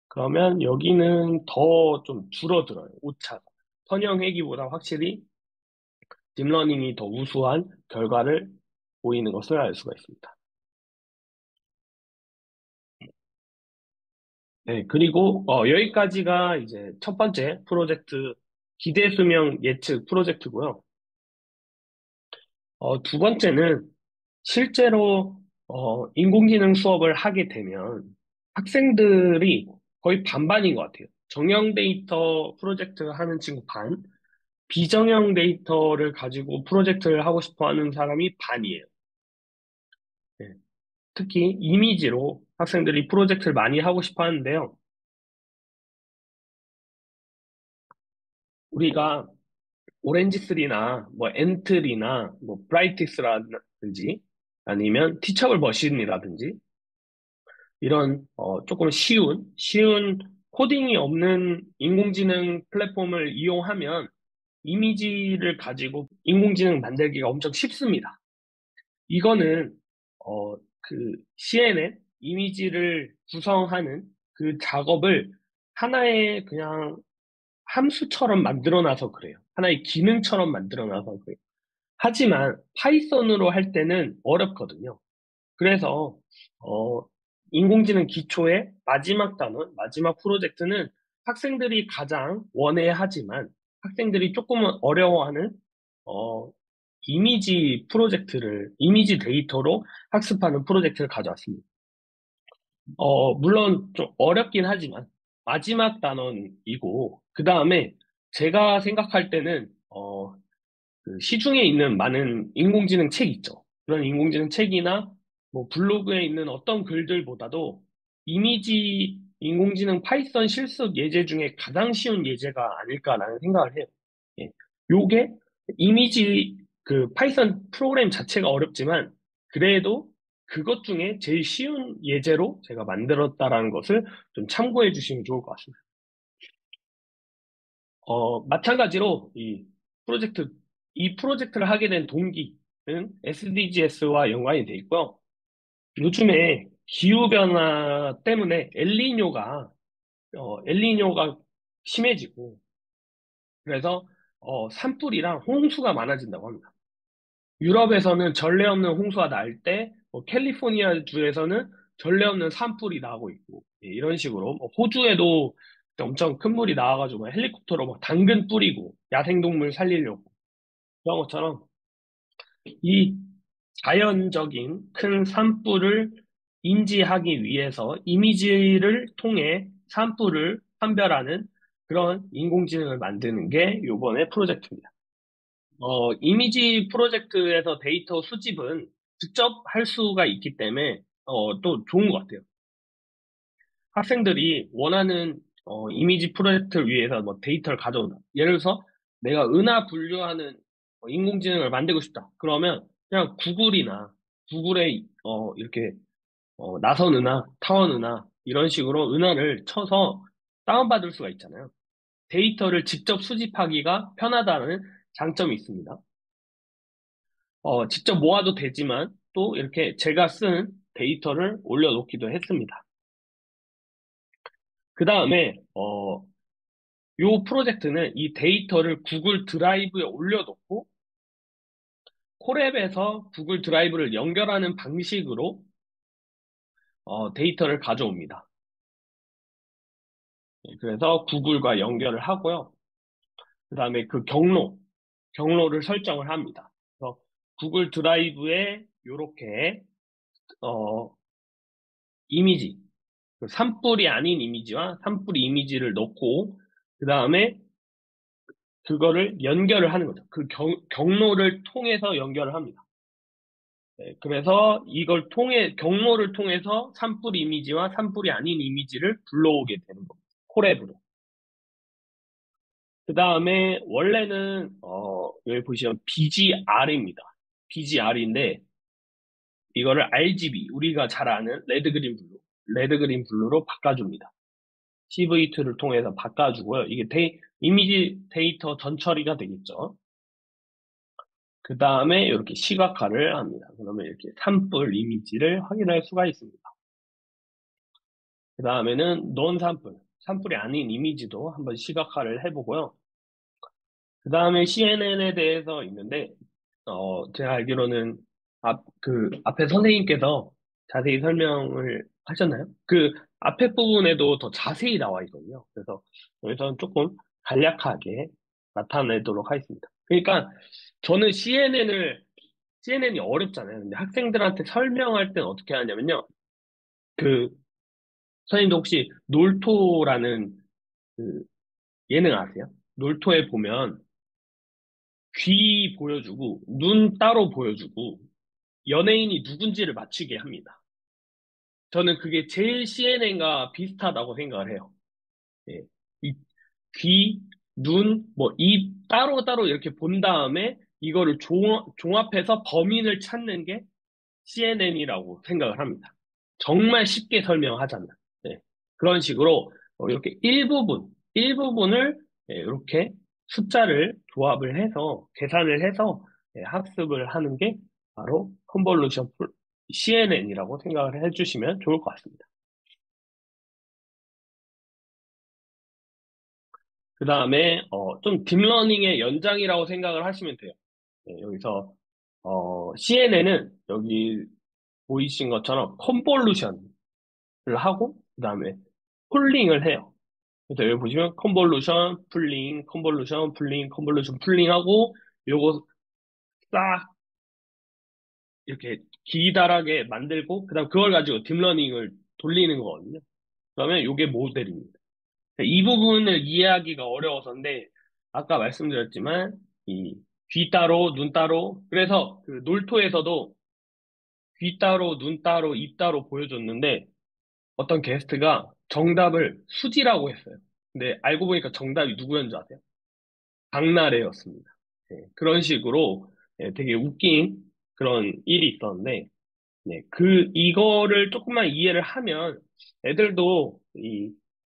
그러면 여기는 더 좀 줄어들어요. 오차가. 선형회귀보다 확실히 딥러닝이 더 우수한 결과를 보이는 것을 알 수가 있습니다. 네, 그리고 여기까지가 이제 첫 번째 프로젝트 기대 수명 예측 프로젝트고요. 두 번째는 실제로 인공지능 수업을 하게 되면 학생들이 거의 반반인 것 같아요. 정형 데이터 프로젝트 하는 친구 반, 비정형 데이터를 가지고 프로젝트를 하고 싶어 하는 사람이 반이에요. 네, 특히 이미지로 학생들이 프로젝트를 많이 하고 싶어 하는데요. 우리가 오렌지3나 뭐 엔틀이나 뭐 브라이티스라든지 아니면 티처블 머신이라든지 이런 조금 쉬운 코딩이 없는 인공지능 플랫폼을 이용하면 이미지를 가지고 인공지능 만들기가 엄청 쉽습니다. 이거는 그 CNN 이미지를 구성하는 그 작업을 하나의 그냥 함수처럼 만들어놔서 그래요. 하나의 기능처럼 만들어놔서 그래요. 하지만 파이썬으로 할 때는 어렵거든요. 그래서 어, 인공지능 기초의 마지막 단원, 마지막 프로젝트는 학생들이 가장 원해하지만 학생들이 조금은 어려워하는 어, 이미지 데이터로 학습하는 프로젝트를 가져왔습니다. 물론 좀 어렵긴 하지만 마지막 단원이고 그 다음에 제가 생각할 때는 그 시중에 있는 많은 인공지능 책 있죠. 그런 인공지능 책이나 뭐 블로그에 있는 어떤 글들보다도 이미지 인공지능 파이썬 실습 예제 중에 가장 쉬운 예제가 아닐까라는 생각을 해요. 예. 요게 이미지 그 파이썬 프로그램 자체가 어렵지만 그래도 그것 중에 제일 쉬운 예제로 제가 만들었다라는 것을 좀 참고해 주시면 좋을 것 같습니다. 마찬가지로 프로젝트, 이 프로젝트를 하게 된 동기는 SDGs와 연관이 돼 있고요. 요즘에 기후변화 때문에 엘니뇨가 심해지고, 그래서 산불이랑 홍수가 많아진다고 합니다. 유럽에서는 전례 없는 홍수가 날 때, 캘리포니아 주에서는 전례 없는 산불이 나고 있고, 예, 이런 식으로, 호주에도 엄청 큰 물이 나와가지고 헬리콥터로 막 당근 뿌리고, 야생동물 살리려고. 그런 것처럼, 이 자연적인 큰 산불을 인지하기 위해서 이미지를 통해 산불을 판별하는 그런 인공지능을 만드는 게 요번에 프로젝트입니다. 이미지 프로젝트에서 데이터 수집은 직접 할 수가 있기 때문에 또 좋은 것 같아요. 학생들이 원하는 이미지 프로젝트를 위해서 뭐 데이터를 가져온다. 예를 들어서 내가 은하 분류하는 인공지능을 만들고 싶다. 그러면 그냥 구글에 이렇게 나선 은하, 타원 은하 이런 식으로 은하를 쳐서 다운받을 수가 있잖아요. 데이터를 직접 수집하기가 편하다는 장점이 있습니다. 직접 모아도 되지만 또 이렇게 제가 쓴 데이터를 올려놓기도 했습니다. 그 다음에 이 프로젝트는 이 데이터를 구글 드라이브에 올려놓고 콜앱에서 구글 드라이브를 연결하는 방식으로 데이터를 가져옵니다. 그래서 구글과 연결을 하고요. 그 다음에 그 경로를 설정을 합니다. 그래서 구글 드라이브에 이렇게 이미지, 그 산불이 아닌 이미지와 산불 이미지를 넣고 그 다음에 그거를 연결을 하는 거죠. 그 경로를 통해서 연결을 합니다. 네, 그래서 이걸 경로를 통해서 산불 이미지와 산불이 아닌 이미지를 불러오게 되는 겁니다. 콜앱으로. 그 다음에 원래는 여기 보시면 BGR입니다. BGR인데 이거를 RGB, 우리가 잘 아는 레드, 그린, 블루로 바꿔줍니다. CV2를 통해서 바꿔주고요. 이게 이미지 데이터 전처리가 되겠죠. 그 다음에 이렇게 시각화를 합니다. 그러면 이렇게 산불 이미지를 확인할 수가 있습니다. 그 다음에는 산불이 아닌 이미지도 한번 시각화를 해보고요. 그 다음에 CNN에 대해서 있는데, 제가 알기로는 앞에 선생님께서 자세히 설명을 하셨나요? 그 앞에 부분에도 더 자세히 나와 있거든요. 그래서 여기서는 조금 간략하게 나타내도록 하겠습니다. 그러니까 저는 CNN이 어렵잖아요. 근데 학생들한테 설명할 때는 어떻게 하냐면요. 그, 선생님도 혹시 놀토라는 그 예능 아세요? 놀토에 보면 귀 보여주고, 눈 따로 보여주고, 연예인이 누군지를 맞추게 합니다. 저는 그게 제일 CNN과 비슷하다고 생각을 해요. 예. 이 귀, 눈, 뭐, 입 따로따로 이렇게 본 다음에 이거를 종합해서 범인을 찾는 게 CNN이라고 생각을 합니다. 정말 쉽게 설명하자면. 네. 그런 식으로 이렇게 일부분을 이렇게 숫자를 조합을 해서 계산을 해서 학습을 하는 게 바로 컨볼루션 CNN이라고 생각을 해주시면 좋을 것 같습니다. 그 다음에 좀 딥러닝의 연장이라고 생각을 하시면 돼요. 네, 여기서 CNN은 여기 보이신 것처럼 컨볼루션을 하고 그 다음에 폴링을 해요. 그래서 여기 보시면 컨볼루션, 풀링, 컨볼루션, 풀링, 컨볼루션, 풀링 하고 요거 싹 이렇게 기다랗게 만들고 그다음 그걸 가지고 딥러닝을 돌리는 거거든요. 그러면 요게 모델입니다. 이 부분을 이해하기가 어려워서인데 아까 말씀드렸지만 이 귀 따로 눈 따로 그래서 그 놀토에서도 귀 따로 눈 따로 입 따로 보여줬는데 어떤 게스트가 정답을 수지라고 했어요. 근데 알고 보니까 정답이 누구였는지 아세요? 박나래였습니다. 그런 식으로 되게 웃긴 그런 일이 있었는데 이거를 조금만 이해를 하면 애들도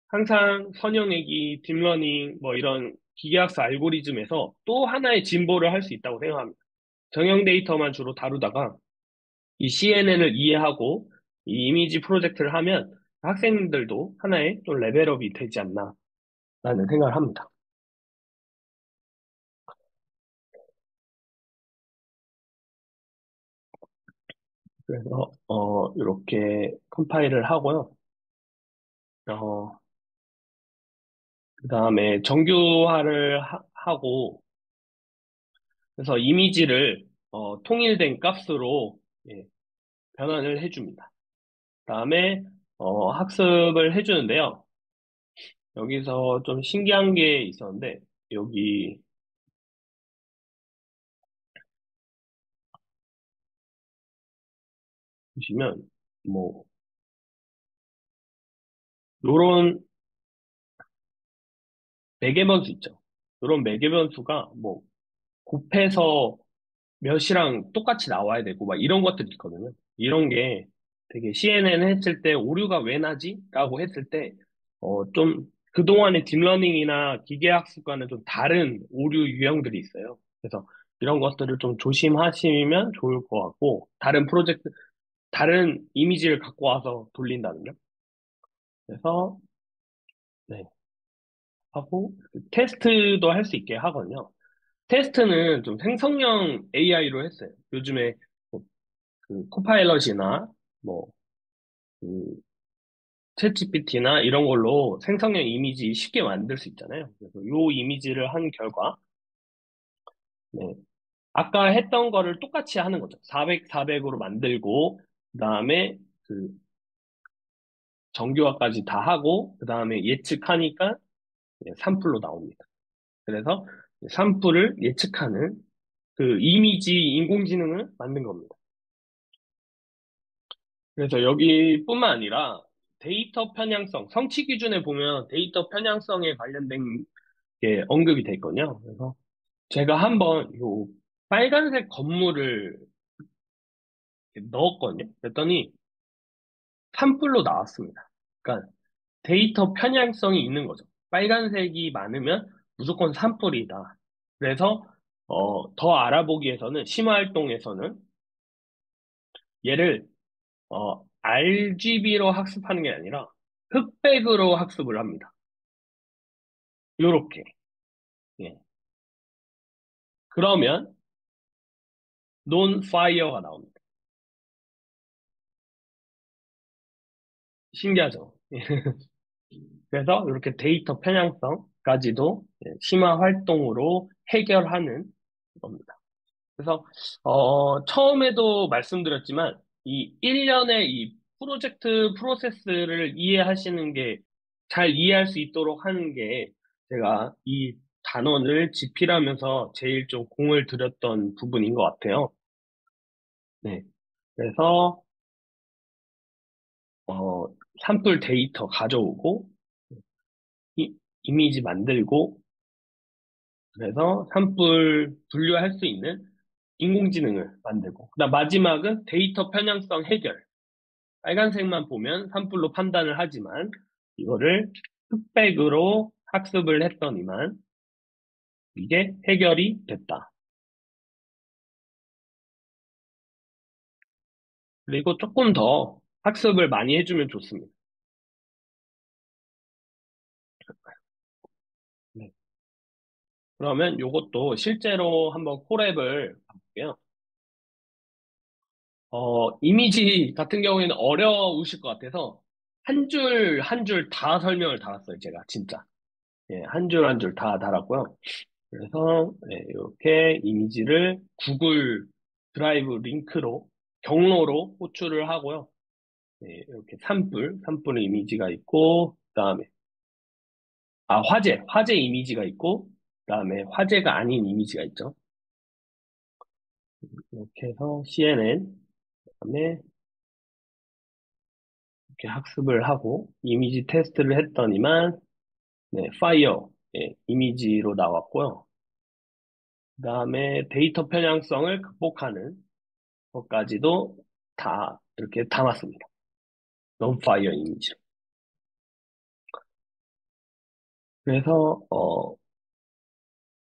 항상 선형외기, 딥러닝 뭐 이런 기계학습 알고리즘에서 또 하나의 진보를 할 수 있다고 생각합니다. 정형 데이터만 주로 다루다가 이 CNN을 이해하고 이 이미지 프로젝트를 하면 학생들도 하나의 좀 레벨업이 되지 않나라는 생각을 합니다. 그래서 이렇게 컴파일을 하고요. 그 다음에 정규화를 하고 그래서 이미지를 통일된 값으로 변환을 해줍니다. 그 다음에 학습을 해주는데요. 여기서 좀 신기한 게 있었는데 여기 보시면 뭐 요런 매개 변수 있죠. 요런 매개 변수가 뭐 곱해서 몇이랑 똑같이 나와야 되고 막 이런 것들이 있거든요. 이런 게 되게 CNN 했을 때 오류가 왜 나지? 라고 했을 때 좀 그동안의 딥러닝이나 기계학습과는 좀 다른 오류 유형들이 있어요. 그래서 이런 것들을 좀 조심하시면 좋을 것 같고, 다른 이미지를 갖고 와서 돌린다면요. 그래서, 네, 하고, 테스트도 할 수 있게 하거든요. 테스트는 좀 생성형 AI로 했어요. 요즘에 뭐 코파일럿이나 뭐, 그 챗GPT나 이런 걸로 생성형 이미지 쉽게 만들 수 있잖아요. 그래서 요 이미지를 한 결과, 네, 아까 했던 거를 똑같이 하는 거죠. 400, 400으로 만들고, 그 다음에 그 정교화까지 다 하고, 그 다음에 예측하니까 산풀로 나옵니다. 그래서 산풀을 예측하는 그 이미지 인공지능을 만든 겁니다. 그래서 여기뿐만 아니라 데이터 편향성, 성취 기준에 보면 데이터 편향성에 관련된 게 언급이 돼 있거든요. 그래서 제가 한번 요 빨간색 건물을 넣었거든요. 그랬더니 산불로 나왔습니다. 그러니까 데이터 편향성이 있는 거죠. 빨간색이 많으면 무조건 산불이다. 그래서 더 알아보기 위해서는 심화활동에서는 얘를 RGB로 학습하는 게 아니라 흑백으로 학습을 합니다. 요렇게. 예. 그러면 논 파이어가 나옵니다. 신기하죠? 그래서 이렇게 데이터 편향성까지도 심화 활동으로 해결하는 겁니다. 그래서 처음에도 말씀드렸지만 이 1년의 이 프로젝트 프로세스를 이해하시는 게 잘 이해할 수 있도록 하는 게 제가 이 단원을 집필하면서 제일 좀 공을 들였던 부분인 것 같아요. 네. 그래서 어, 산불 데이터 가져오고 이미지 만들고 그래서 산불 분류할 수 있는 인공지능을 만들고 그다음 마지막은 데이터 편향성 해결. 빨간색만 보면 산불로 판단을 하지만 이거를 흑백으로 학습을 했더니만 이게 해결이 됐다. 그리고 조금 더 학습을 많이 해주면 좋습니다. 네. 그러면 이것도 실제로 한번 콜앱을 볼게요. 이미지 같은 경우에는 어려우실 것 같아서 한 줄 한 줄 다 설명을 달았어요, 제가 진짜. 예, 한 줄 한 줄 다 달았고요. 그래서 이렇게 이미지를 구글 드라이브 링크로 경로로 호출을 하고요. 이렇게 산불 이미지가 있고 그다음에 화재 이미지가 있고 그다음에 화재가 아닌 이미지가 있죠. 이렇게 해서 CNN 그다음에 이렇게 학습을 하고 이미지 테스트를 했더니만 파이어 이미지로 나왔고요. 그다음에 데이터 편향성을 극복하는 것까지도 다 이렇게 담았습니다. 논파이어 이미지. 그래서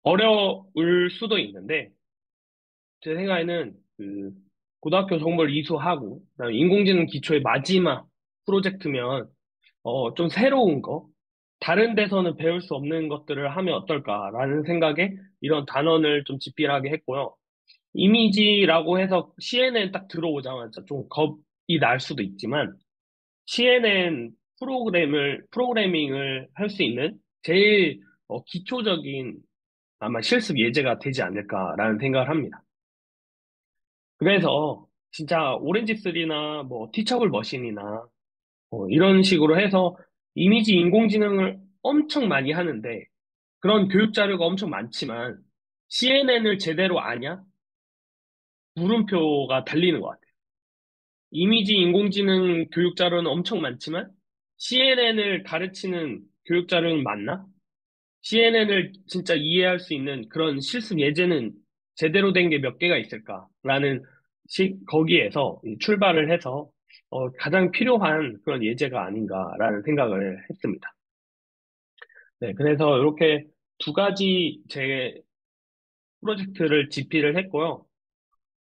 어려울 수도 있는데 제 생각에는 그 고등학교 정보를 이수하고 그다음에 인공지능 기초의 마지막 프로젝트면 좀 새로운 거 다른 데서는 배울 수 없는 것들을 하면 어떨까라는 생각에 이런 단원을 좀 집필하게 했고요. 이미지라고 해서 CNN 딱 들어오자마자 좀 겁이 날 수도 있지만 CNN 프로그래밍을 할 수 있는 제일 기초적인 아마 실습 예제가 되지 않을까라는 생각을 합니다. 그래서 진짜 오렌지3나 뭐 티처블 머신이나 이런 식으로 해서 이미지 인공지능을 엄청 많이 하는데 그런 교육 자료가 엄청 많지만 CNN을 제대로 아냐? 물음표가 달리는 것 같아요. 이미지 인공지능 교육 자료는 엄청 많지만 CNN을 가르치는 교육 자료는 많나? CNN을 진짜 이해할 수 있는 그런 실습 예제는 제대로 된 게 몇 개가 있을까라는 거기에서 출발을 해서 가장 필요한 그런 예제가 아닌가라는 생각을 했습니다. 네, 그래서 이렇게 두 가지 제 프로젝트를 집필을 했고요.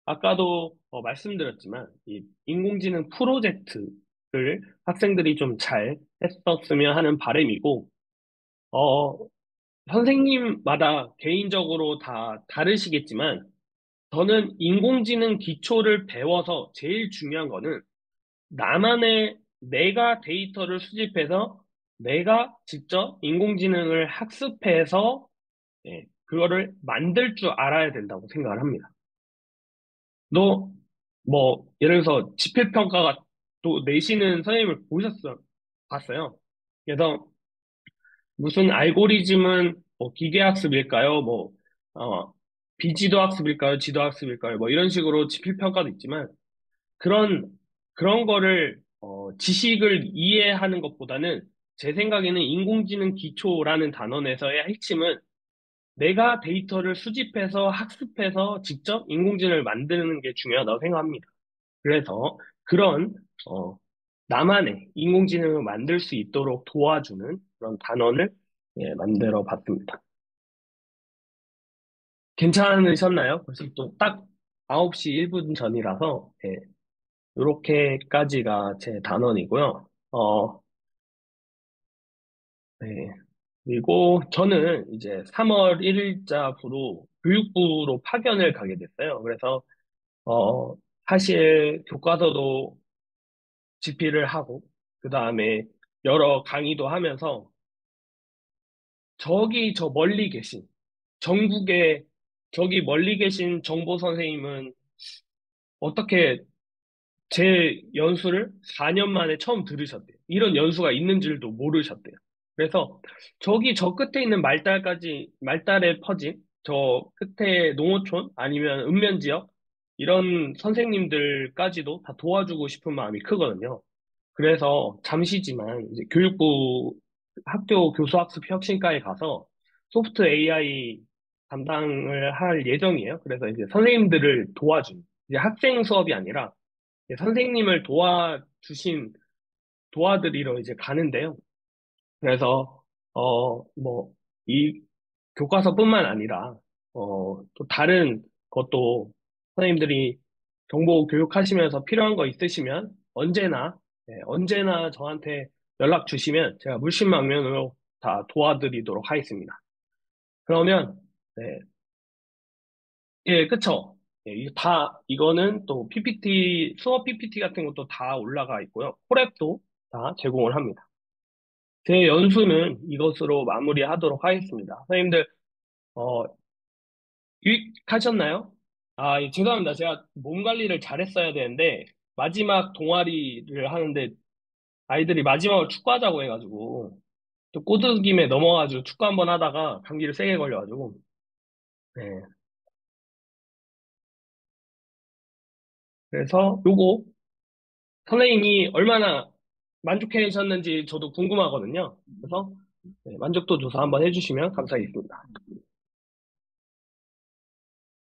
아까도 말씀드렸지만, 이 인공지능 프로젝트를 학생들이 좀 잘 했었으면 하는 바람이고, 어, 선생님마다 개인적으로 다 다르시겠지만, 저는 인공지능 기초를 배워서 제일 중요한 거는 나만의 내가 데이터를 수집해서 내가 직접 인공지능을 학습해서 그거를 만들 줄 알아야 된다고 생각을 합니다. 너, 뭐, 예를 들어서 지필평가가 또 내시는 선생님을 봤어요. 그래서 무슨 알고리즘은 뭐 기계학습일까요? 뭐, 어, 비지도학습일까요? 지도학습일까요? 뭐 이런 식으로 지필평가도 있지만 그런, 그런 거를, 지식을 이해하는 것보다는 제 생각에는 인공지능 기초라는 단원에서의 핵심은 내가 데이터를 수집해서 학습해서 직접 인공지능을 만드는 게 중요하다고 생각합니다. 그래서 그런, 어, 나만의 인공지능을 만들 수 있도록 도와주는 그런 단원을 만들어 봤습니다. 괜찮으셨나요? 벌써 또 딱 9시 1분 전이라서, 이렇게까지가 제 단원이고요. 네. 그리고 저는 이제 3월 1일자부로 교육부로 파견을 가게 됐어요. 그래서, 어, 사실 교과서도 집필을 하고, 그 다음에 여러 강의도 하면서, 저 멀리 계신, 전국에, 저기 멀리 계신 정보 선생님은 어떻게 제 연수를 4년 만에 처음 들으셨대요. 이런 연수가 있는 줄도 모르셨대요. 그래서 저기 저 끝에 있는 말달에 퍼진 저 끝에 농어촌 아니면 읍면 지역 이런 선생님들까지도 다 도와주고 싶은 마음이 크거든요. 그래서 잠시지만 이제 교육부 학교 교수학습 혁신과에 가서 소프트 AI 담당을 할 예정이에요. 그래서 이제 선생님들을 도와준, 이제 학생 수업이 아니라 선생님을 도와드리러 이제 가는데요. 그래서, 이 교과서뿐만 아니라, 또 다른 것도 선생님들이 정보 교육하시면서 필요한 거 있으시면 언제나 저한테 연락 주시면 제가 물심양면으로 다 도와드리도록 하겠습니다. 그러면, 네, 예, 그쵸. 예, 이거는 또 PPT, 수업 PPT 같은 것도 다 올라가 있고요. 콜앱도 다 제공을 합니다. 제 연수는 이것으로 마무리하도록 하겠습니다. 선생님들, 어, 유익하셨나요? 아, 예, 죄송합니다. 제가 몸 관리를 잘했어야 되는데, 마지막 동아리를 하는데, 아이들이 마지막으로 축구하자고 해가지고, 또 꼬드김에 넘어가지고 축구 한번 하다가 감기를 세게 걸려가지고, 네. 그래서 요거 선생님이 얼마나 만족해하셨는지 저도 궁금하거든요. 그래서 만족도 조사 한번 해주시면 감사하겠습니다.